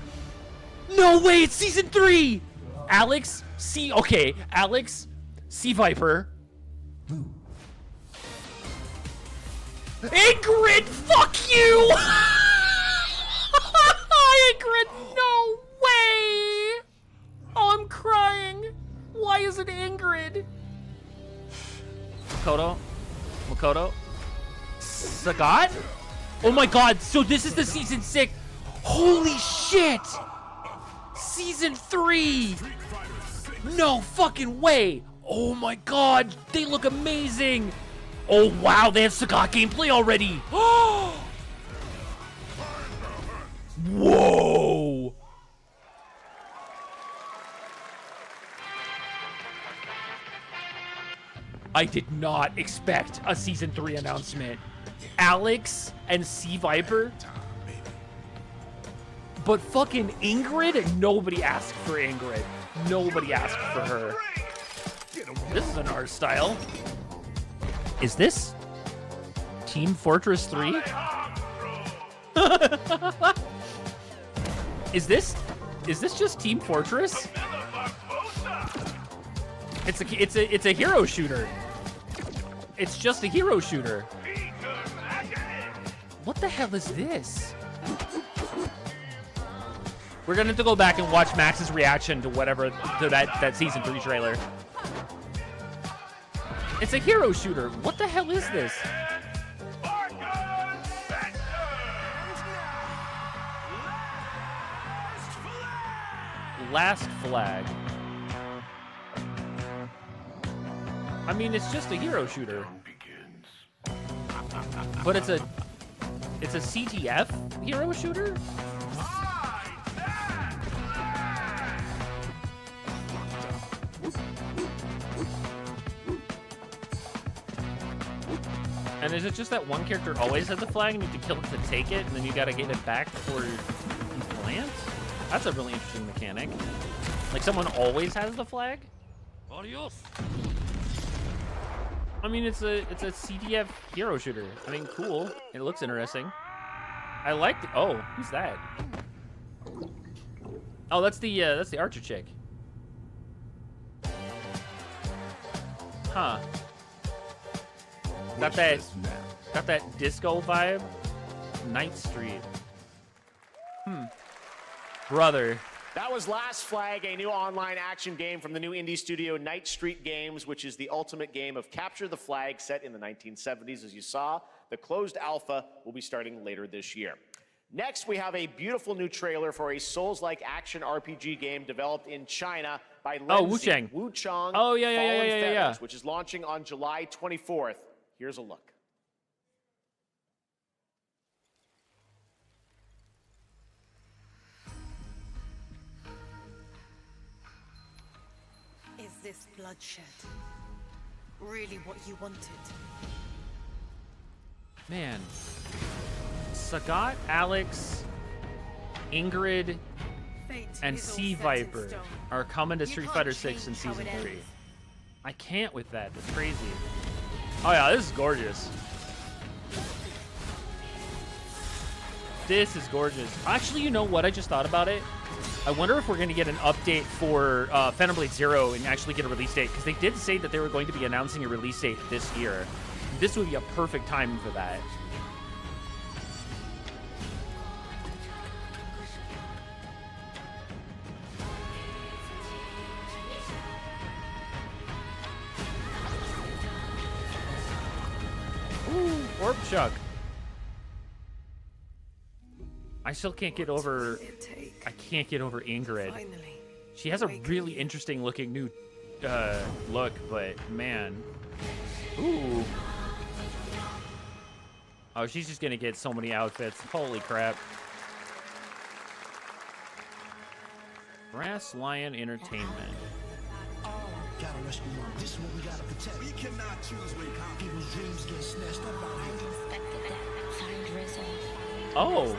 No way, it's season 3. Alex, Alex, Sea Viper. Ingrid, fuck you! Ingrid, no way! Oh, I'm crying. Why is it Ingrid? Makoto? Sagat? Oh my god, so this is the season 6. Holy shit! Season 3! No fucking way! Oh my god, they look amazing! Oh wow, they have Sagat gameplay already! Whoa! I did not expect a season 3 announcement. Alex and Sea Viper? But fucking Ingrid? Nobody asked for Ingrid. Nobody asked for her. This is an art style. Is this Team Fortress 3? Is this just Team Fortress? It's a hero shooter. It's just a hero shooter. What the hell is this? We're gonna have to go back and watch Max's reaction to whatever to that season 3 trailer. It's a hero shooter. What the hell is this? last flag. I mean, it's just a hero shooter. But it's a CTF hero shooter? And is it just that one character always has the flag and you have to kill it to take it, and then you gotta get it back before you plant? That's a really interesting mechanic. Like, someone always has the flag? Adios. I mean, it's a CTF hero shooter. I mean, cool. It looks interesting. I like the... Oh, who's that? Oh, that's the archer chick. Huh. Got that disco vibe. Night Street. Brother. That was Last Flag, a new online action game from the new indie studio Night Street Games, which is the ultimate game of capture the flag set in the 1970s. As you saw, the closed alpha will be starting later this year. Next, we have a beautiful new trailer for a Souls-like action RPG game developed in China by Lenzi, Wuchang Oh, yeah. which is launching on July 24th. Here's a look. Is this bloodshed really what you wanted? Man. Sagat, Alex, Ingrid, and Sea Viper are coming to Street Fighter 6 in Season 3. I can't with that. That's crazy. Oh yeah, this is gorgeous. This is gorgeous. Actually, you know what? I just thought about it. I wonder if we're going to get an update for Phantom Blade Zero and actually get a release date, because they did say that they were going to be announcing a release date this year. This would be a perfect time for that. Ooh, Orb Chuck. I still can't get over... I can't get over Ingrid. She has a really interesting looking new look, but man. Ooh. Oh, she's just gonna get so many outfits. Holy crap. Brass Lion Entertainment. Gotta rescue mom. This is what we gotta protect. We cannot choose when people's dreams get snatched up out here. Oh.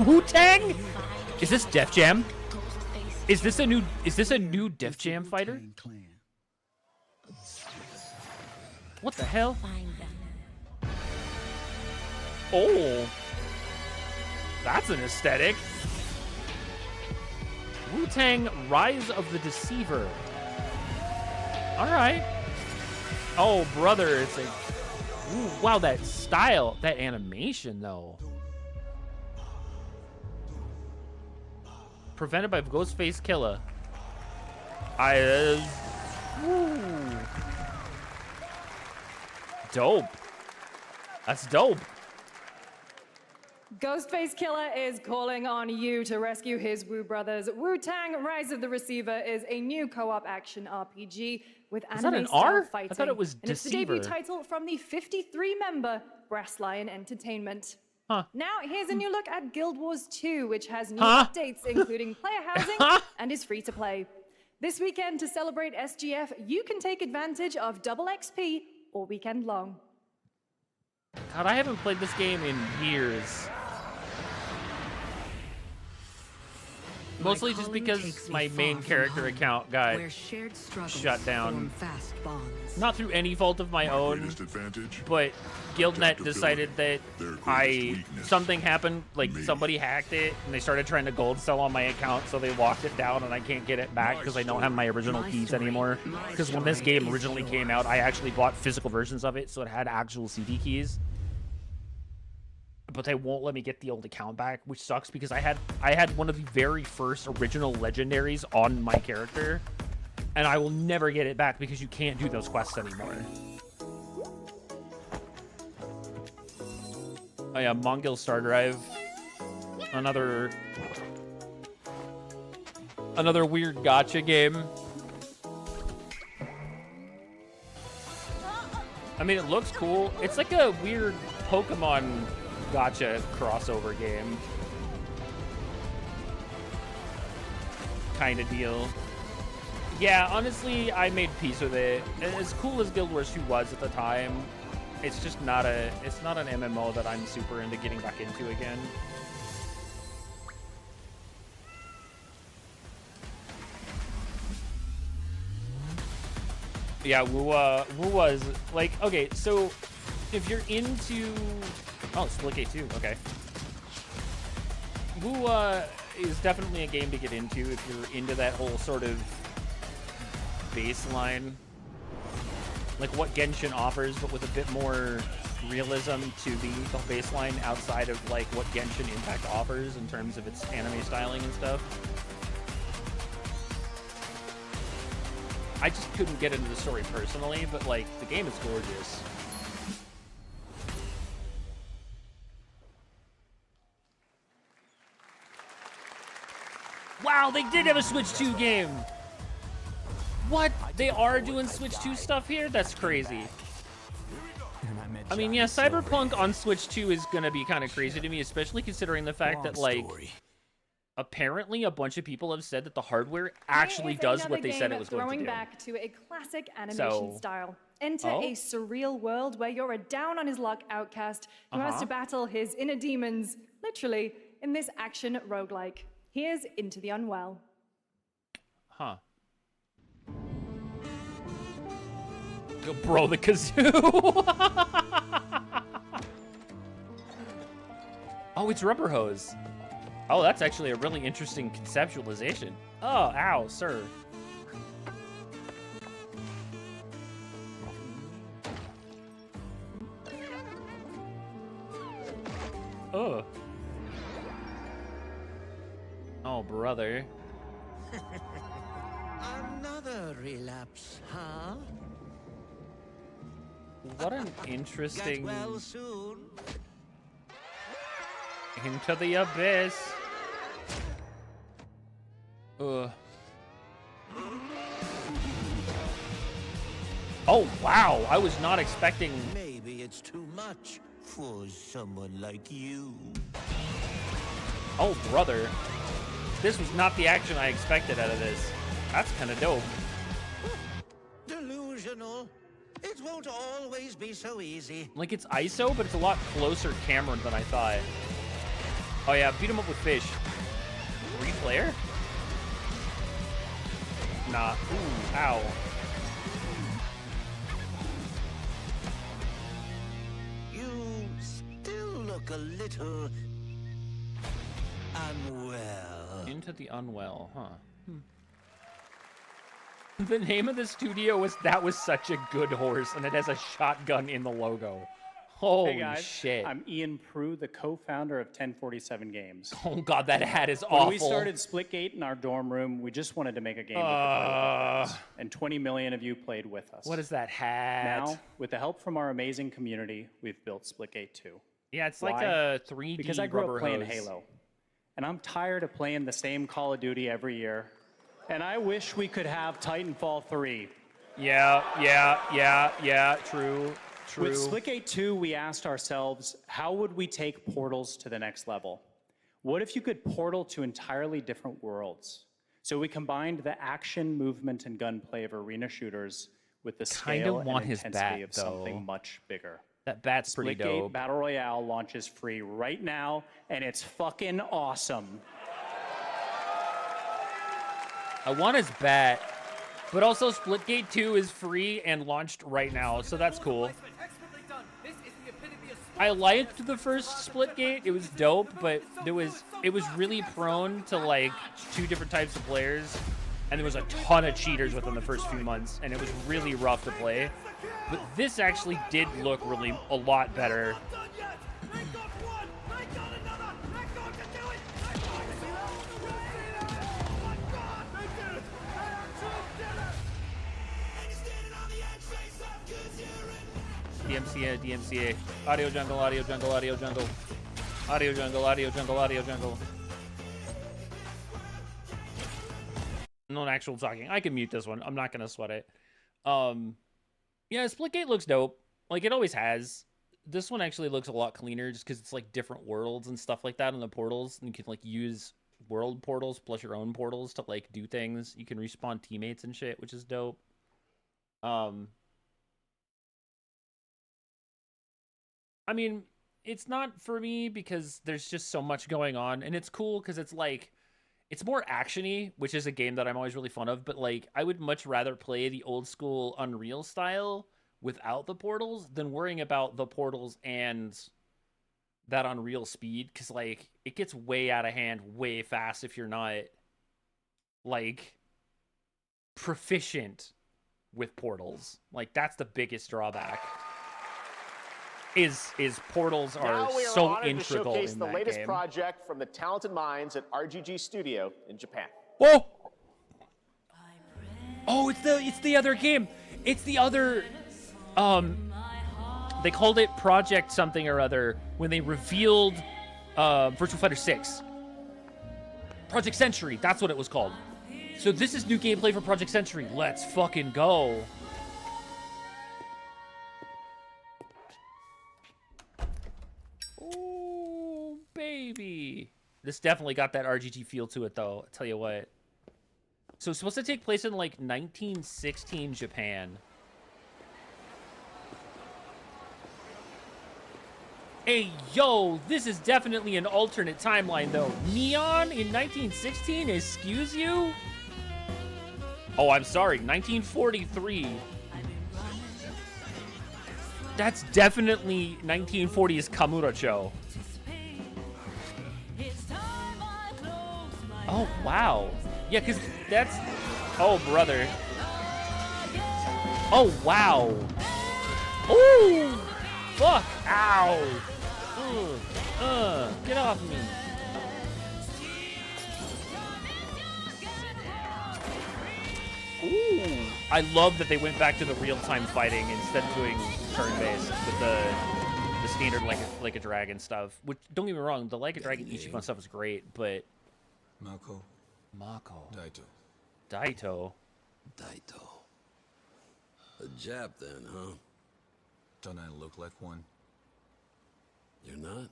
Wu-Tang? Is this Def Jam? Is this a new Def Jam fighter? What the hell? Oh. That's an aesthetic. Wu-Tang Rise of the Deceiver. Alright. Oh, brother, it's a... Ooh, wow, that style, that animation, though. Prevented by Ghostface Killer. Ooh. Dope. That's dope. Ghostface Killer is calling on you to rescue his Wu brothers. Wu-Tang Rise of the Receiver is a new co-op action RPG with anime-style fighting. I thought it was and it's the Deceiver. debut title from the 53-member Brass Lion Entertainment. Huh. Now, here's a new look at Guild Wars 2, which has new updates, including player housing, and is free to play. This weekend, to celebrate SGF, you can take advantage of double XP all weekend long. God, I haven't played this game in years. Mostly just because my main character account got shut down. Not through any fault of my own, but GuildNet decided that something happened, like somebody hacked it, and they started trying to gold sell on my account, so they locked it down, and I can't get it back because I don't have my original keys anymore. Because when this game originally came out, I actually bought physical versions of it, so it had actual CD keys. But they won't let me get the old account back, which sucks because I had one of the very first original legendaries on my character, and I will never get it back because you can't do those quests anymore. Oh yeah, Mongil Star Drive. Another weird gacha game. I mean, it looks cool. It's like a weird Pokemon gacha crossover game. Kind of deal. Yeah, honestly, I made peace with it. As cool as Guild Wars 2 was at the time, it's just not an MMO that I'm super into getting back into again. Yeah, Wu was like, okay, so if you're into, oh, Splitgate 2, okay. Wu is definitely a game to get into if you're into that whole sort of baseline, like what Genshin offers, but with a bit more realism to the baseline outside of like what Genshin Impact offers in terms of its anime styling and stuff. I just couldn't get into the story personally, but like the game is gorgeous. Wow, they did have a Switch 2 game. What? They are doing Switch 2 stuff here? That's crazy. I mean, yeah, Cyberpunk on Switch 2 is gonna be kind of crazy to me, especially considering the fact that like apparently a bunch of people have said that the hardware actually does what they said it was going to do. Throwing back to a classic animation style. Enter a surreal world where you're a down-on-his-luck outcast who has to battle his inner demons, literally, in this action roguelike. Here's Into the Unwell. Huh. Bro, the kazoo! Oh, it's Rubber Hose. Oh, that's actually a really interesting conceptualization. Oh, ow, sir. Oh. Oh, brother. Another relapse, huh? What an interesting... Get well soon. Into the abyss. Ugh. Oh, wow. I was not expecting... Maybe it's too much for someone like you. Oh, brother. This was not the action I expected out of this. That's kind of dope. Delusional. It won't always be so easy. Like, it's ISO, but it's a lot closer camera than I thought. Oh, yeah. Beat him up with fish. 3-player? Nah. Ooh, ow. You still look a little unwell. Into the Unwell, huh? The name of the studio was That Was Such a Good Horse, and it has a shotgun in the logo. Holy hey guys, shit. I'm Ian Prue, the co-founder of 1047 Games. Oh god, that hat is awful. When we started Splitgate in our dorm room, we just wanted to make a game with the friends, and 20 million of you played with us. What is that hat? Now, with the help from our amazing community, we've built Splitgate 2. Yeah, it's like a 3D Because I grew Rubber up playing Hose. Halo, and I'm tired of playing the same Call of Duty every year, and I wish we could have Titanfall 3. Yeah, true. With Splitgate 2, we asked ourselves, how would we take Portals to the next level? What if you could portal to entirely different worlds? So we combined the action, movement, and gunplay of arena shooters with the scale and intensity of something much bigger. That bat's pretty dope. Splitgate Battle Royale launches free right now, and it's fucking awesome. I want his bat, but also Splitgate 2 is free and launched right now, so that's cool. I liked the first Splitgate. It was dope, but it was really prone to like 2 different types of players, and there was a ton of cheaters within the first few months, and it was really rough to play. But this actually did look really a lot better. DMCA. Audio jungle, audio jungle, audio jungle. Audio jungle, audio jungle, audio jungle. No actual talking. I can mute this one. I'm not gonna sweat it. Yeah, Splitgate looks dope. Like it always has. This one actually looks a lot cleaner just because it's like different worlds and stuff like that in the portals. And you can like use world portals plus your own portals to like do things. You can respawn teammates and shit, which is dope. I mean, it's not for me because there's just so much going on, and it's cool because it's like it's more actiony, which is a game that I'm always really fond of, but like I would much rather play the old school Unreal style without the portals than worrying about the portals and that Unreal speed, because like it gets way out of hand way fast if you're not like proficient with portals. Like that's the biggest drawback. Is portals are so integral to showcase in the that latest game. project from the talented minds at RGG Studio in Japan. Whoa! Oh, it's the other game. It's the other they called it Project something or other when they revealed Virtua Fighter 6. Project Century, that's what it was called. So this is new gameplay for Project Century. Let's fucking go. Oh, baby. This definitely got that RGG feel to it, though. I'll tell you what. So it's supposed to take place in, like, 1916 Japan. Hey, yo, this is definitely an alternate timeline, though. Neon in 1916? Excuse you? Oh, I'm sorry. 1943. That's definitely 1940s Kamurocho. Oh, wow. Yeah, because that's... Oh, brother. Oh, wow. Ooh! Fuck! Ow! Get off me. Ooh. I love that they went back to the real-time fighting instead of doing turn-based with the standard like a dragon stuff. Which, don't get me wrong, the like a dragon Ichiban stuff is great, but... Mako. Daito. A Jap then, huh? Don't I look like one? You're not?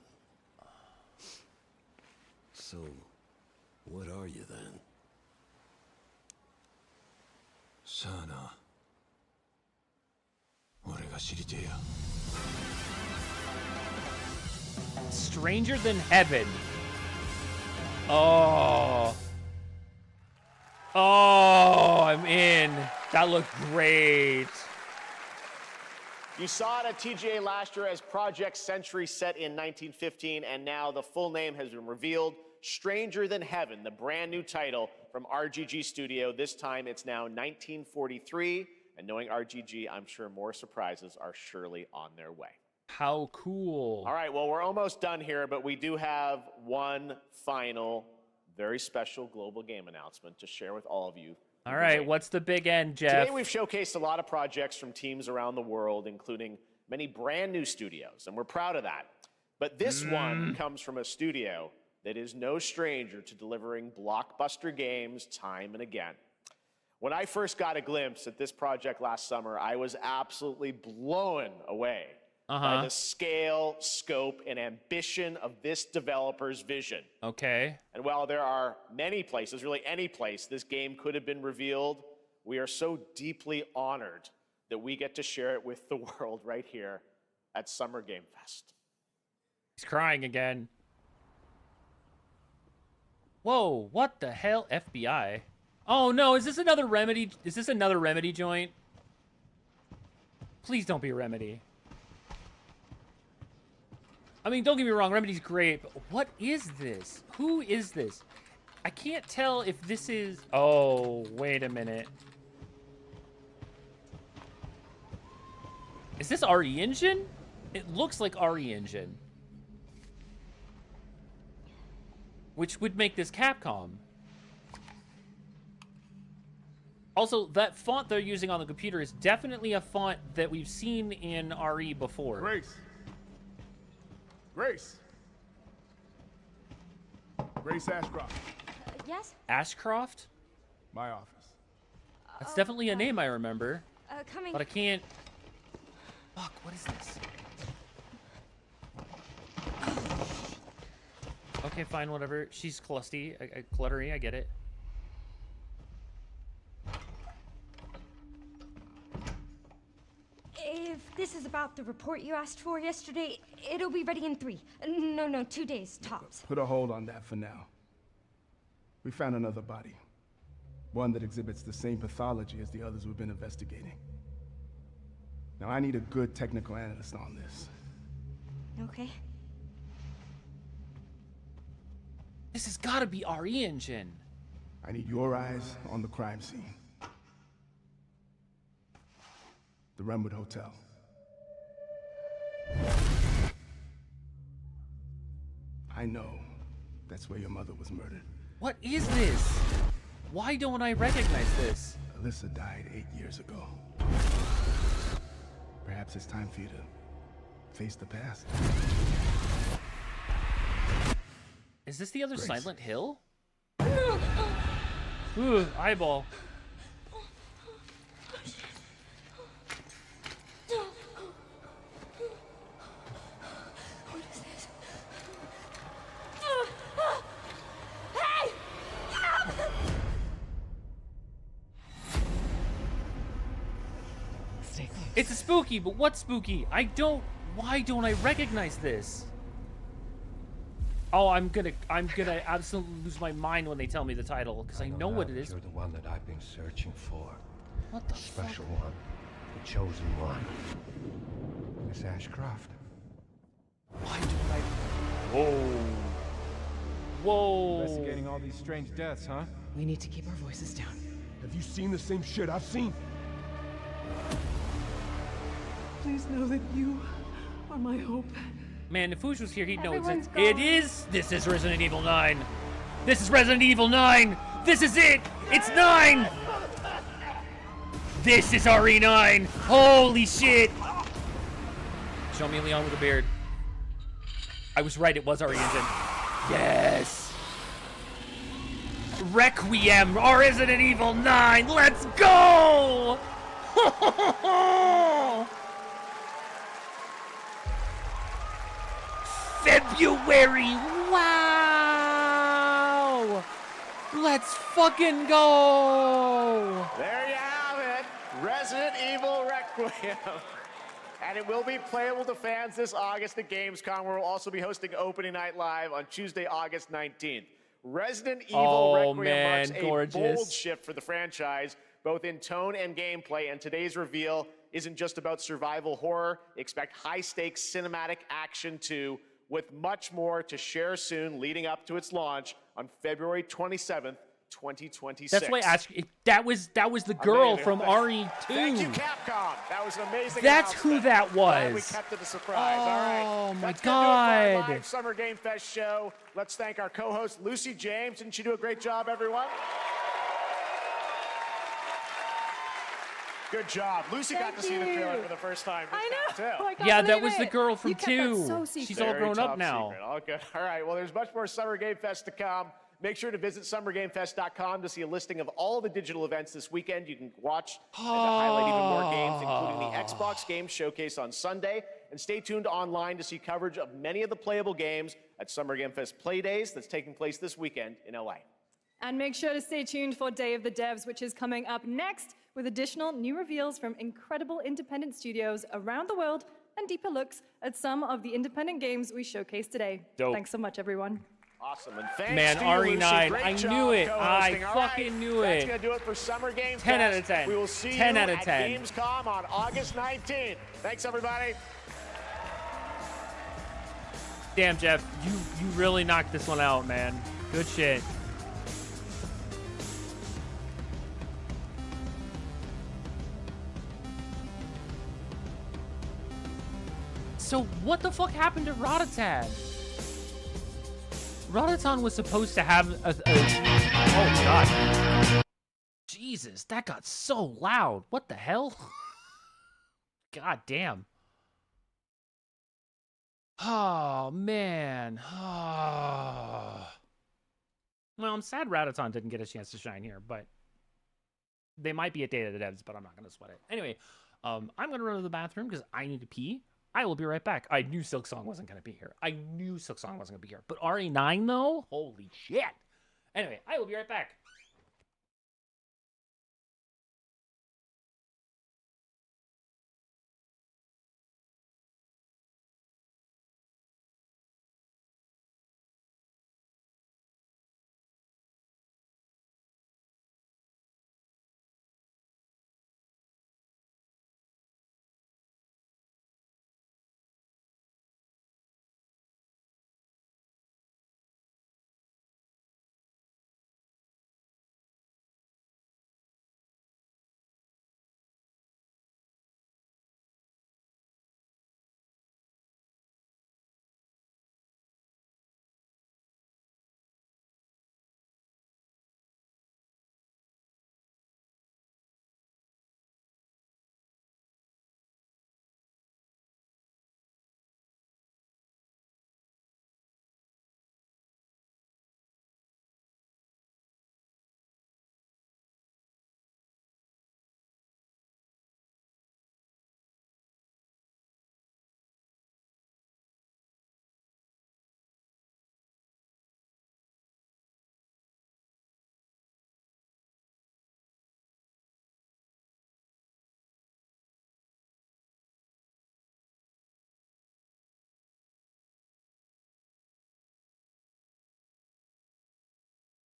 So, what are you then? Sana. 俺が知りてえや。 Stranger Than Heaven. Oh. Oh, I'm in. That looked great. You saw it at TGA last year as Project Century set in 1915, and now the full name has been revealed. Stranger Than Heaven, the brand new title from RGG Studio. This time it's now 1943, and knowing RGG, I'm sure more surprises are surely on their way. How cool. All right, well, we're almost done here, but we do have one final, very special global game announcement to share with all of you. All right, what's the big end, Geoff? Today we've showcased a lot of projects from teams around the world, including many brand new studios, and we're proud of that. But this one comes from a studio that is no stranger to delivering blockbuster games time and again. When I first got a glimpse at this project last summer, I was absolutely blown away by the scale, scope, and ambition of this developer's vision. Okay. And while there are many places, really any place, this game could have been revealed, we are so deeply honored that we get to share it with the world right here at Summer Game Fest. He's crying again. Whoa, what the hell, FBI? Oh no, is this another Remedy? Is this another Remedy joint? Please don't be Remedy. I mean, don't get me wrong, Remedy's great, but what is this? Who is this? I can't tell if this is... Oh, wait a minute. Is this RE Engine? It looks like RE Engine. Which would make this Capcom. Also, that font they're using on the computer is definitely a font that we've seen in RE before. Grace. Grace Ashcroft. Yes? Ashcroft? My office. That's definitely a name I remember. Coming. But I can't... Fuck, what is this? Okay, fine, whatever. She's cluttery, I get it. If this is about the report you asked for yesterday, it'll be ready in 3. No, 2 days, tops. Put a hold on that for now. We found another body. One that exhibits the same pathology as the others we've been investigating. Now, I need a good technical analyst on this. Okay. This has got to be RE Engine. I need your eyes on the crime scene. The Renwood Hotel. I know that's where your mother was murdered. What is this? Why don't I recognize this? Alyssa died 8 years ago. Perhaps it's time for you to face the past. Is this the other Grace. Silent Hill? Ooh, eyeball. What is this? Hey! Help! It's a spooky, but what's spooky? Why don't I recognize this? Oh, I'm gonna absolutely lose my mind when they tell me the title, because I know what it is. You're the one that I've been searching for. What the special one, the chosen one. Miss Ashcroft. Why don't I? Whoa. Whoa. Investigating all these strange deaths, huh? We need to keep our voices down. Have you seen the same shit I've seen? Please know that you are my hope. Man, if Foosh was here, he'd know Everyone's it gone. is. This is Resident Evil 9. This is Resident Evil 9. This is it. It's 9. This is RE9. Holy shit. Show me Leon with a beard. I was right. It was RE Engine. Yes. Requiem. Resident Evil 9. Let's go. February! Wow! Let's fucking go! There you have it, Resident Evil Requiem. And it will be playable to fans this August at Gamescom, where we'll also be hosting Opening Night Live on Tuesday, August 19th. Resident Evil Requiem marks a bold shift for the franchise, both in tone and gameplay, and today's reveal isn't just about survival horror. Expect high-stakes cinematic action too, with much more to share soon leading up to its launch on February 27th, 2026. That's why I asked. That was the girl Amazing. from RE2. Thank you, Capcom. That was an amazing That's who that Glad we was. kept it a surprise. All right. Oh my That's gonna do it for our God. live Summer Game Fest show. Let's thank our co-host Lucy James. Didn't she do a great job, everyone? Good job. Lucy got to see the trailer for the first time. I know. Too. Oh, I can't Yeah, that believe was the it. girl from You kept that 2. so secret. She's all Very grown up top now. secret. All good. All right. Well, there's much more Summer Game Fest to come. Make sure to visit summergamefest.com to see a listing of all the digital events this weekend. You can watch and to highlight even more games, including the Xbox Games Showcase on Sunday. And stay tuned online to see coverage of many of the playable games at Summer Game Fest Play Days that's taking place this weekend in LA. And make sure to stay tuned for Day of the Devs, which is coming up next with additional new reveals from incredible independent studios around the world and deeper looks at some of the independent games we showcased today. Dope. Thanks so much, everyone. Awesome. And thanks Man, to you, Lucy. RE9, Great I job knew it. co-hosting. I All fucking right, knew That's it. going to do it for Summer Game 10 out Fest. of 10. We will see 10 you out of at 10. Gamescom on August 19th. Thanks, everybody. Damn, Geoff, you really knocked this one out, man. Good shit. So what the fuck happened to Ratatan? Ratatan was supposed to have oh god. Jesus, that got so loud. What the hell? God damn. Oh man. Oh. Well, I'm sad Radaton didn't get a chance to shine here, but they might be at Day of the Devs, but I'm not going to sweat it. Anyway, I'm going to run to the bathroom because I need to pee. I will be right back. I knew Silksong wasn't going to be here. I knew Silksong wasn't going to be here. But RE9, though? Holy shit. Anyway, I will be right back.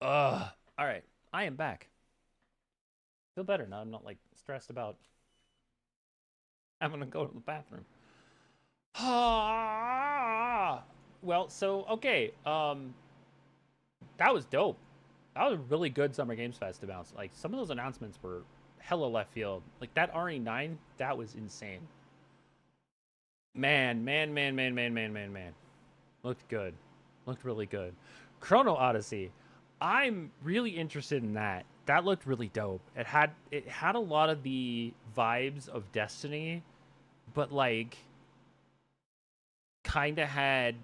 Ugh. All right. I am back. Feel better now. I'm not, like, stressed about having to go to the bathroom. Well, so, okay. That was dope. That was a really good Summer Games Fest to bounce. Like, some of those announcements were hella left field. Like, that RE9, that was insane. Man. Looked good. Looked really good. Chrono Odyssey. I'm really interested in that. That looked really dope. It had a lot of the vibes of Destiny, but like kind of had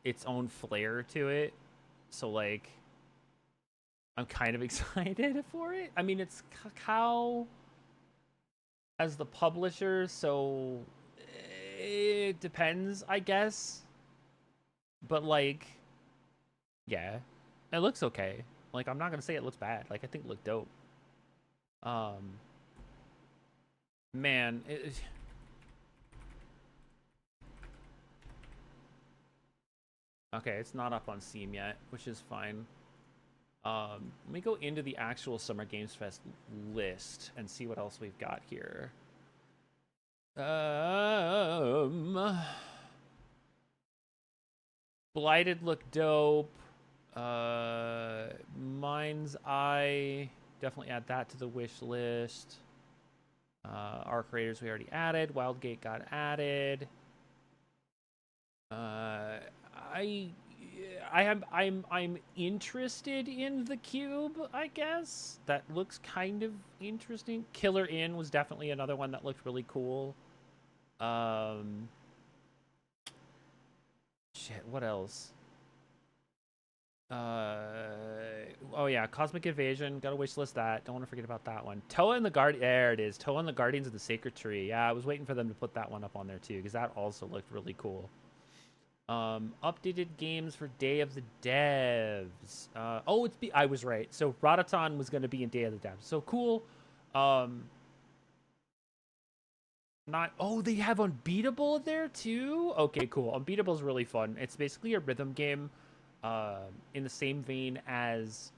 its own flair to it. So like I'm kind of excited for it. I mean, it's Kakao as the publisher, so it depends, I guess. But like yeah, it looks okay. Like, I'm not gonna say it looks bad. Like, I think it looked dope. Man, okay, it's not up on Steam yet, which is fine. Let me go into the actual Summer Games Fest list and see what else we've got here. Blighted looked dope. Mind's Eye, definitely add that to the wish list. Arc Raiders we already added. Wildgate got added. I'm interested in the cube, I guess. That looks kind of interesting. Killer Inn was definitely another one that looked really cool. Shit, what else? Oh yeah, Cosmic Invasion. Gotta wishlist that. Don't want to forget about that one. Toa and the There it is. Toa and the Guardians of the Sacred Tree. Yeah, I was waiting for them to put that one up on there too, because that also looked really cool. Updated games for Day of the Devs. I was right. So Radaton was gonna be in Day of the Devs. So cool. They have Unbeatable there too? Okay, cool. Unbeatable is really fun. It's basically a rhythm game in the same vein as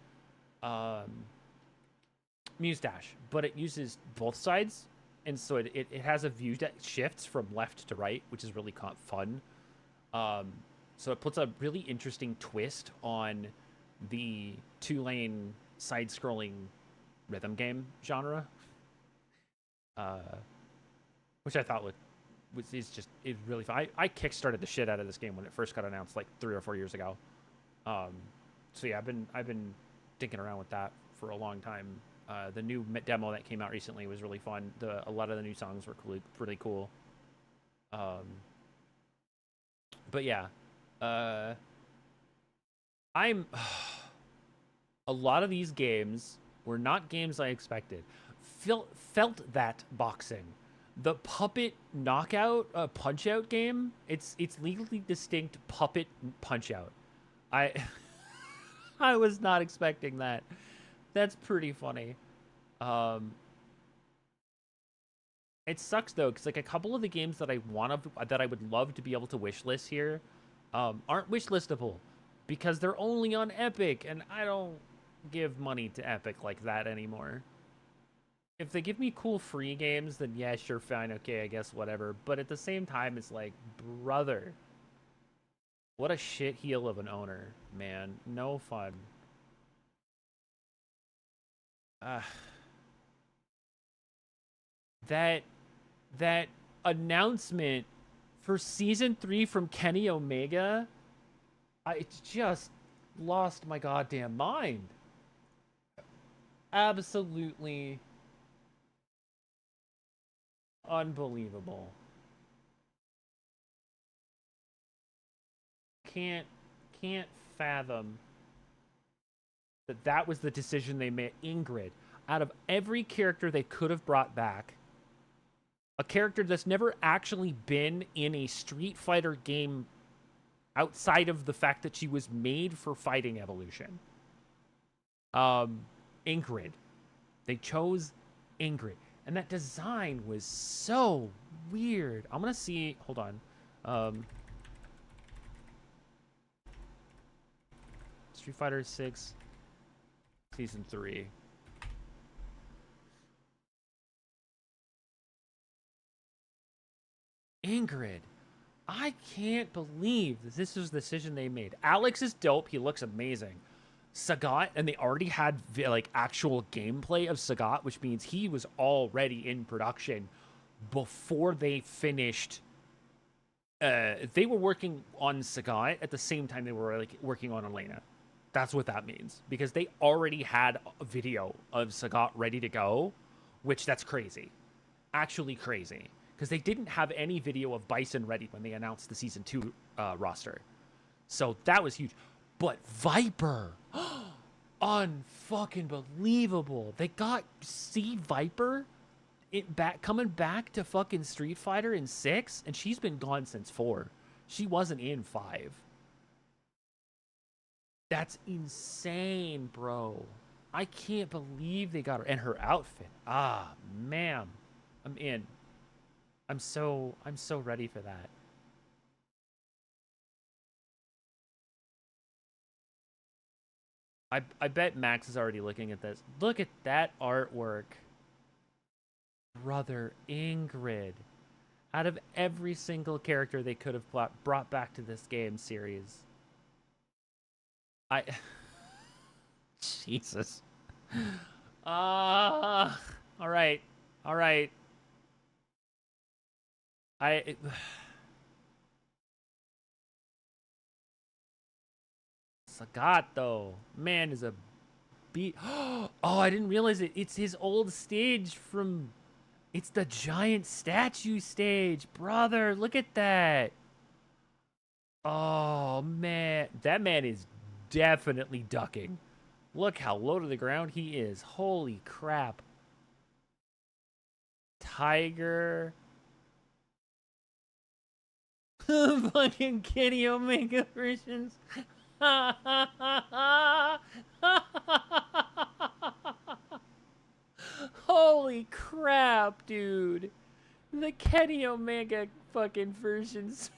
Muse Dash, but it uses both sides, and so it has a view that shifts from left to right, which is really fun. So it puts a really interesting twist on the two-lane side-scrolling rhythm game genre, which I thought is really fun. I kickstarted the shit out of this game when it first got announced like 3 or 4 years ago. So yeah, I've been dinking around with that for a long time. The new demo that came out recently was really fun. A lot of the new songs were pretty cool. But yeah, a lot of these games were not games I expected. Felt that boxing. The puppet knockout punch out game, it's legally distinct puppet punch out. I I was not expecting that. That's pretty funny. It sucks though, because like a couple of the games that I would love to be able to wishlist here, aren't wishlistable because they're only on Epic, and I don't give money to Epic like that anymore. If they give me cool free games, then yeah, sure, fine, okay, I guess whatever. But at the same time, it's like, brother, what a shit heel of an owner, man. No fun. That announcement for season 3 from Kenny Omega, I just lost my goddamn mind. Absolutely unbelievable. Can't fathom that was the decision they made. Ingrid, out of every character they could have brought back, a character that's never actually been in a Street Fighter game outside of the fact that she was made for Fighting Evolution. Ingrid. They chose Ingrid. And that design was so weird. I'm gonna see, hold on. Street Fighter 6 Season 3. Ingrid. I can't believe that this was the decision they made. Alex is dope. He looks amazing. Sagat, and they already had like actual gameplay of Sagat, which means he was already in production before they finished. They were working on Sagat at the same time they were like working on Elena. That's what that means, because they already had a video of Sagat ready to go, which that's crazy. Actually crazy. Because they didn't have any video of Bison ready when they announced the Season 2 roster. So that was huge. But Viper, unfucking believable. They got Viper coming back to fucking Street Fighter in 6, and she's been gone since 4. She wasn't in 5. That's insane, bro. I can't believe they got her. And her outfit. Ah, ma'am. I'm in. I'm so ready for that. I bet Max is already looking at this. Look at that artwork. Brother, Ingrid. Out of every single character they could have brought back to this game series. Jesus. All right. All right. Sagat, though. Man is a beat. Oh, I didn't realize it. It's his old stage from... It's the giant statue stage. Brother, look at that. Oh, man. That man is definitely ducking. Look how low to the ground he is. Holy crap. Tiger. Fucking Kenny Omega versions. Holy crap, dude. The Kenny Omega fucking versions.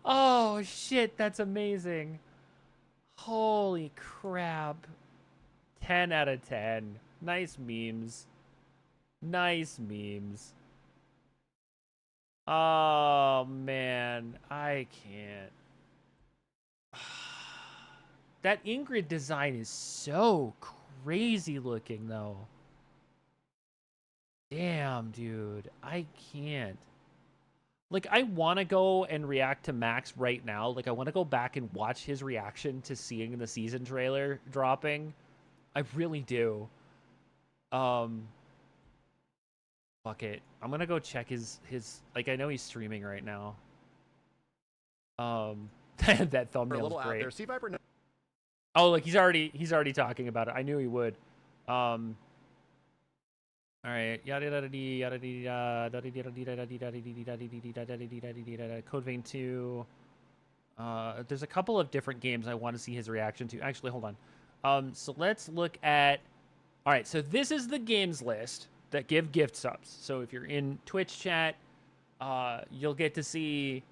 Oh, shit, that's amazing. Holy crap. 10 out of 10. Nice memes. Nice memes. Oh, man. I can't. That Ingrid design is so crazy looking, though. Damn, dude. I can't. Like, I want to go and react to Max right now. Like, I want to go back and watch his reaction to seeing the season trailer dropping. I really do. Fuck it. I'm gonna go check his like, I know he's streaming right now. That A thumbnail's little out great. there. Sea Viper. Oh, look, he's already talking about it. I knew he would. All right. Code Vein 2. There's a couple of different games I want to see his reaction to. Actually, hold on. So let's look at. All right. So this is the games list that give gift subs. So if you're in Twitch chat, you'll get to see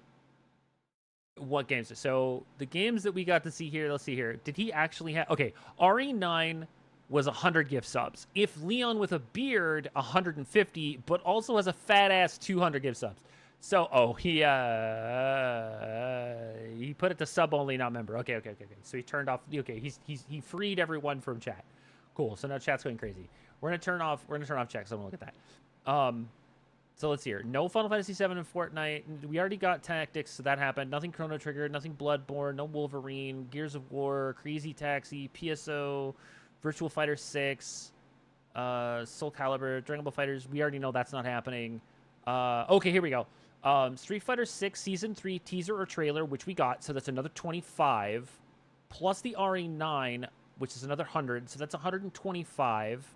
what games. So the games that we got to see here, let's see here. Did he actually have... Okay, RE9 was 100 gift subs. If Leon with a beard, 150, but also has a fat-ass 200 gift subs. So, oh, he put it to sub-only, not member. Okay. So he turned off... Okay, he freed everyone from chat. Cool, so now chat's going crazy. We're gonna turn off chat, so I'm gonna look at that. So let's see here. No Final Fantasy VII and Fortnite. We already got Tactics, so that happened. Nothing Chrono Trigger, nothing Bloodborne, no Wolverine, Gears of War, Crazy Taxi, PSO, Virtual Fighter 6, Soul Calibur, Dragon Ball Fighters. We already know that's not happening. Okay, here we go. Street Fighter 6 Season 3 teaser or trailer, which we got, so that's another 25, plus the RE9, which is another 100, so that's 125.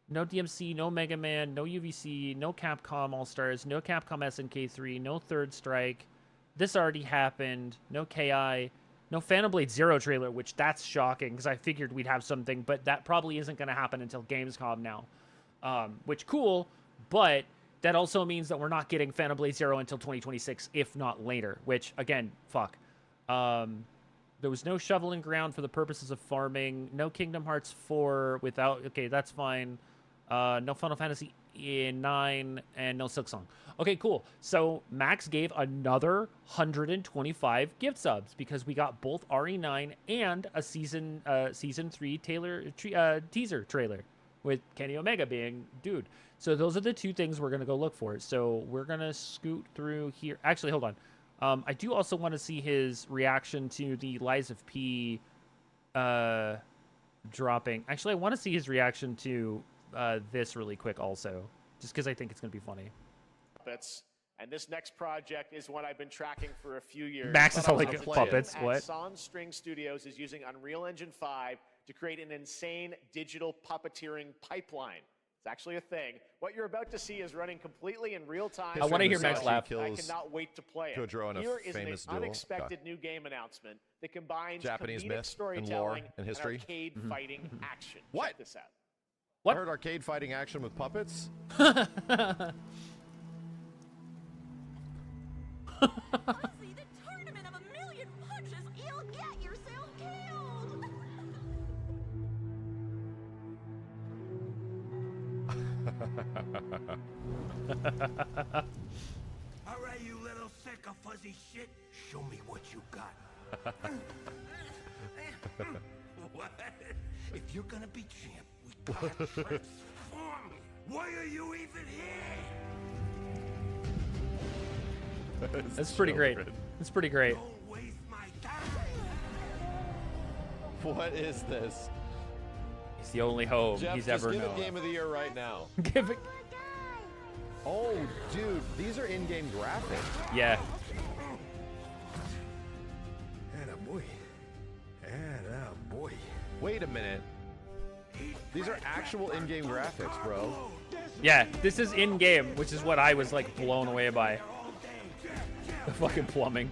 No DMC, no Mega Man, no UVC, no Capcom All-Stars, no Capcom SNK3, no Third Strike. This already happened. No KI. No Phantom Blade Zero trailer, which that's shocking because I figured we'd have something, but that probably isn't going to happen until Gamescom now. Which, cool, but that also means that we're not getting Phantom Blade Zero until 2026, if not later, which, again, fuck. There was no Shovel and Ground for the purposes of farming. No Kingdom Hearts 4 without... Okay, that's fine. No Final Fantasy 9 and no Silk Song. Okay, cool. So Max gave another 125 gift subs because we got both RE9 and a season 3 teaser trailer with Kenny Omega being dude. So those are the two things we're gonna go look for. So we're gonna scoot through here. Actually, hold on. I do also want to see his reaction to the Lies of P dropping. Actually, I want to see his reaction to this really quick also, just because I think it's going to be funny. And this next project is one I've been tracking for a few years. Max is all like puppets. What? Sans String Studios is using Unreal Engine 5 to create an insane digital puppeteering pipeline. It's actually a thing. What you're about to see is running completely in real time. I want to hear Max laugh. I cannot wait to play it. Here is an unexpected new game announcement that combines Japanese comedic myth and storytelling lore and history. arcade fighting action. What? Check this out. What? I heard arcade fighting action with puppets. Honestly, the tournament of a million punches, you'll get yourself killed. All right, you little sick of fuzzy shit. Show me what you got. What? If you're gonna be champ, we gotta transform you. Why are you even here? That's pretty great. That's pretty great. Don't waste my time. What is this? He's the only home Geoff, he's just ever give known. it Game of the Year right now. Give it. Oh, dude, these are in-game graphics. Yeah. Attaboy. Attaboy. Wait a minute. These are actual in-game graphics, bro. Yeah, this is in-game, which is what I was like blown away by. The fucking plumbing.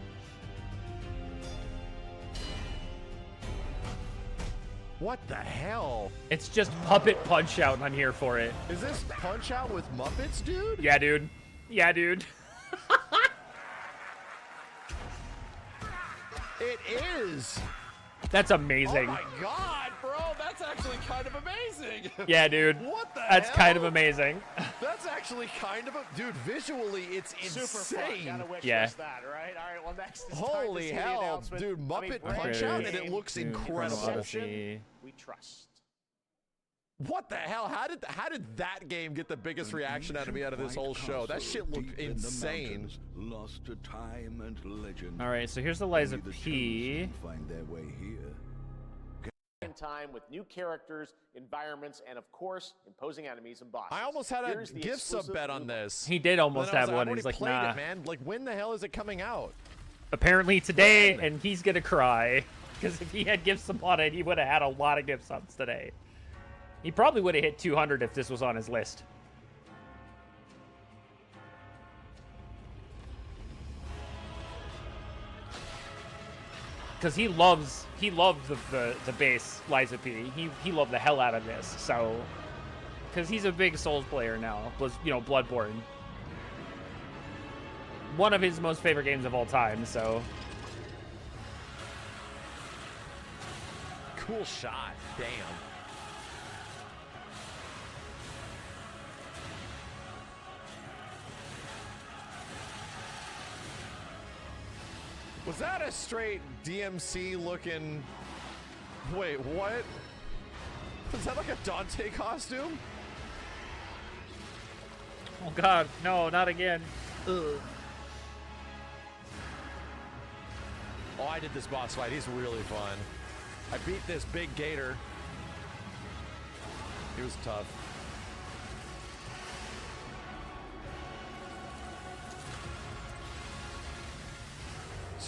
What the hell? It's just Puppet Punch-Out, and I'm here for it. Is this Punch-Out with Muppets, dude? Yeah, dude. Yeah, dude. It is. That's amazing. Oh my god, bro, that's actually kind of amazing. Yeah, dude. What the That's hell? kind of amazing. That's actually kind of a... Dude, visually, it's Super fun. insane. Gotta wish Yeah. us that, right? All right, well, next is Holy time to see the hell, announcement. dude, Muppet Punch-Out, and it looks incredible. Inception, we trust. What the hell? How did that game get the biggest reaction out of me out of this whole show? That shit looked insane. Lost to time and legend. All right, so here's the Lies of P. Find their way here. In time with new characters, environments, and of course, imposing enemies and bosses. I almost had a Here's the gift sub exclusive bet on loot. this. He did almost Then I was have like, one. I've He's already like, played nah. it, man. Like, when the hell is it coming out? apparently today, and he's gonna cry. Because if he had gifts upon it, he would have had a lot of gift subs today. He probably would have hit 200 if this was on his list. Because he loved the base Liza P. He loved the hell out of this. So, because he's a big Souls player now, was Bloodborne, one of his most favorite games of all time. So, cool shot. Damn. Was that a straight DMC looking... Wait, what? Was that like a Dante costume? oh god, no, not again. Ugh. Oh, I did this boss fight. He's really fun. I beat this big gator. He was tough.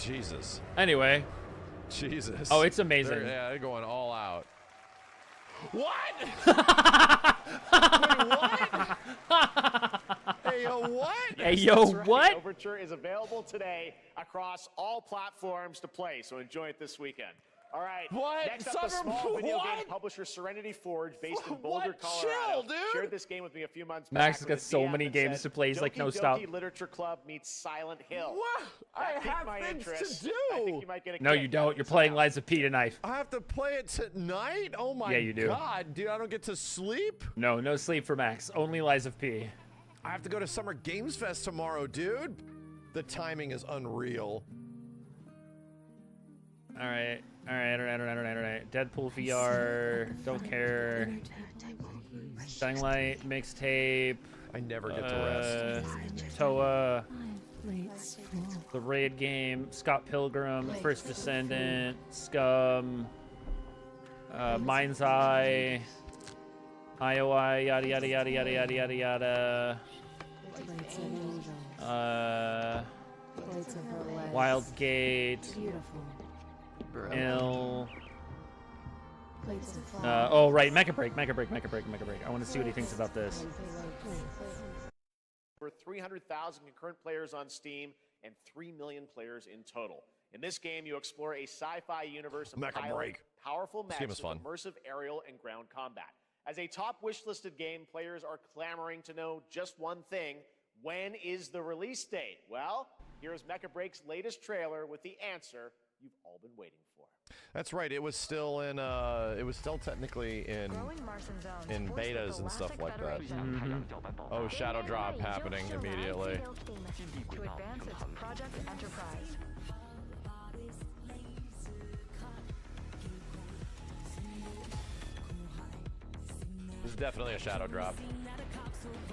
Jesus. Anyway. Jesus. Oh, it's amazing. They're going all out. What? Wait, what? Hey, yo, what? Hey, yo, Right. what? Overture is available today across all platforms to play, so enjoy it this weekend. All right. What? Next up, the small video game publisher Serenity Forge, based in Boulder, Colorado, Chill, dude. shared this game with me a few months Max back. has got so many games to play. He's like, no, stop. Doki Literature Club meets Silent Hill. What? I That piqued have my things interest. to do. I think you might get a No, kick you out don't. of You're this playing out. Liza P tonight. I have to play it tonight? Oh my Yeah, you do. god, dude, I don't get to sleep? No, no sleep for Max. Only Liza P. I have to go to Summer Games Fest tomorrow, dude. The timing is unreal. All right. Deadpool VR. Don't care. Dying Light mixtape. I never get to rest. Toa. The Raid game. Scott Pilgrim. First Descendant. Scum. Mind's Eye. IOI. Yada yada yada yada yada yada yada. Wildgate. Ill. Oh right, Mecha Break. I want to see what he thinks about this. Over 300,000 concurrent players on Steam and 3 million players in total. In this game, you explore a sci-fi universe of Mecha Break. powerful This game mechs is with fun. immersive aerial and ground combat. As a top wish-listed game, players are clamoring to know just one thing: when is the release date? Well, here's Mecha Break's latest trailer with the answer you've all been waiting for. That's right. It was still in. It was still technically in betas and stuff like that. Oh, Shadow Drop happening immediately. To advance its Project Enterprise. This is definitely a Shadow Drop.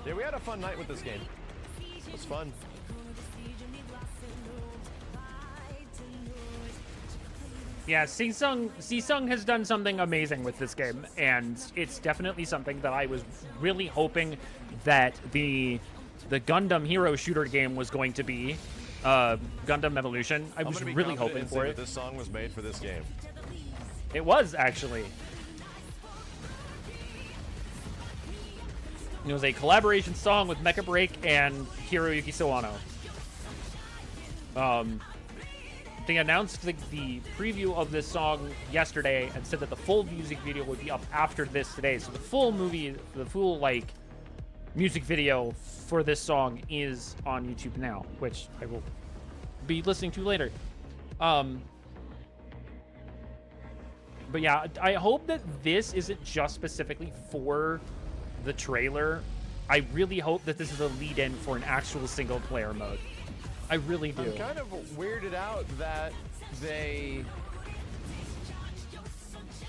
Yeah, we had a fun night with this game. It was fun. Yeah, Sisung has done something amazing with this game, and it's definitely something that I was really hoping that the Gundam hero shooter game was going to be. Gundam Evolution. I was really hoping for it. This song was made for this game. It was, actually. It was a collaboration song with Mecha Break and Hiroyuki Sawano. They announced the preview of this song yesterday and said that the full music video would be up after this today. So the full movie, the full music video for this song is on YouTube now, which I will be listening to later. But yeah, I hope that this isn't just specifically for the trailer. I really hope that this is a lead-in for an actual single-player mode. I really do. I'm kind of weirded out that they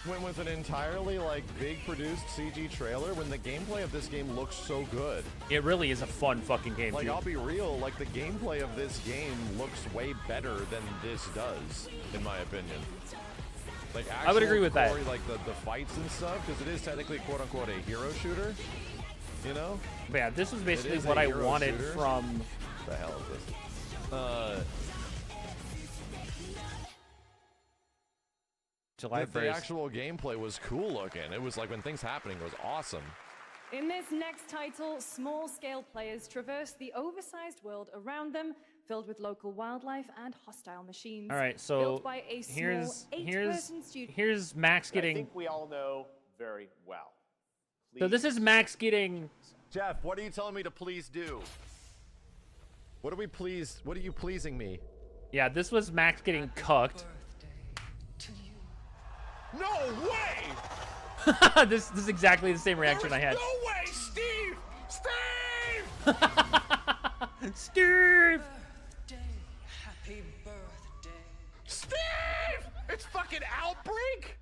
went with an entirely big produced CG trailer when the gameplay of this game looks so good. It really is a fun fucking game. Like, dude. I'll be real, the gameplay of this game looks way better than this does, in my opinion. I would agree with that. The fights and stuff, because it is technically quote-unquote a hero shooter, you know? But yeah, this was basically is what a I hero wanted shooter. from... What the hell is this? July 1st. The actual gameplay was cool looking. It was like when things happening, it was awesome. In this next title, small-scale players traverse the oversized world around them, filled with local wildlife and hostile machines. All right, so built by a small eight-person studio. here's Max getting. I think we all know very well. So this is Max getting. Geoff, what are you telling me to please do? What are you pleasing me? Yeah, this was Max getting cucked. No way! This is exactly the same reaction I had. No way, Steve! Steve! Steve! Happy birthday. Steve! It's fucking Outbreak?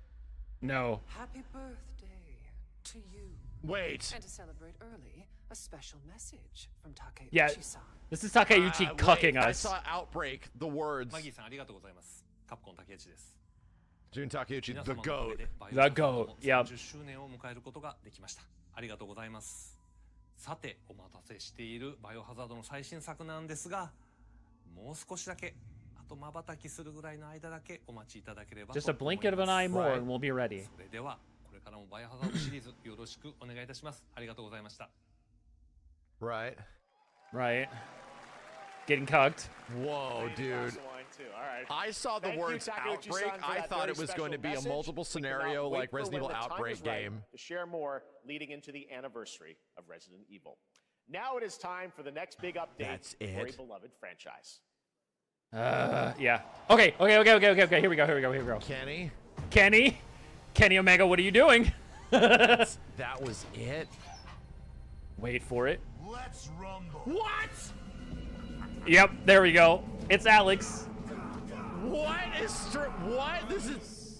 No. Happy birthday to you. Wait. And to celebrate early, a special message from Takeuchi-san. Yeah, this is Takeuchi cucking I us. saw Outbreak, the words. マギーさんありがとうございます。カプコン竹内です。 Jun Takeuchi, the GOAT. The GOAT, yep. 30周年を迎えることができました。ありがとうございます。さて、お待たせしているバイオハザードの最新作なんですが、もう少しだけ、あと瞬きするぐらいの間だけお待ちいただければと Just a 思い blink of an ます。 eye more and we'll be ready. それでは、これからもバイオハザードシリーズよろしくお願いいたします。ありがとうございました。Right. Right. Getting cucked. Whoa, dude. I saw the words Outbreak. I thought it was going to be a multiple scenario like Resident Evil Outbreak game. To share more leading into the anniversary of Resident Evil. Now it is time for the next big update for a beloved franchise. Yeah. Okay. Here we go. Kenny Omega, what are you doing? That was it? Wait for it. Let's rumble. What? Yep, there we go. It's Alex. What? This is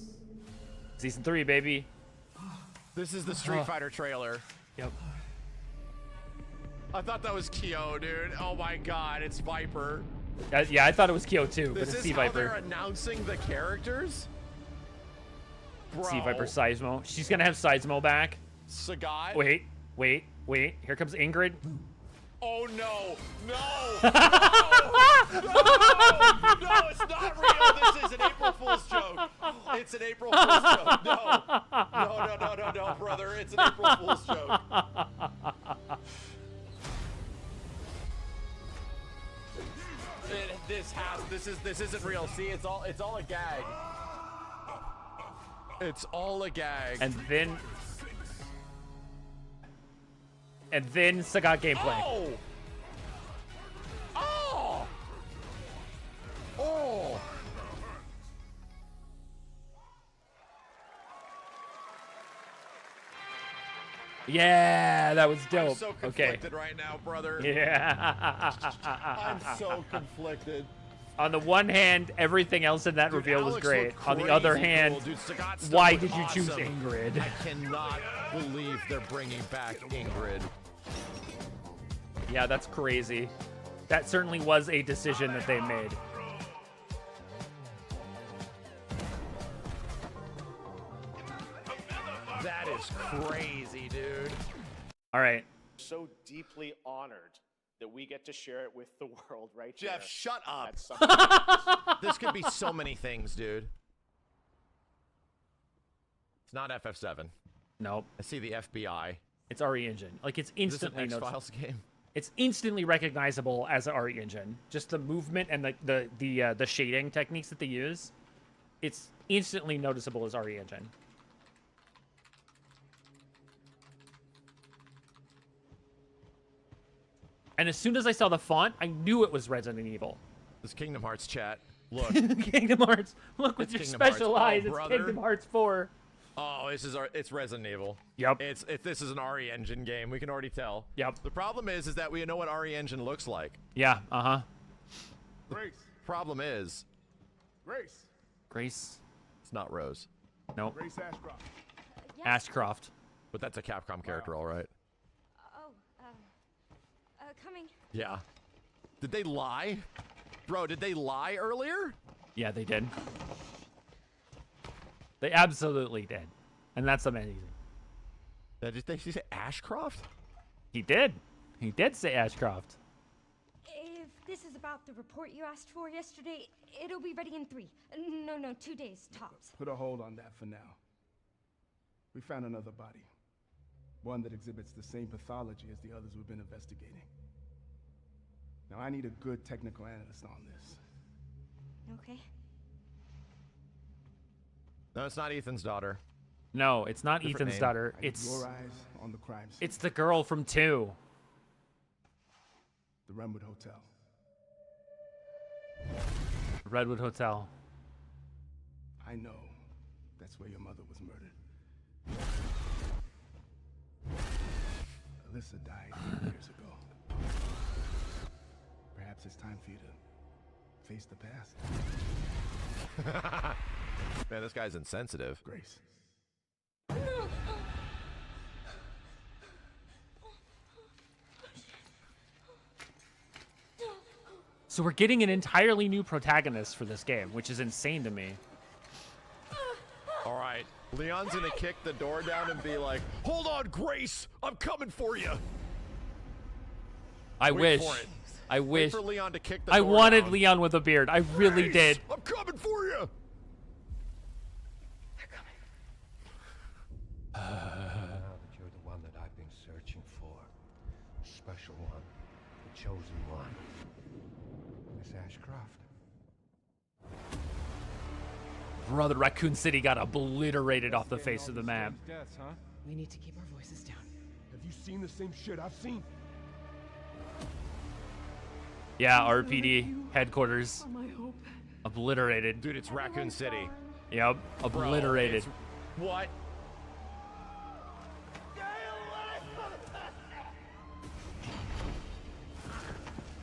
Season 3, baby. This is the Street Fighter trailer. Yep. I thought that was Kyo, dude. Oh my god, it's Viper. Yeah, I thought it was Kyo too, but This it's is Sea how Viper. they're announcing the characters? Bro. Sea Viper Seismo. She's gonna have Seismo back. Sagat? Wait. Here comes Ingrid. Oh no! No! No, it's not real! This is an April Fool's joke! It's an April Fool's joke! No, brother, it's an April Fool's joke! This isn't real. See, it's all a gag. It's all a gag. And then Sagat gameplay. Oh! Yeah, that was dope. I'm so conflicted right now, brother. Yeah. I'm so conflicted. On the one hand, everything else in that reveal was Alex great. looked On the other crazy hand, cool. Dude, Sagat stuff why was did you choose awesome. Ingrid? I cannot believe they're bringing back Ingrid. Yeah, that's crazy. That certainly was a decision that they made. That is crazy, dude. All right. So deeply honored that we get to share it with the world right Geoff, here. shut up. At Summer Games. This could be so many things, dude. It's not FF7. Nope. I see the FBI. It's RE Engine. Like, it's Is this an instantly X-Files game? It's instantly recognizable as an RE Engine. Just the movement and the shading techniques that they use. It's instantly noticeable as RE Engine. And as soon as I saw the font, I knew it was Resident Evil. This Kingdom Hearts chat. Look. Kingdom Hearts. Look with your Kingdom special Hearts. eyes. Oh, It's brother. Kingdom Hearts 4. Oh, it's Resident Evil. Yep. This is an RE Engine game. We can already tell. Yep. The problem is that we know what RE Engine looks like. Yeah. Uh-huh. Grace. Problem is, Grace. It's not Rose. Nope. Grace Ashcroft. Ashcroft. But that's a Capcom character, all right. Coming. Yeah. Did they lie? Bro, did they lie earlier? Yeah, they did. They absolutely did. And that's amazing. Did they say Ashcroft? He did. He did say Ashcroft. If This is about the report you asked for yesterday. It'll be ready in 3. No, 2 days, tops. Put a hold on that for now. We found another body. One that exhibits the same pathology as the others we've been investigating. Now, I need a good technical analyst on this. Okay. No, it's not Ethan's daughter. No, it's not Different Ethan's name. daughter. I need It's your eyes on the crime scene. it's the girl from 2. The Redwood Hotel. Redwood Hotel. I know that's where your mother was murdered. Alyssa died 8 years ago. Perhaps it's time for you to face the past. Man, this guy's insensitive. Grace. So we're getting an entirely new protagonist for this game, which is insane to me. All right, Leon's gonna kick the door down and be like, "Hold on, Grace, I'm coming for you." I Wait wish. for it. I Wait wish. for Leon to kick the I door wanted down. Leon with a beard. I really Grace, did. I'm coming for you. Now that you're the one that I've been searching for, the special one, the chosen one, Miss Ashcroft. Brother, Raccoon City got obliterated off the face of the map. Deaths, huh? We need to keep our voices down. Have you seen the same shit I've seen? Yeah, RPD headquarters. My hope. Obliterated. Dude, it's Raccoon City. Yep, obliterated. Bro, what?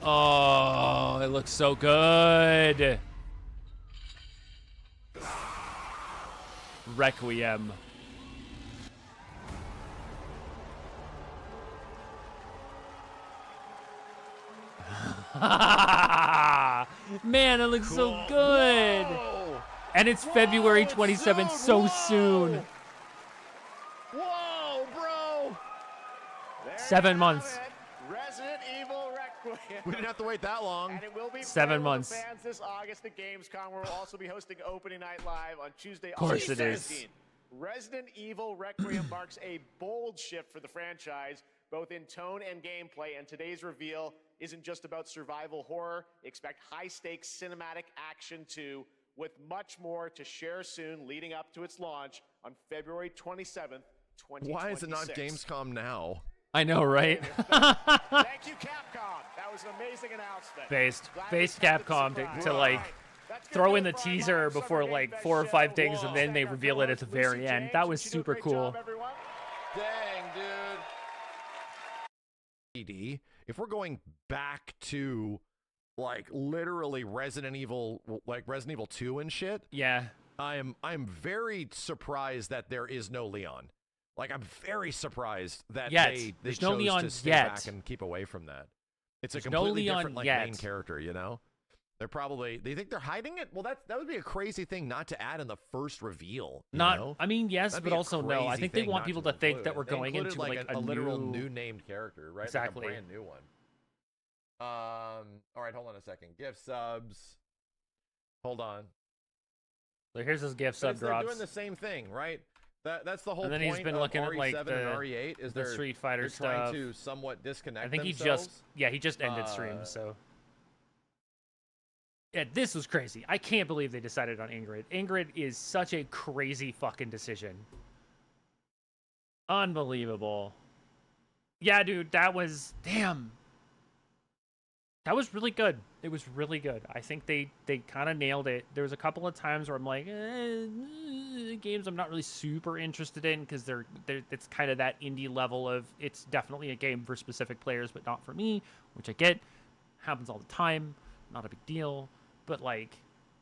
Oh, it looks so good. Requiem. Man, it looks so good. Whoa. And it's February Whoa, 27th, soon. so soon. Whoa, bro. There 7 you months. have it. Resident Evil Requiem. We didn't have to wait that long. And it will be 7 playable to months. fans this August at Gamescom. We'll also be hosting Opening Night Live on Tuesday, course August it is. 17th. Resident Evil Requiem marks a bold shift for the franchise, both in tone and gameplay, and today's reveal isn't just about survival horror. Expect high-stakes cinematic action too, with much more to share soon leading up to its launch on February 27th, 2026. Why is it not Gamescom now? I know, right? Thank you, Capcom. That was an amazing announcement. Based Glad we kept it Capcom surprise. to like That's gonna throw do in the it for our teaser live before Summer like Game Fest 4 or 5 show. things, and then they reveal it at the very end. That was Lucy, you did a super great cool. job, everyone. Dang, dude. If we're going back to like literally Resident Evil 2 and shit, Yeah. I'm very surprised that there is no Leon. Like, I'm very surprised that Yet. they There's no chose Leon to stay yet. back and keep away from that. It's There's a no completely Leon different like yet. main character, you know? They're probably, they think they're hiding it? Well, that would be a crazy thing not to add in the first reveal. You know? I mean, yes, That'd but be a also no. I crazy think they thing want not people to think that include. we're They going included, into like a literal new new named character, right? Exactly. Like a brand new one. All right, hold on a second. Gift subs. Hold on. So here's his gift But sub they're drops. doing the same thing, right? That's the whole And then point he's been of looking at RE7 like and the RE8 is the they're Street Fighter they're stuff. trying to somewhat disconnect I think he themselves. he just ended stream, so yeah, this was crazy. I can't believe they decided on Ingrid. Ingrid is such a crazy fucking decision. Unbelievable. Yeah, dude, that was damn. That was really good. It was really good. I think they kind of nailed it. There was a couple of times where I'm like, games I'm not really super interested in because they're it's kind of that indie level of it's definitely a game for specific players, but not for me, which I get. Happens all the time. Not a big deal. But like,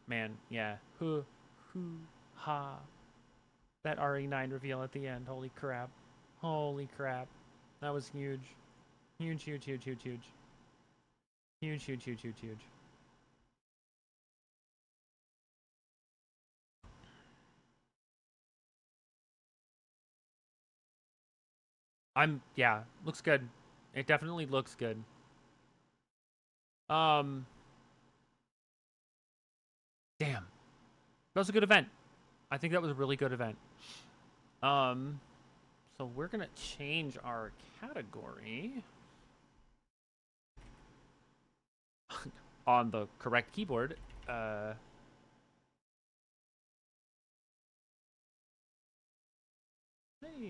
man, yeah. Ha. That RE9 reveal at the end. Holy crap. Holy crap. That was huge. Huge, huge, huge, huge, huge. Huge, huge, huge, huge, huge. Yeah, looks good. It definitely looks good. Damn. That was a good event. I think that was a really good event. So we're gonna change our category on the correct keyboard. Hey,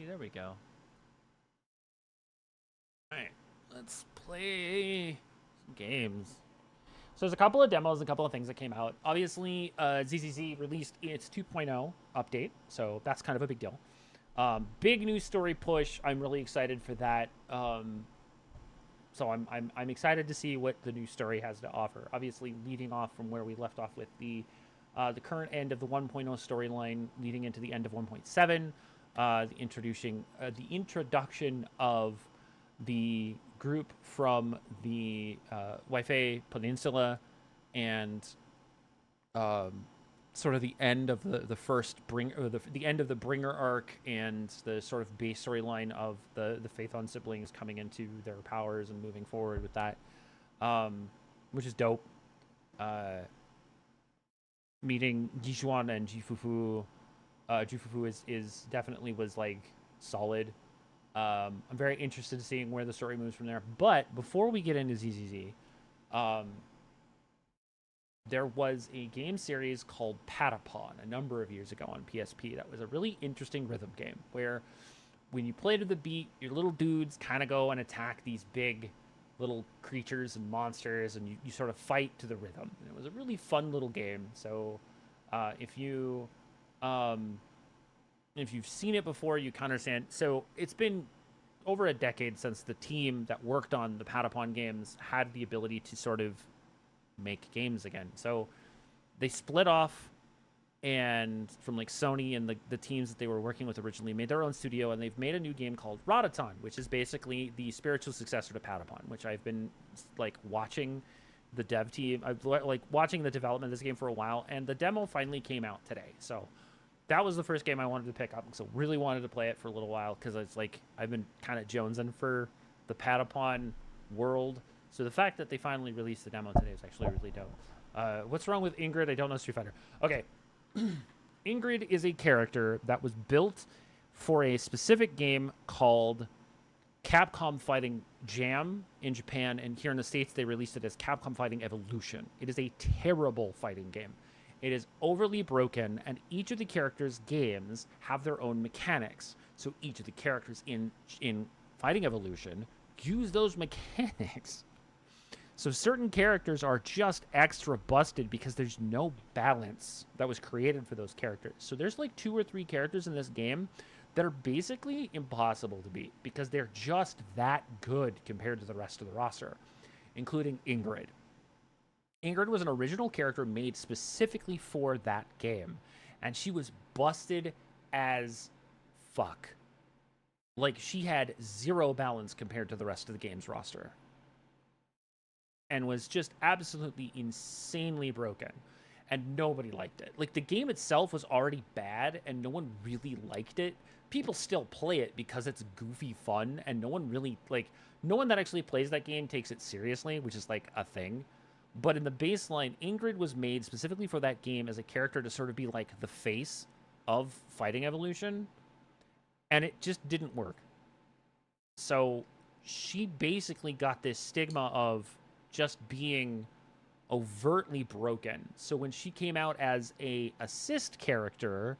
there we go. Alright, let's play some games. So there's a couple of demos, a couple of things that came out. Obviously, ZZZ released its 2.0 update, so that's kind of a big deal. Big new story push. I'm really excited for that. So I'm excited to see what the new story has to offer. Obviously, leading off from where we left off with the current end of the 1.0 storyline, leading into the end of 1.7. The introduction of the group from the Wi-Fi Peninsula, and sort of the end of the end of the Bringer arc, and the sort of base storyline of the Phaethon siblings coming into their powers and moving forward with that, which is dope. Meeting Jishuan and Jifufu. Jifufu is definitely was like solid. I'm very interested in seeing where the story moves from there. But before we get into ZZZ, there was a game series called Patapon a number of years ago on PSP that was a really interesting rhythm game where when you play to the beat, your little dudes kind of go and attack these big little creatures and monsters, and you sort of fight to the rhythm. And it was a really fun little game. So if you've seen it before, you can understand. So it's been over a decade since the team that worked on the Patapon games had the ability to sort of make games again. So they split off, and from like Sony and the teams that they were working with originally made their own studio, and they've made a new game called Rodaton, which is basically the spiritual successor to Patapon, which I've been like watching the dev team. I've like watching the development of this game for a while, and the demo finally came out today. So that was the first game I wanted to pick up. So really wanted to play it for a little while because it's like I've been kind of jonesing for the Patapon world. So the fact that they finally released the demo today is actually really dope. What's wrong with Ingrid? I don't know Street Fighter. Okay. Ingrid is a character that was built for a specific game called Capcom Fighting Jam in Japan, and here in the States they released it as Capcom Fighting Evolution. It is a terrible fighting game. It is overly broken, and each of the characters' games have their own mechanics. So each of the characters in Fighting Evolution use those mechanics. So certain characters are just extra busted because there's no balance that was created for those characters. So there's like 2 or 3 characters in this game that are basically impossible to beat because they're just that good compared to the rest of the roster, including Ingrid. Ingrid was an original character made specifically for that game, and she was busted as fuck. Like, she had 0 balance compared to the rest of the game's roster, and was just absolutely insanely broken, and nobody liked it. Like, the game itself was already bad, and no one really liked it. People still play it because it's goofy fun, and no one really, like, no one that actually plays that game takes it seriously, which is, like, a thing. But in the baseline, Ingrid was made specifically for that game as a character to sort of be, like, the face of Fighting Evolution, and it just didn't work. So she basically got this stigma of just being overtly broken. So when she came out as a assist character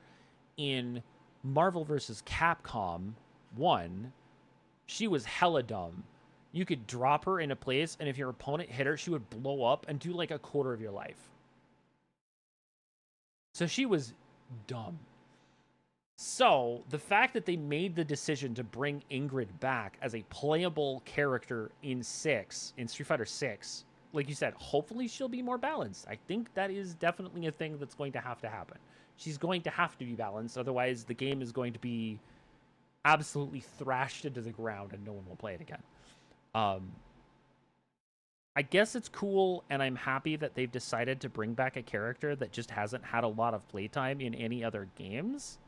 in Marvel vs. Capcom 1, she was hella dumb. You could drop her in a place, and if your opponent hit her, she would blow up and do like a quarter of your life. So she was dumb. So the fact that they made the decision to bring Ingrid back as a playable character in Street Fighter 6, like you said, hopefully she'll be more balanced. I think that is definitely a thing that's going to happen. She's going to have to be balanced, otherwise the game is going to be absolutely thrashed into the ground and no one will play it again. I guess it's cool, and I'm happy that they've decided to bring back a character that just hasn't had a lot of playtime in any other games.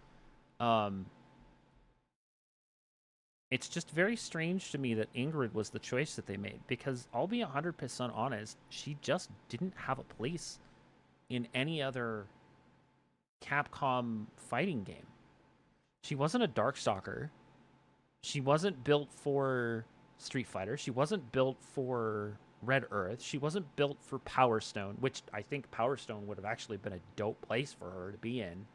it's just very strange to me that Ingrid was the choice that they made, because I'll be 100% honest, she just didn't have a place in any other Capcom fighting game. She wasn't a Darkstalker. She wasn't built for Street Fighter. She wasn't built for Red Earth. She wasn't built for Power Stone, which I think Power Stone would have actually been a dope place for her to be in.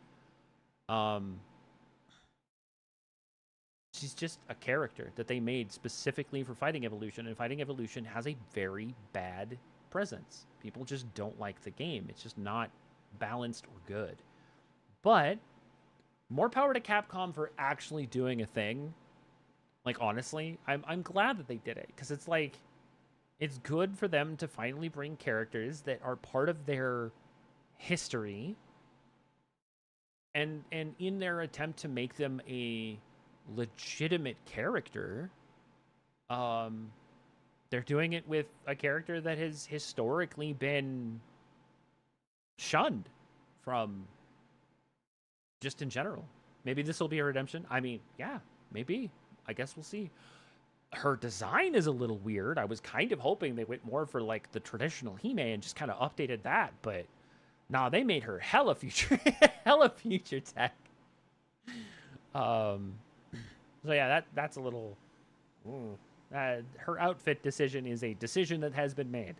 She's just a character that they made specifically for Fighting Evolution, and Fighting Evolution has a very bad presence. People just don't like the game. It's just not balanced or good. But more power to Capcom for actually doing a thing. Like, honestly, I'm glad that they did it, because it's like, it's good for them to finally bring characters that are part of their history, and in their attempt to make them a legitimate character, they're doing it with a character that has historically been shunned from just in general. Maybe this will be a redemption. I mean, yeah, maybe. I guess we'll see. Her design is a little weird. I was kind of hoping they went more for like the traditional Hime and just kind of updated that, but nah, they made her hella future tech. So yeah, that's a little. Her outfit decision is a decision that has been made.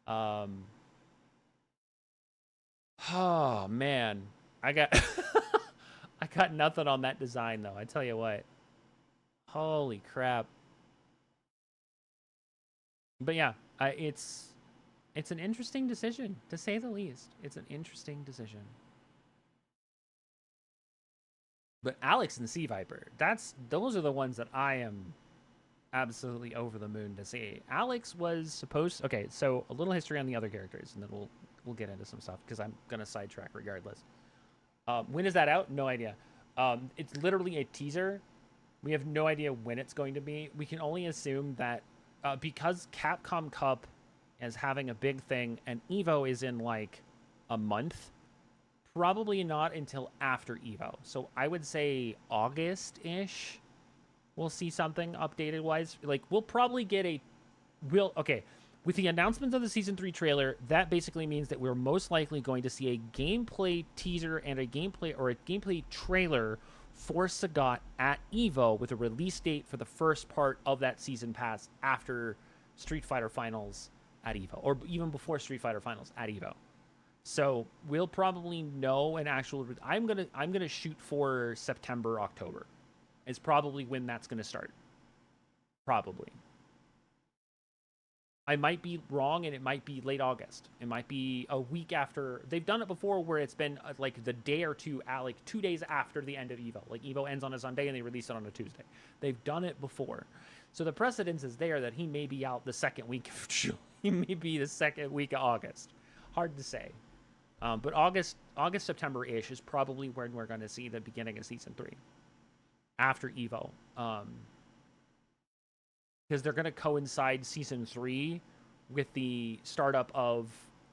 Oh man, I got I got nothing on that design though. I tell you what. Holy crap. But yeah, it's an interesting decision, to say the least. It's an interesting decision. But Alex and Sea Viper, those are the ones that I am absolutely over the moon to see. Alex was supposed... Okay, so a little history on the other characters, and then we'll get into some stuff, because I'm going to sidetrack regardless. When is that out? No idea. It's literally a teaser. We have no idea when it's going to be. We can only assume that because Capcom Cup is having a big thing, and EVO is in like a month, probably not until after EVO. So I would say August-ish, we'll see something updated-wise. Like, we'll probably get okay, with the announcement of the Season 3 trailer, that basically means that we're most likely going to see a gameplay teaser and a gameplay trailer for Sagat at EVO, with a release date for the first part of that season pass after Street Fighter Finals at EVO, or even before Street Fighter Finals at EVO. So we'll probably know an actual... I'm gonna shoot for September, October. It's probably when that's gonna start. Probably. I might be wrong, and it might be late August. It might be a week after. They've done it before where it's been like the day or two, like 2 days after the end of EVO. Like EVO ends on a Sunday and they release it on a Tuesday. They've done it before. So the precedence is there that he may be out the second week of June. He may be the second week of August. Hard to say. But August, September-ish is probably when we're going to see the beginning of Season 3. After EVO. Because they're going to coincide Season 3 with the startup of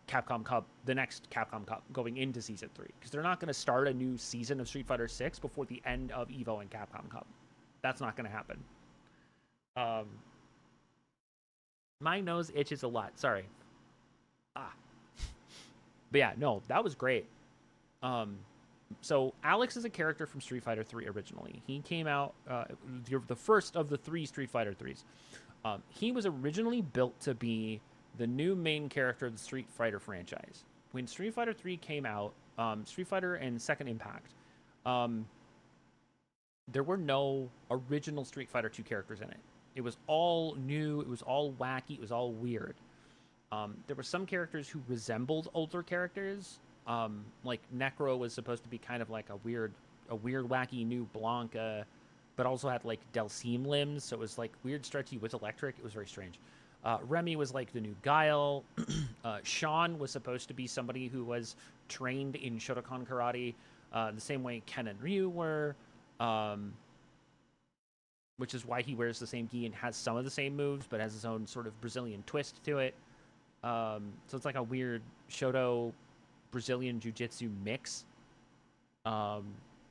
Capcom Cup, the next Capcom Cup, going into Season 3. Because they're not going to start a new season of Street Fighter 6 before the end of EVO and Capcom Cup. That's not going to happen. My nose itches a lot. Sorry. But yeah, no, that was great. So Alex is a character from Street Fighter 3 originally. He came out the first of the 3 Street Fighter 3s. He was originally built to be the new main character of the Street Fighter franchise. When Street Fighter 3 came out, Street Fighter and Second Impact, there were no original Street Fighter 2 characters in it. It was all new, it was all wacky, it was all weird. There were some characters who resembled older characters. Like Necro was supposed to be kind of like a weird wacky new Blanca, but also had like Delscene limbs, so it was like weird stretchy with electric. It was very strange. Remy was like the new Guile. Sean was supposed to be somebody who was trained in Shotokan karate, the same way Ken and Ryu were, which is why he wears the same gi and has some of the same moves, but has his own sort of Brazilian twist to it. So it's like a weird Shoto Brazilian Jiu-Jitsu mix.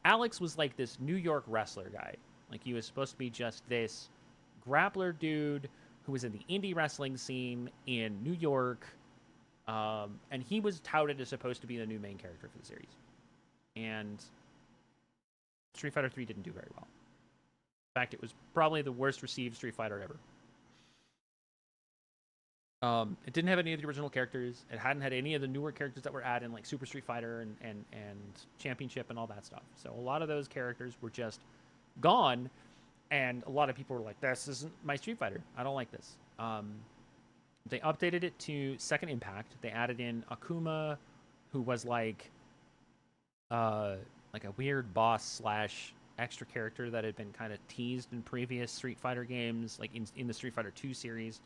Alex was like this New York wrestler guy. Like, he was supposed to be just this grappler dude who was in the indie wrestling scene in New York, and he was touted as supposed to be the new main character for the series. And Street Fighter 3 didn't do very well. In fact, it was probably the worst received Street Fighter ever. It didn't have any of the original characters. It hadn't had any of the newer characters that were added, like Super Street Fighter and Championship and all that stuff. So a lot of those characters were just gone, and a lot of people were like, this isn't my Street Fighter. I don't like this. They updated it to Second Impact. They added in Akuma, who was like a weird boss / extra character that had been kind of teased in previous Street Fighter games, like in the Street Fighter 2 series.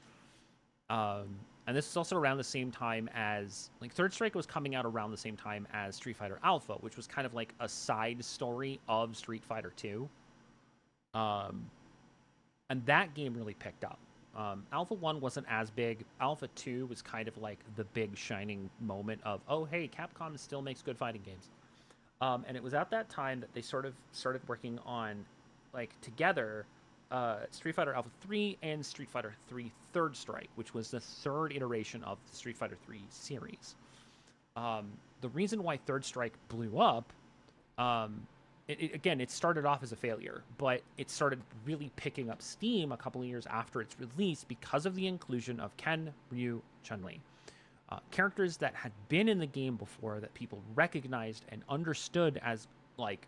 And this is also around the same time as, like, Third Strike was coming out around the same time as Street Fighter Alpha, which was kind of like a side story of Street Fighter 2. And that game really picked up. Alpha 1 wasn't as big. Alpha 2 was kind of like the big shining moment of, oh, hey, Capcom still makes good fighting games. And it was at that time that they sort of started working on, like, together, Street Fighter Alpha 3 and Street Fighter 3 Third Strike, which was the third iteration of the Street Fighter 3 series. The reason why Third Strike blew up, again, it started off as a failure, but it started really picking up steam a couple of years after its release because of the inclusion of Ken, Ryu, Chun-Li. Characters that had been in the game before that people recognized and understood as, like,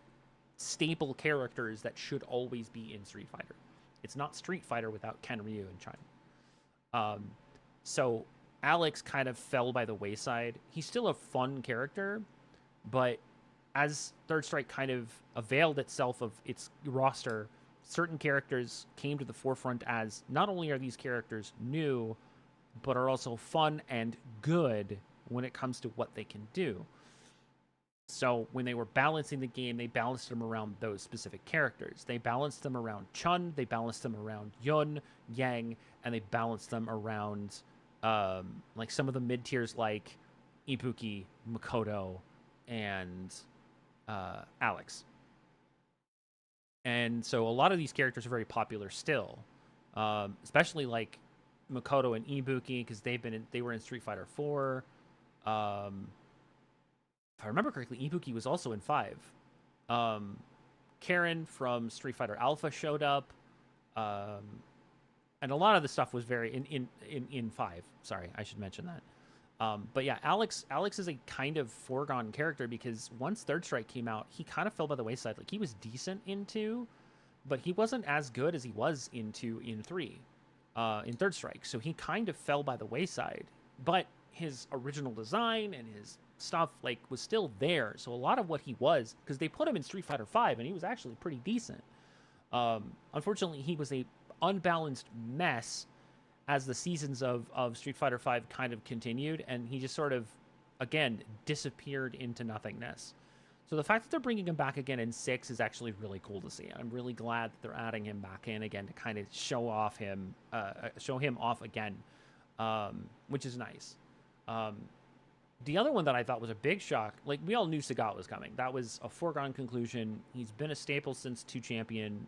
staple characters that should always be in Street Fighter. It's not Street Fighter without Ken, Ryu, and Chun. So Alex kind of fell by the wayside. He's still a fun character, but as Third Strike kind of availed itself of its roster, certain characters came to the forefront as not only are these characters new, but are also fun and good when it comes to what they can do. So when they were balancing the game, they balanced them around those specific characters. They balanced them around Chun, they balanced them around Yun, Yang, and they balanced them around like some of the mid-tiers like Ibuki, Makoto, and Alex. And so a lot of these characters are very popular still, especially like Makoto and Ibuki, because they were in Street Fighter 4. If I remember correctly, Ibuki was also in 5. Karen from Street Fighter Alpha showed up, and a lot of the stuff was very in 5. Sorry, I should mention that. But yeah, Alex is a kind of foregone character because once Third Strike came out, he kind of fell by the wayside. Like, he was decent in 2, but he wasn't as good as he was in 2 in 3, in Third Strike. So he kind of fell by the wayside. But his original design and his stuff, like, was still there. So a lot of what he was, because they put him in Street Fighter 5 and he was actually pretty decent. Unfortunately, he was a unbalanced mess as the seasons of Street Fighter 5 kind of continued, and he just sort of, again, disappeared into nothingness. So the fact that they're bringing him back again in 6 is actually really cool to see. I'm really glad that they're adding him back in again to kind of show him off again, which is nice. The other one that I thought was a big shock, like, we all knew Sagat was coming. That was a foregone conclusion. He's been a staple since 2 Champion.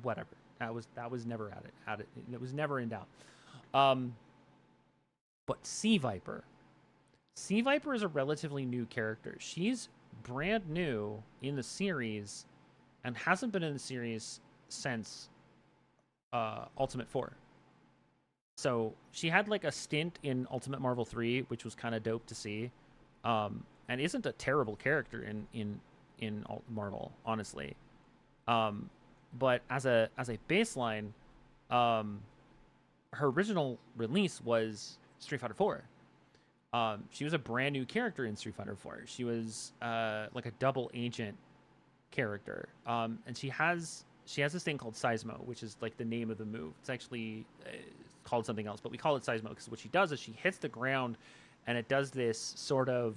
Whatever. That was never at it. It was never in doubt. But Sea Viper. Sea Viper is a relatively new character. She's brand new in the series and hasn't been in the series since Ultimate 4. So she had like a stint in Ultimate Marvel 3, which was kind of dope to see, and isn't a terrible character in Marvel, honestly. But as a baseline, her original release was Street Fighter 4. She was a brand new character in Street Fighter 4. She was like a double agent character, and she has this thing called Seismo, which is like the name of the move. It's actually called something else, but we call it Seismo because what she does is she hits the ground and it does this sort of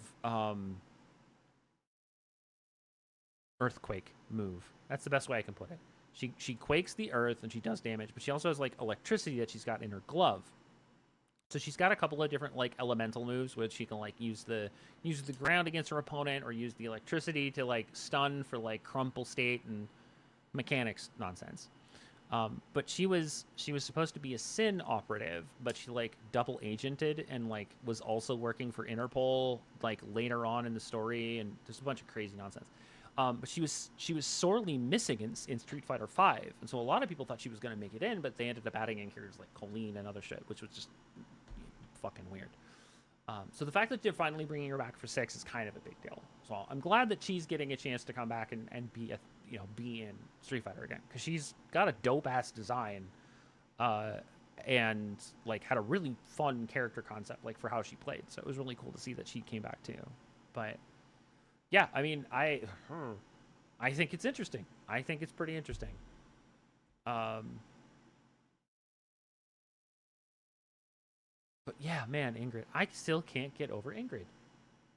earthquake move. That's the best way I can put it. She quakes the earth and she does damage, but she also has like electricity that she's got in her glove. So she's got a couple of different like elemental moves, which she can like use the ground against her opponent, or use the electricity to like stun for like crumple state and mechanics nonsense. But she was supposed to be a Sin operative, but she like double agented and like was also working for Interpol like later on in the story, and just a bunch of crazy nonsense. But she was sorely missing in Street Fighter V, and so a lot of people thought she was going to make it in, but they ended up adding in characters like Colleen and other shit, which was just fucking weird. So the fact that they're finally bringing her back for 6 is kind of a big deal. So I'm glad that she's getting a chance to come back and be be in Street Fighter again, because she's got a dope ass design, and like had a really fun character concept like for how she played. So it was really cool to see that she came back too. But yeah, I mean, I think it's interesting. I think it's pretty interesting. But yeah, man, Ingrid. I still can't get over Ingrid.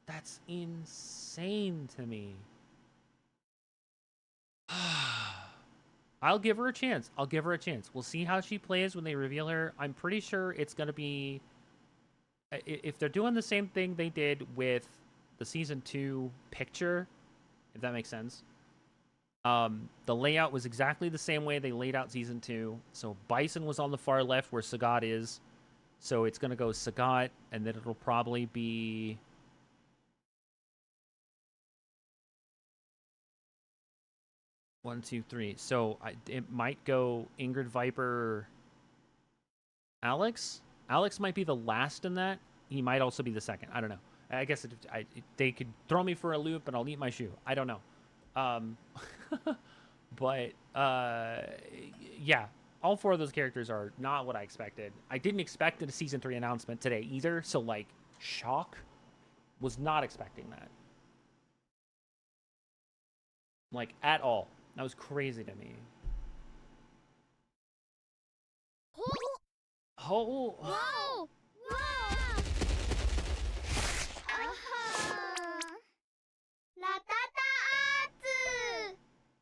That's insane to me. I'll give her a chance. We'll see how she plays when they reveal her. I'm pretty sure it's going to be... If they're doing the same thing they did with the Season 2 picture, if that makes sense. The layout was exactly the same way they laid out Season 2. So Bison was on the far left where Sagat is. So it's going to go Sagat, and then it'll probably be... One, two, three. So it might go Ingrid, Viper, Alex. Alex might be the last in that. He might also be the second. I don't know. I guess they could throw me for a loop, and I'll eat my shoe. I don't know. But yeah, all 4 of those characters are not what I expected. I didn't expect a Season 3 announcement today either. So like, shock. Was not expecting that. Like, at all. That was crazy to me. Oh. Whoa!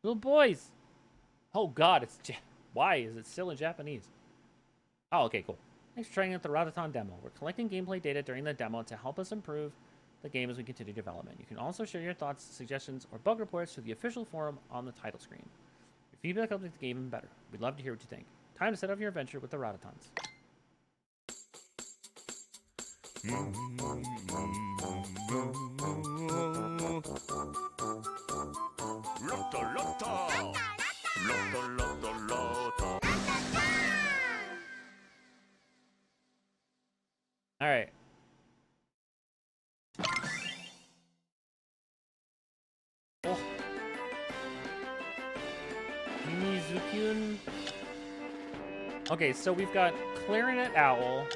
Little boys. Oh God, why is it still in Japanese? Oh, okay, cool. Thanks for trying out the Rataton demo. We're collecting gameplay data during the demo to help us improve the game as we continue development. You can also share your thoughts, suggestions, or bug reports through the official forum on the title screen. Your feedback helps make the game even better. We'd love to hear what you think. Time to set off your adventure with the Ratatons. All right. Oh. Mimizukyun. Okay, so we've got Clarinet Owl,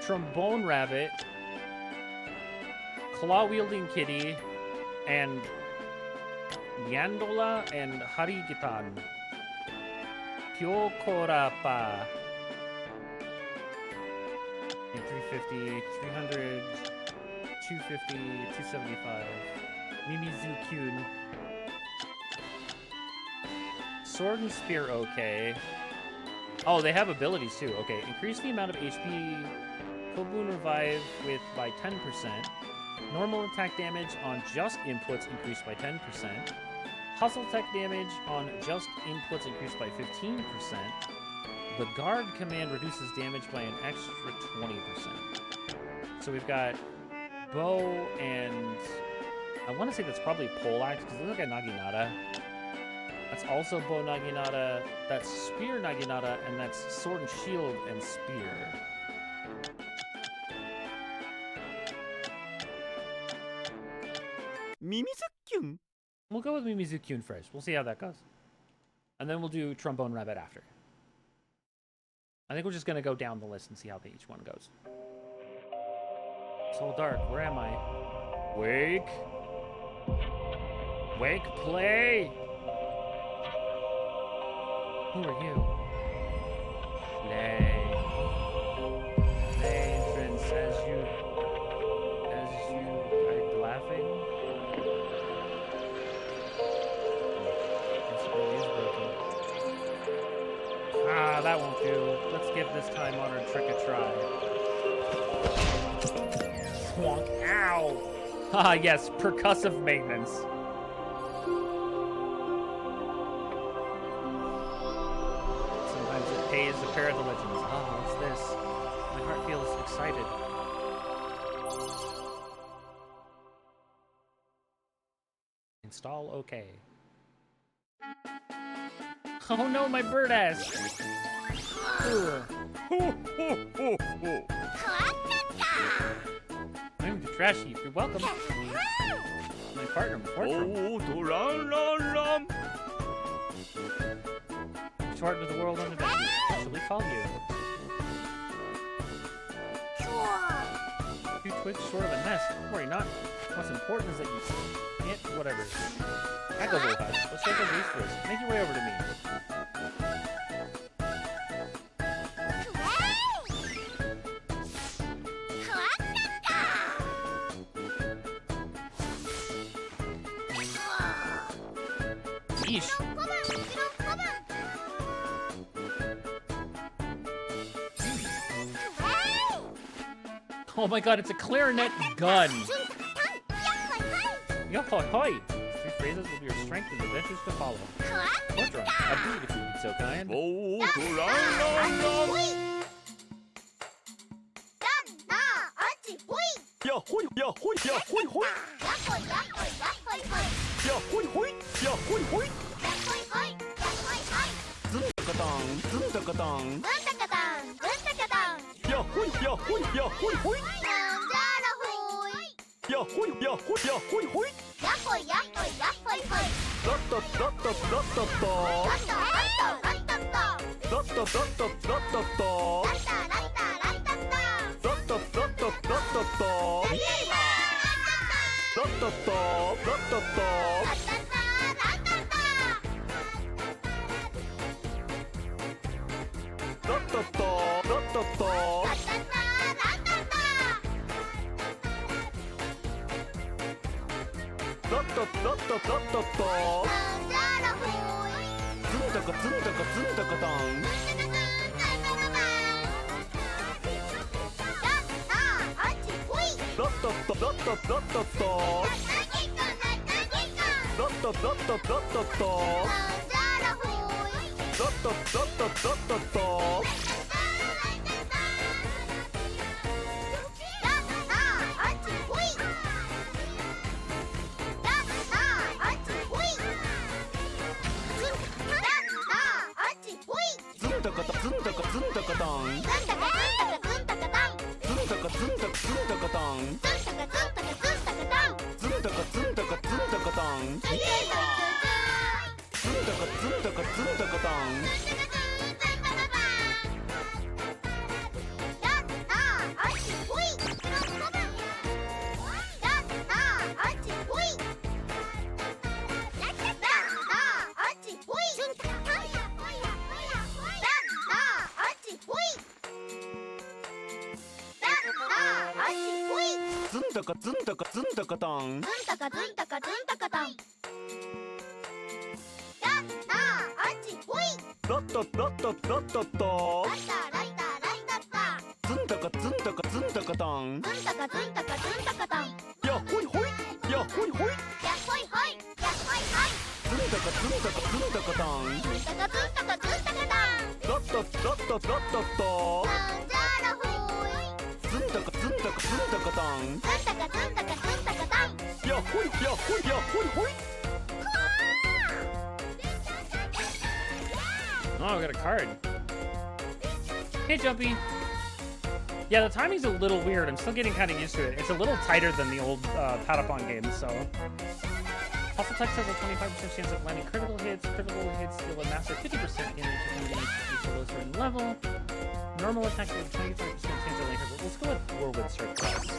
Trombone Rabbit, Claw-wielding Kitty, and Yandola and Harigitan. Kyokorapa. 350, 300, 250, 275. Mimizukyun. Sword and Spear, okay. Oh, they have abilities too. Okay, increase the amount of HP Kobun Revive with by 10%. Normal attack damage on just inputs increased by 10%. Hustle tech damage on just inputs increased by 15%. The guard command reduces damage by an extra 20%. So we've got bow and I want to say that's probably pole axe because it looks like a Naginata. That's also bow Naginata. That's spear Naginata, and that's sword and shield and spear. Mimizukyun. We'll go with Mimizukyun first. We'll see how that goes. And then we'll do Trombone Rabbit after. I think we're just going to go down the list and see how each one goes. So dark. Where am I? Wake. Wake, play. Who are you? Play. Play, entrance, as you are laughing. This really is broken. Ah, that won't do. Let's give this time honored trick a try. Swonk. Ow! Ah, yes, percussive maintenance. Prepare the legends. Oh, what's this? My heart feels excited. Install OK. Oh no, my bird ass! Ugh. I'm even too trashy. You're welcome. My partner, Fortran. Short to the world on the back. What shall we call you? Two twigs short of a nest. Don't worry, not. What's important is that you can't. Whatever. That goes a little fast. Let's take a race first. Make your way over to me. Yeesh. Oh my god, it's a clarinet gun! Yo-hoi hoi! These three phrases will be your strength and adventures to follow. Fortran, I'd do it if you'd be so kind. Oh, I got a card. Hey, Jumpy. Yeah, the timing's a little weird. I'm still getting kind of used to it. It's a little tighter than the old Patapon games, so. Also, text has a 25% chance of landing critical hits. Critical hits deal a massive 50% damage if each of those certain level. Normal attacks have a 25% chance of landing critical. Let's go with Whirlwind Surplus.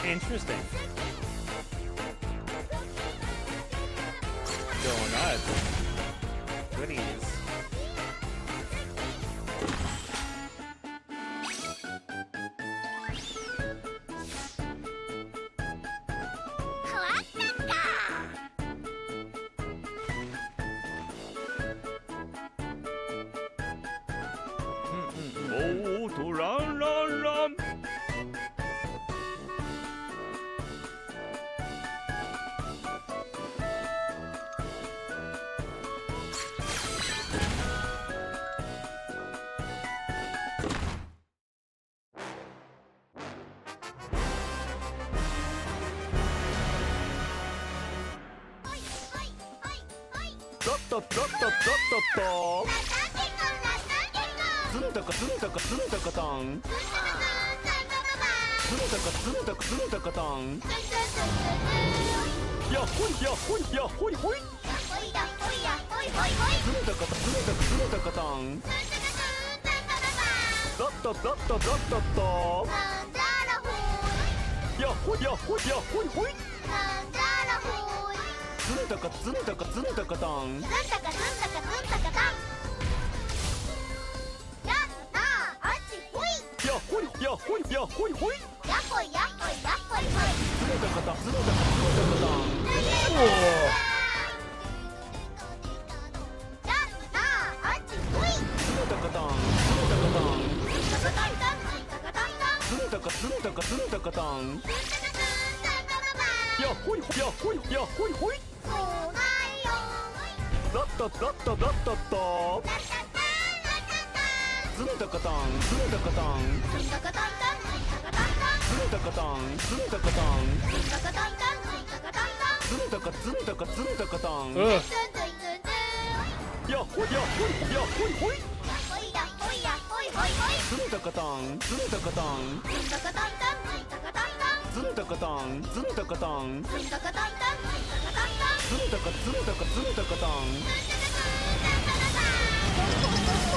Interesting. Go nuts. Goodies. Oh, to run, run, run.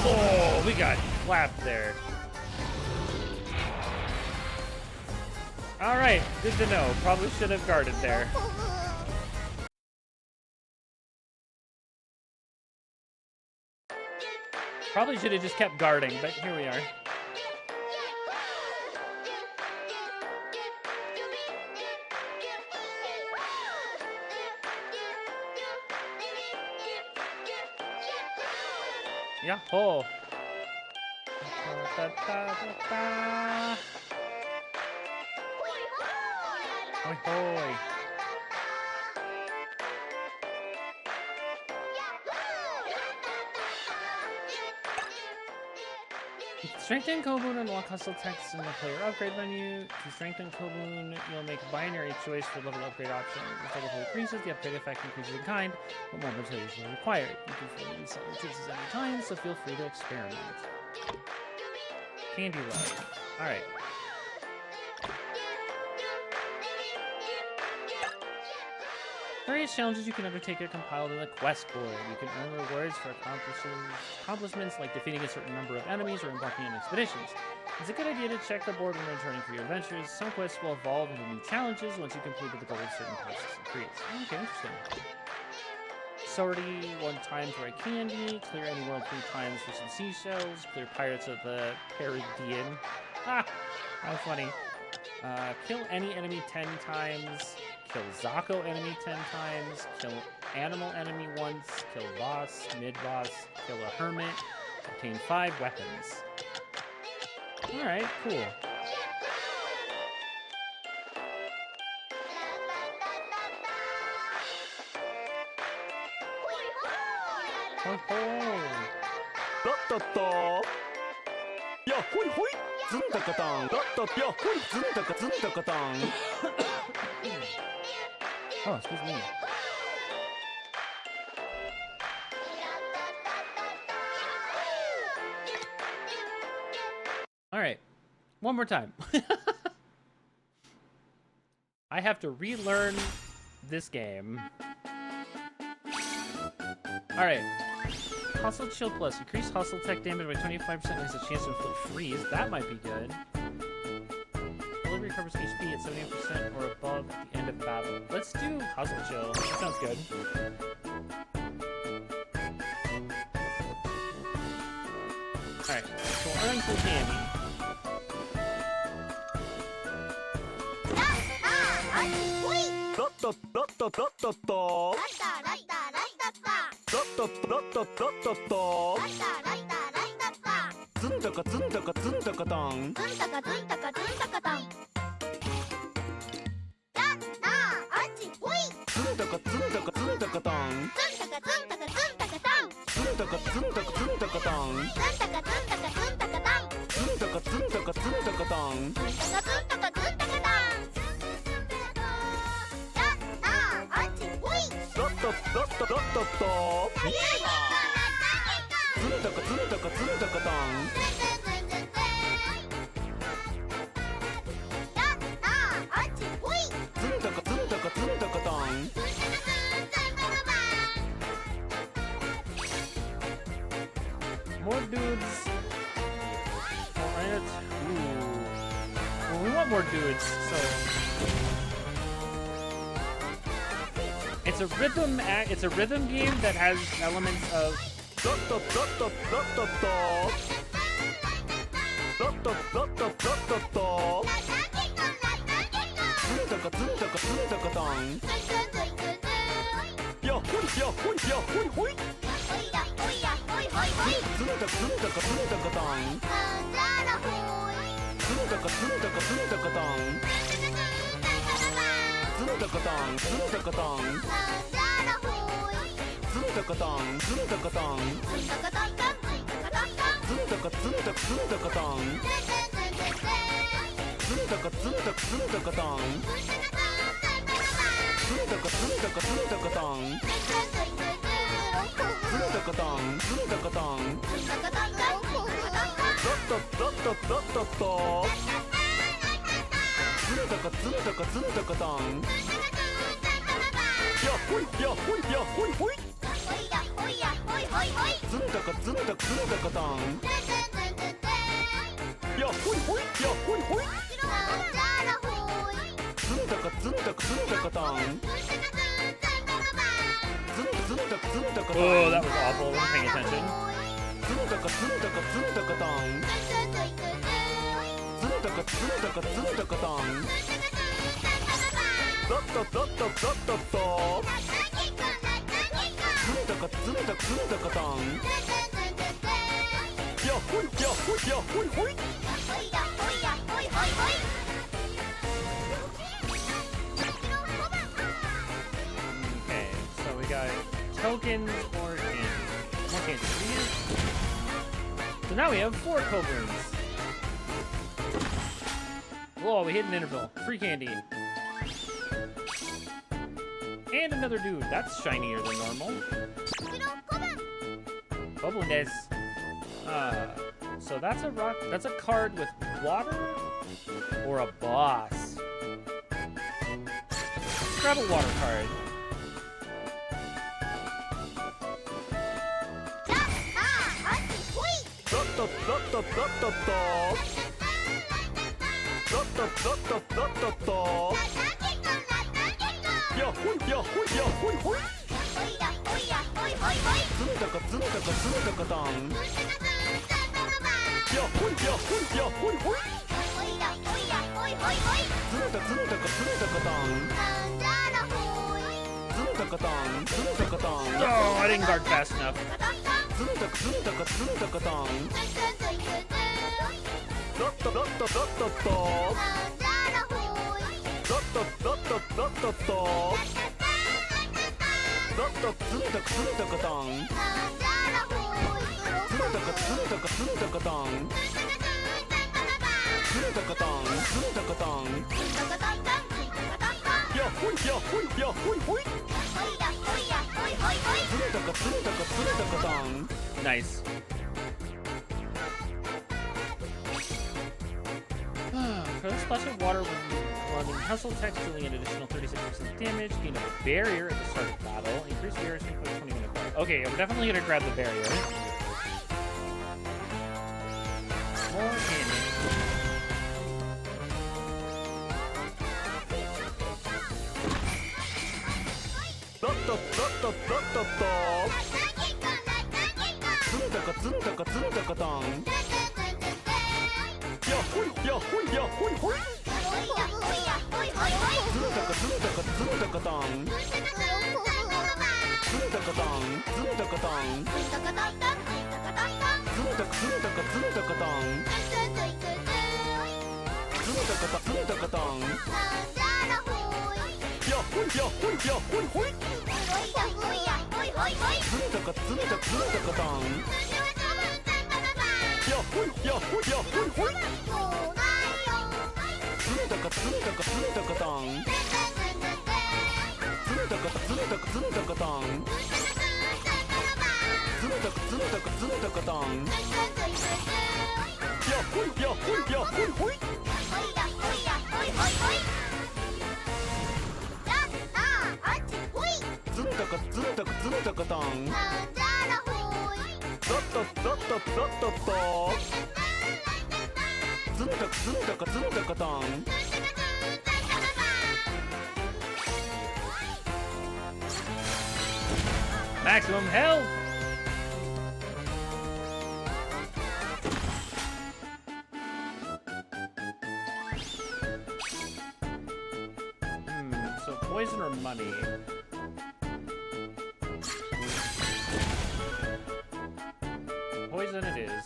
Oh, we got clapped there. All right, good to know. Probably should have guarded there. Probably should have just kept guarding, but here we are. Yahoo! Hoi hoi! Strengthen Kobun and unlock hostile text in the player upgrade menu. To strengthen Kobun, you'll make a binary choice for level upgrade option. As the level increases, the upgrade effect increases in kind, but more materials are required. You can fully reset your choices any time, so feel free to experiment. Candy Love. Alright. Various challenges you can undertake are compiled in the quest board. You can earn rewards for accomplishments like defeating a certain number of enemies or embarking on expeditions. It's a good idea to check the board when returning for your adventures. Some quests will evolve into new challenges once you complete the goal of certain tasks increase. Okay, interesting. Sortie 1 time for a candy. Clear any world 3 times for some seashells. Clear Pirates of the Caribbean. Ha! How funny. Kill any enemy 10 times. Kill Zako enemy 10 times. Kill animal enemy once. Kill boss, mid-boss. Kill a hermit. Obtain 5 weapons. Alright, cool. Ho ho! Da-da-da! Yeah, hoi hoi! Zunda-ka-dang! Da-da! Yeah, hoi! Zunda-ka-zunda-ka-dang! Oh, excuse me. One more time. I have to relearn this game. Alright. Hustle Chill Plus. Increase hustle tech damage by 25% and has a chance to inflict freeze. That might be good. Delivery recovers HP at 70% or above at the end of battle. Let's do Hustle Chill. That sounds good. Alright, so we'll earn full candy. More dudes. Alright. Ooh. Well, we want more dudes, so it's a rhythm game that has elements of oh, that was awful. I wasn't paying attention. Okay, so we got tokens or candy. More candy. So now we have 4 Coburns. Whoa, we hit an interval. Free candy. And another dude. That's shinier than normal. Bubbleness. So that's a rock. That's a card with water or a boss. Let's grab a water card. Oh, I didn't guard fast enough. Nice. For the splash of water when running hustle text, dealing an additional 36% damage, gain a barrier at the start of battle, increase barrier strength by 20 minutes. Okay, we're definitely gonna grab the barrier. More damage. Maximum health! So poison or money? Poison it is.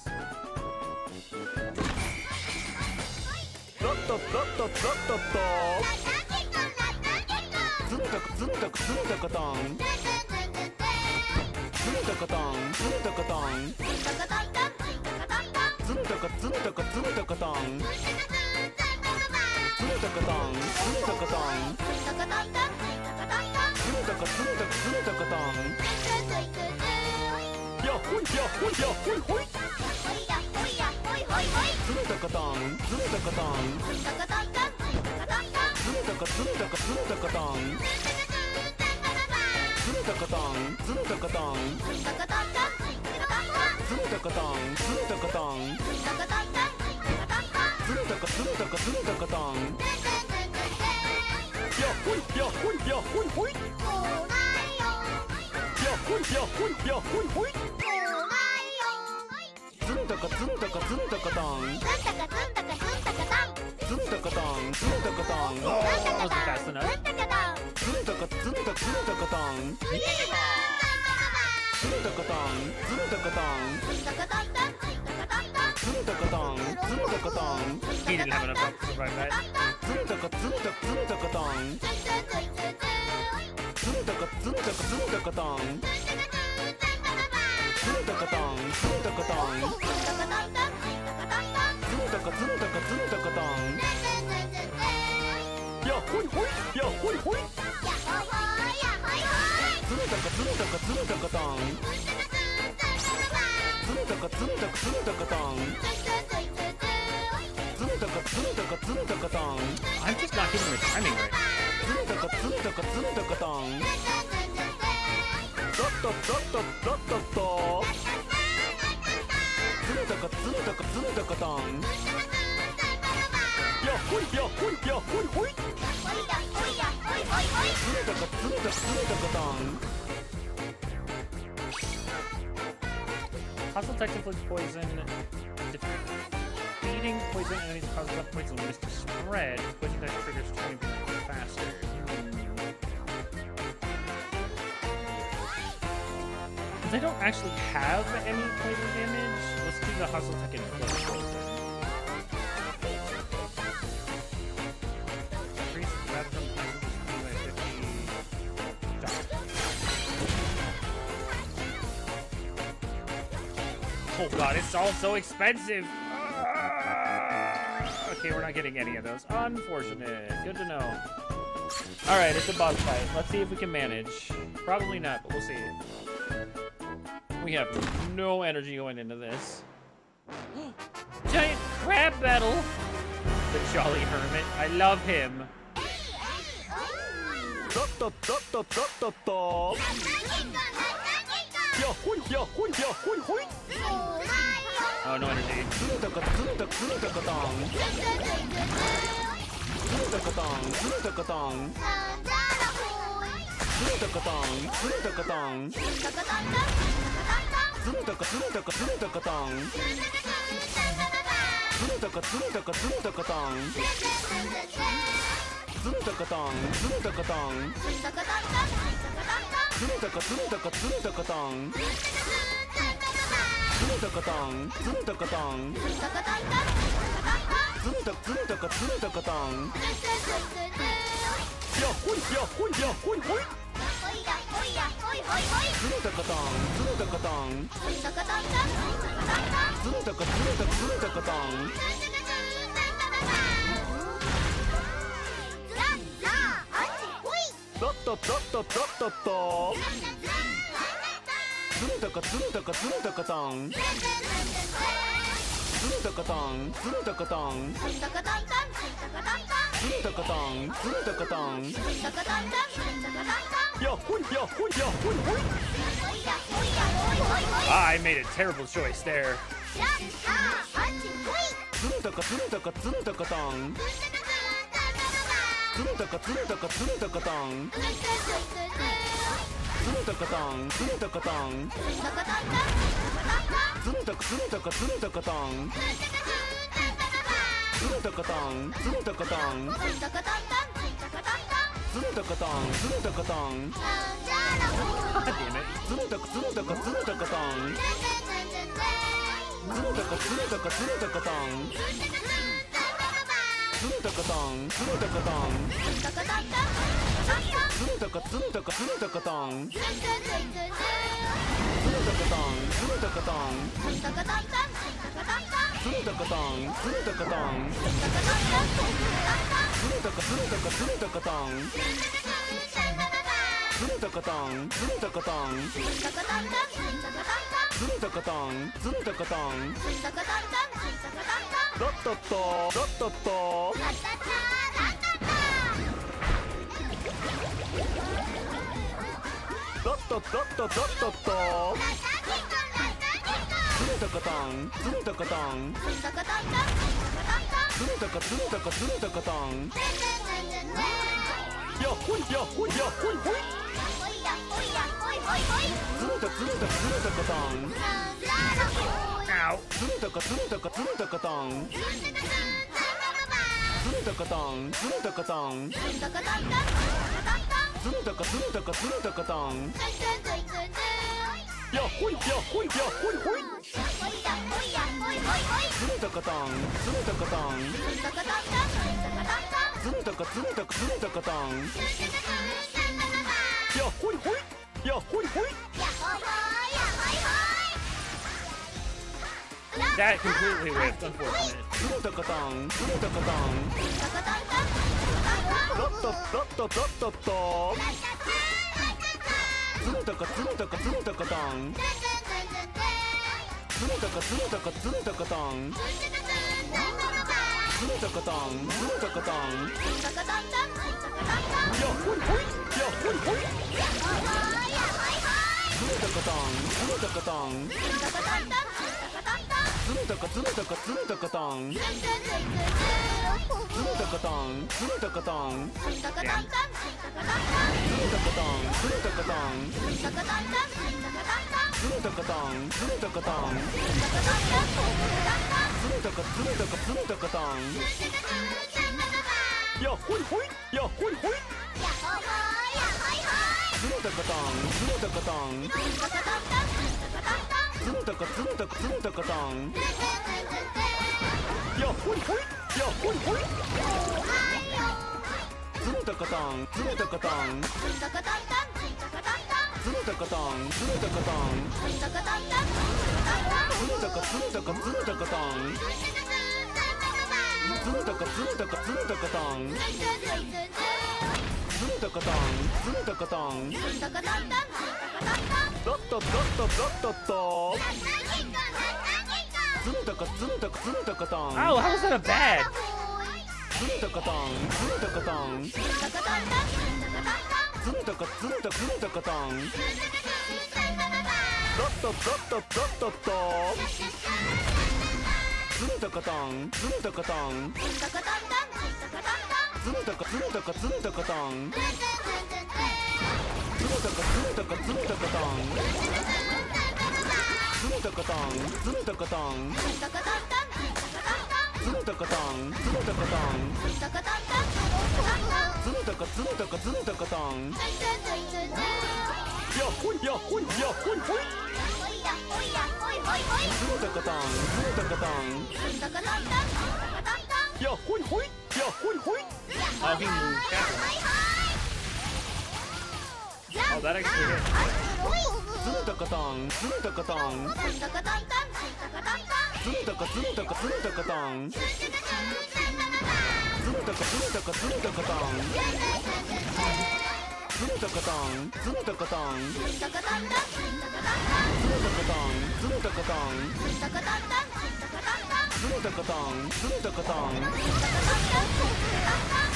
Wasn't fast enough. He didn't have enough help to survive that. I'm just not getting the timing right. Hostile text inflicts poison. Defeating poison enemies causes enough poison mist to spread. Poison dash triggers 20% faster. Since I don't actually have any poison damage, let's do the hostile tech inflict poison. Increase the bathroom poison by 50. Oh god, it's all so expensive! Okay, we're not getting any of those. Unfortunate. Good to know. Alright, it's a boss fight. Let's see if we can manage. Probably not, but we'll see. We have no energy going into this. Giant crab battle! The Jolly Hermit. I love him. Oh, no energy. I made a terrible choice there. That completely whiffed, unfortunate. Oh, how was that a bad? ズンタカタンズンタカタンズンタカタンズンタカズンタズンタカタンラッタラッタラッタッタズンタカタンズンタカタンズンタカズンタカズンタカズンタカタンズンタカズンタカズンタカタンズンタカタンズンタカタンズンタカタンズンタカタンズンタカズンタカズンタカタンやっほいやっほいやっほいほいズンタカタンズンタカタンやっほいほいやっほいほい Oh, he moved. Oh, that actually hit. ズンタカタンズンタカタンズンタカズンタカズンタカズンタカタンズンタカズンタカズンタカタンズンタカタンズンタカタンズンタカタンズンタカタンズンタカタンズンタカタンズンタカタンズ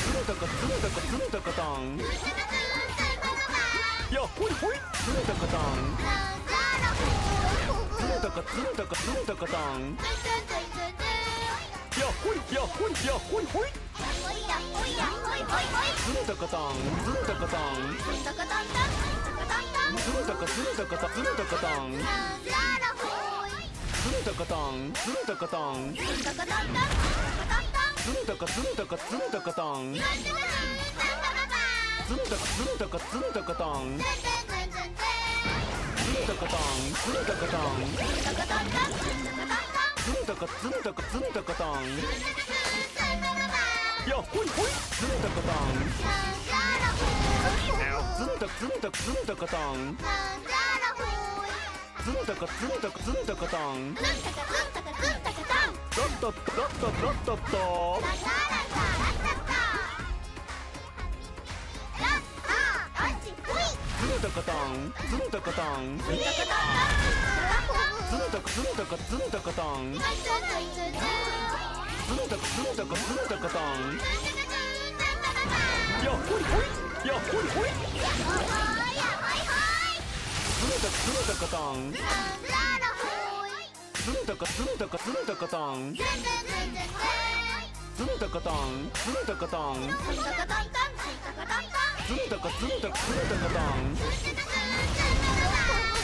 ンタカズンタカズンタカタンやっほいほいズンタカタンズンタカズンタカズンタカタンやっほいやっほいやっほいほいズンタカタンズンタカタンズンタカズンタカタズンタカタンズンタカタンズンタカタンズンタカズンタカズンタカズンタカタンズンタカズンタカズンタカタンズンタカタンズンタカタンズンタカズンタカズンタカタンやっほいほいズンタカタンズンタカズンタカズンタカタンズンタカズンタカズンタカタンラッタッタラッタラッタッタズンタカタンズンタカタンズンタカズンタカズンタカタンズンタカズンタカズンタカタンやっほいほいやっほいほいズンタカズンタカタンズンタカズンタカズンタカタンズンタカタンズンタカタンズンタカズンタカズンタカタンズ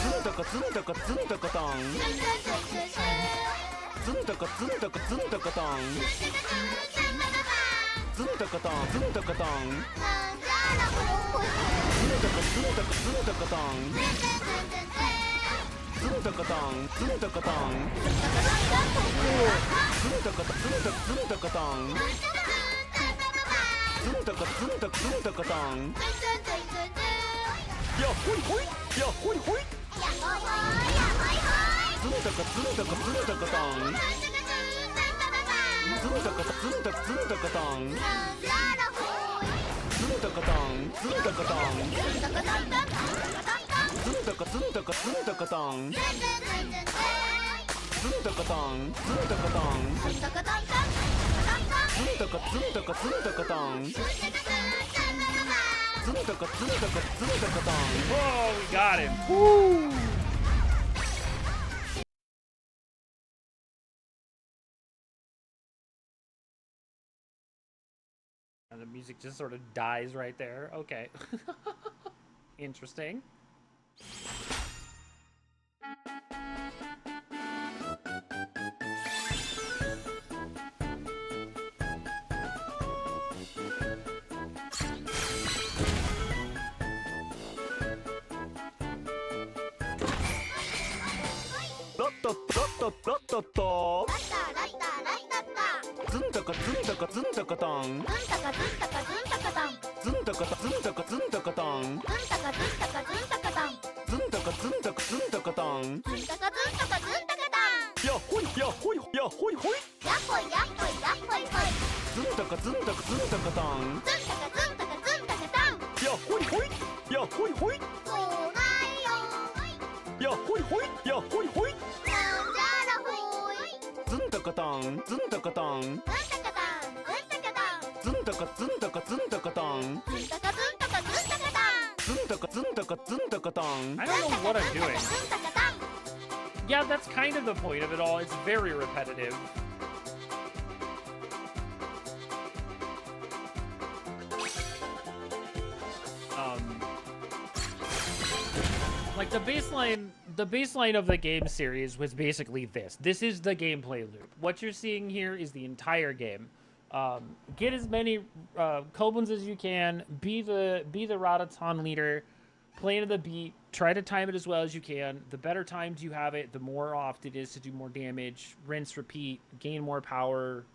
ンタカズンタカズンタカタンズンタカズンタカズンタカタンズンタカタンズンタカタンズンタカズンタカズンタカタンズンタカタンズンタカタンズンタカタズンタカズンタカタンズンタカズンタカズンタカタンやっほいほいやっほいほいズンタカズンタカズンタカタンズンタカズンタカズンタカタンズンタカタンズンタカタンズンタカズンタカズンタカタンズンタカタンズンタカタンズンタカズンタカズンタカズンタカタンズンタカズンタカズンタカタン Oh, we got him. Woo! And the music just sort of dies right there. Okay. Interesting.ズンタカズンタカズンタカタンズンタカズンタカズンタカタンズンタカズンタカズンタカタンやっほいやっほいやっほいほいズンタカズンタカズンタカタンやっほいほいやっほいほいやっほいほいやっほいほいズンタカタンズンタカタン I don't know what I'm doing. Yeah, that's kind of the point of it all. It's very repetitive. Like the baseline of the game series was basically this. This is the gameplay loop. What you're seeing here is the entire game. Get as many Kobuns as you can. Be the Rataton leader. Play to the beat. Try to time it as well as you can. The better times you have it, the more often it is to do more damage. Rinse, repeat, gain more power.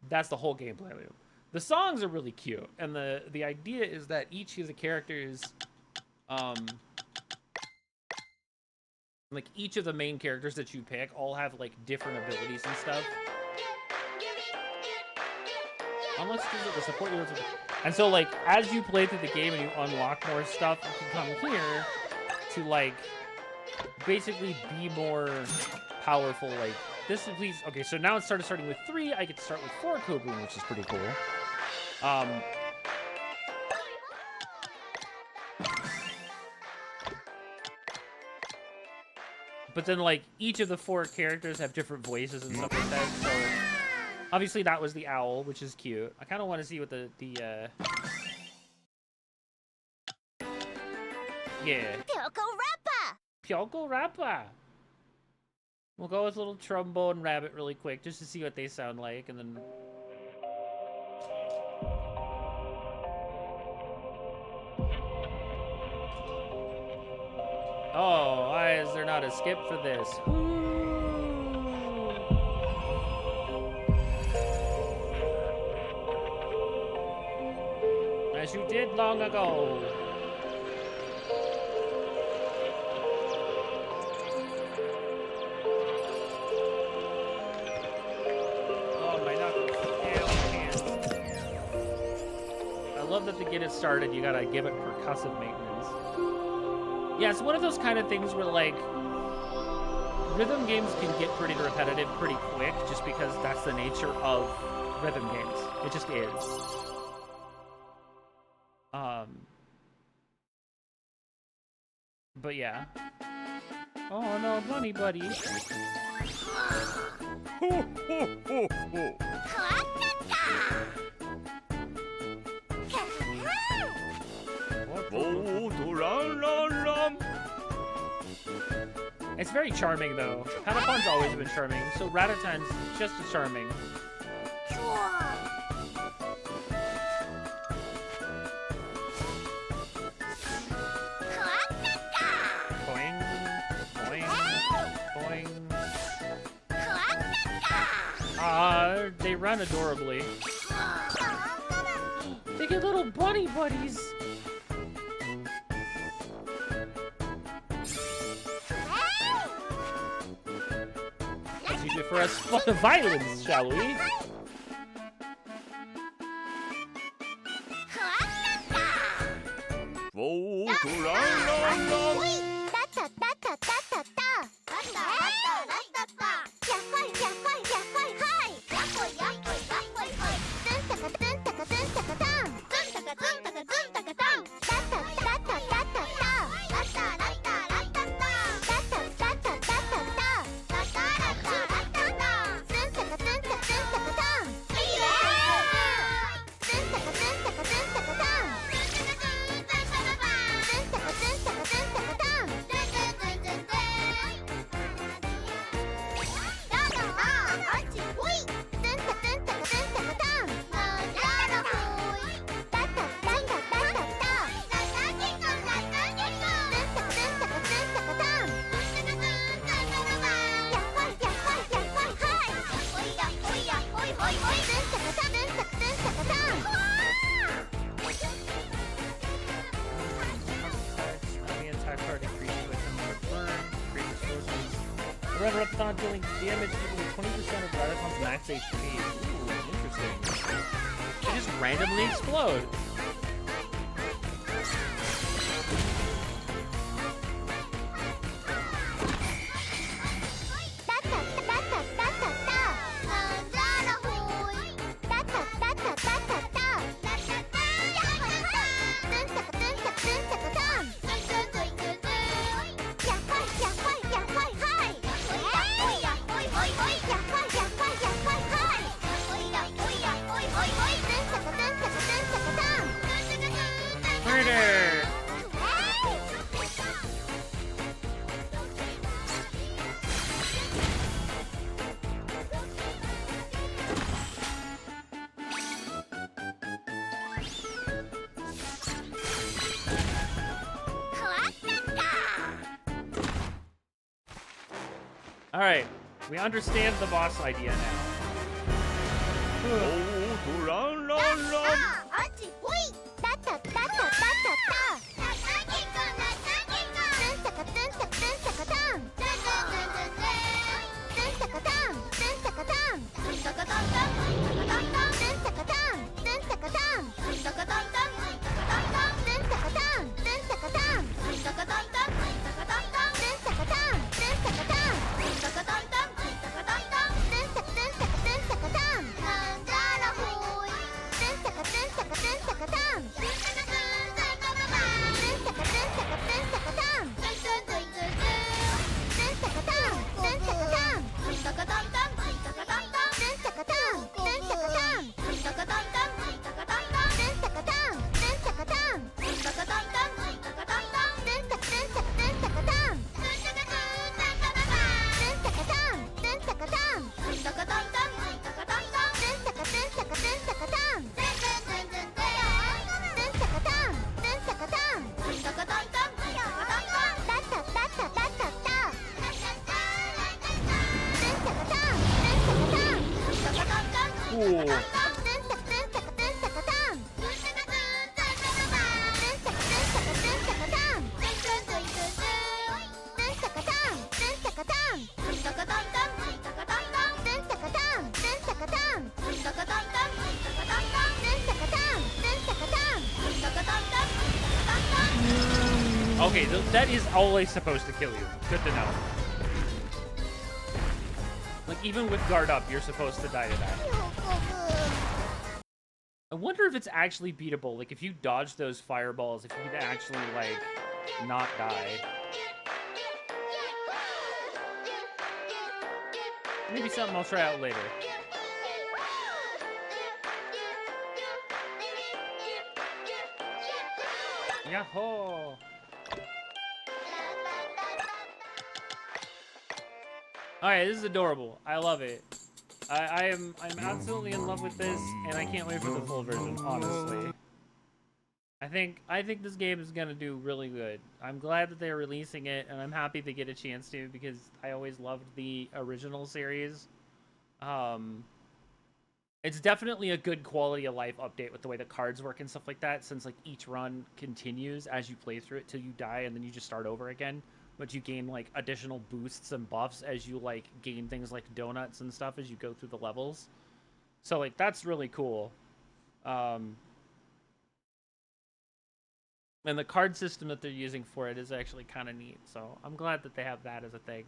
That's the whole gameplay loop. The songs are really cute, and the idea is that each of the characters, like each of the main characters that you pick, all have like different abilities and stuff. Unless the support units. And so, like, as you play through the game and you unlock more stuff, you can come here to, like, basically be more powerful. Like, this is, please. Okay, so now it's starting with 3. I get to start with 4 Kobun, which is pretty cool. But then, like, each of the 4 characters have different voices and stuff like that, so... Obviously, that was the owl, which is cute. I kind of want to see what the yeah. Pyoko Rappa! We'll go with little trombone rabbit really quick, just to see what they sound like, and then... Oh, why is there not a skip for this? As you did long ago. Oh, my knuckles. Damn, my hands. I love that to get it started, you gotta give it percussive maintenance. Yeah, it's one of those kind of things where, like, rhythm games can get pretty repetitive pretty quick just because that's the nature of rhythm games. It just is. But yeah. Oh no, bunny buddy. It's very charming though. Patapon's always been charming, so Ratatan's just as charming. They run adorably. They get little bunny buddies. Let's use it for a spot of violence, shall we? Rataton dealing damage equal to 20% of Rataton's max HP. Ooh, interesting. They just randomly explode. All right, we understand the boss idea now. Okay, that is always supposed to kill you. Good to know. Like, even with guard up, you're supposed to die to that. I wonder if it's actually beatable. Like, if you dodge those fireballs, if you can actually, like, not die. Maybe something I'll try out later. Yahoo! Alright, this is adorable. I love it. I'm absolutely in love with this, and I can't wait for the full version, honestly. I think this game is gonna do really good. I'm glad that they're releasing it, and I'm happy to get a chance to, because I always loved the original series. It's definitely a good quality of life update with the way the cards work and stuff like that, since like each run continues as you play through it till you die, and then you just start over again. But you gain like additional boosts and buffs as you like gain things like donuts and stuff as you go through the levels. So like that's really cool. And the card system that they're using for it is actually kind of neat. So I'm glad that they have that as a thing.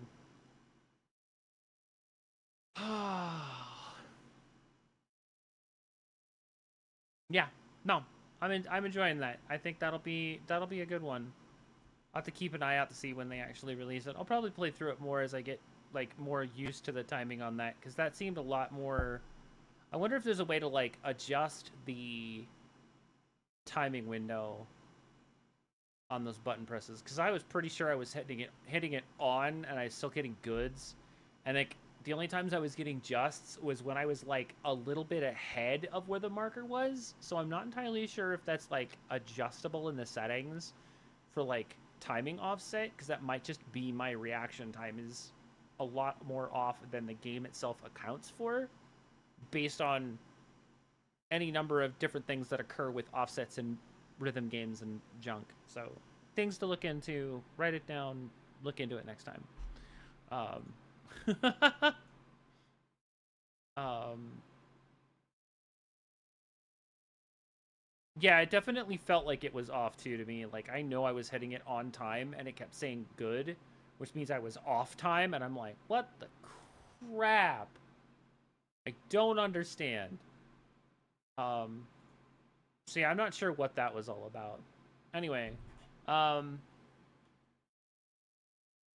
Yeah, no, I'm enjoying that. I think that'll be a good one. I'll have to keep an eye out to see when they actually release it. I'll probably play through it more as I get like more used to the timing on that, because that seemed a lot more. I wonder if there's a way to like adjust the timing window on those button presses, because I was pretty sure I was hitting it on and I was still getting goods, and like the only times I was getting justs was when I was like a little bit ahead of where the marker was. So I'm not entirely sure if that's like adjustable in the settings for like timing offset, because that might just be my reaction time is a lot more off than the game itself accounts for, based on any number of different things that occur with offsets in rhythm games and junk. So things to look into. Write it down, look into it next time. Yeah, it definitely felt like it was off too to me. Like, I know I was hitting it on time and it kept saying good, which means I was off time, and I'm like, what the crap? I don't understand. So yeah, I'm not sure what that was all about. Anyway,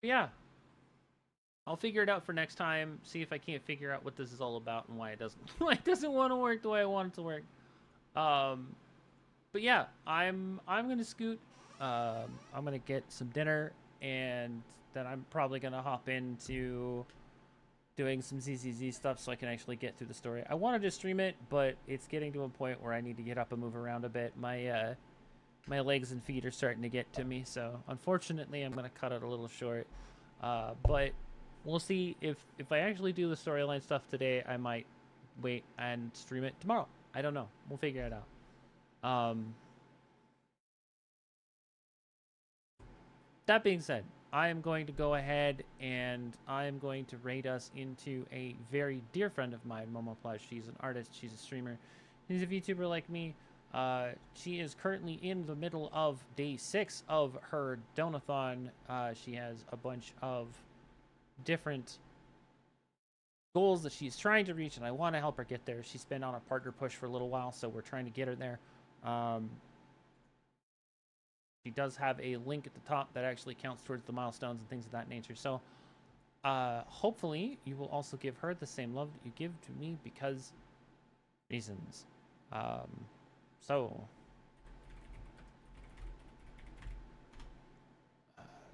yeah. I'll figure it out for next time, see if I can't figure out what this is all about and why it doesn't want to work the way I want it to work. But yeah, I'm gonna scoot. I'm gonna get some dinner, and then I'm probably gonna hop into doing some ZZZ stuff so I can actually get through the story. I wanted to stream it, but it's getting to a point where I need to get up and move around a bit. My legs and feet are starting to get to me, so unfortunately I'm gonna cut it a little short. But we'll see if I actually do the storyline stuff today. I might wait and stream it tomorrow. I don't know. We'll figure it out. That being said, I am going to go ahead and I am going to raid us into a very dear friend of mine, Momo Plush. She's an artist. She's a streamer. She's a VTuber like me. She is currently in the middle of day 6 of her donathon. She has a bunch of different goals that she's trying to reach, and I want to help her get there. She's been on a partner push for a little while, so we're trying to get her there. She does have a link at the top that actually counts towards the milestones and things of that nature. So hopefully you will also give her the same love that you give to me, because reasons.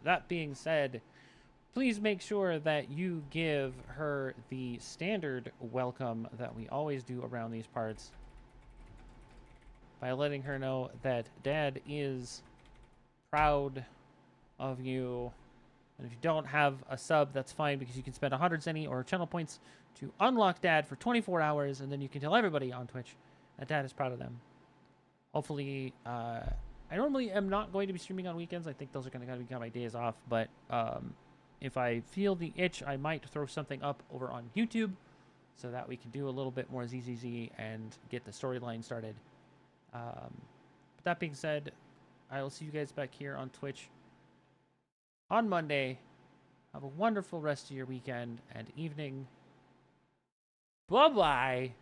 That being said, please make sure that you give her the standard welcome that we always do around these parts by letting her know that Dad is proud of you. And if you don't have a sub, that's fine, because you can spend 100 zenny or channel points to unlock Dad for 24 hours, and then you can tell everybody on Twitch that Dad is proud of them. Hopefully, I normally am not going to be streaming on weekends. I think those are going to become my days off, but if I feel the itch, I might throw something up over on YouTube so that we can do a little bit more ZZZ and get the storyline started. But that being said, I will see you guys back here on Twitch on Monday. Have a wonderful rest of your weekend and evening. Bye-bye.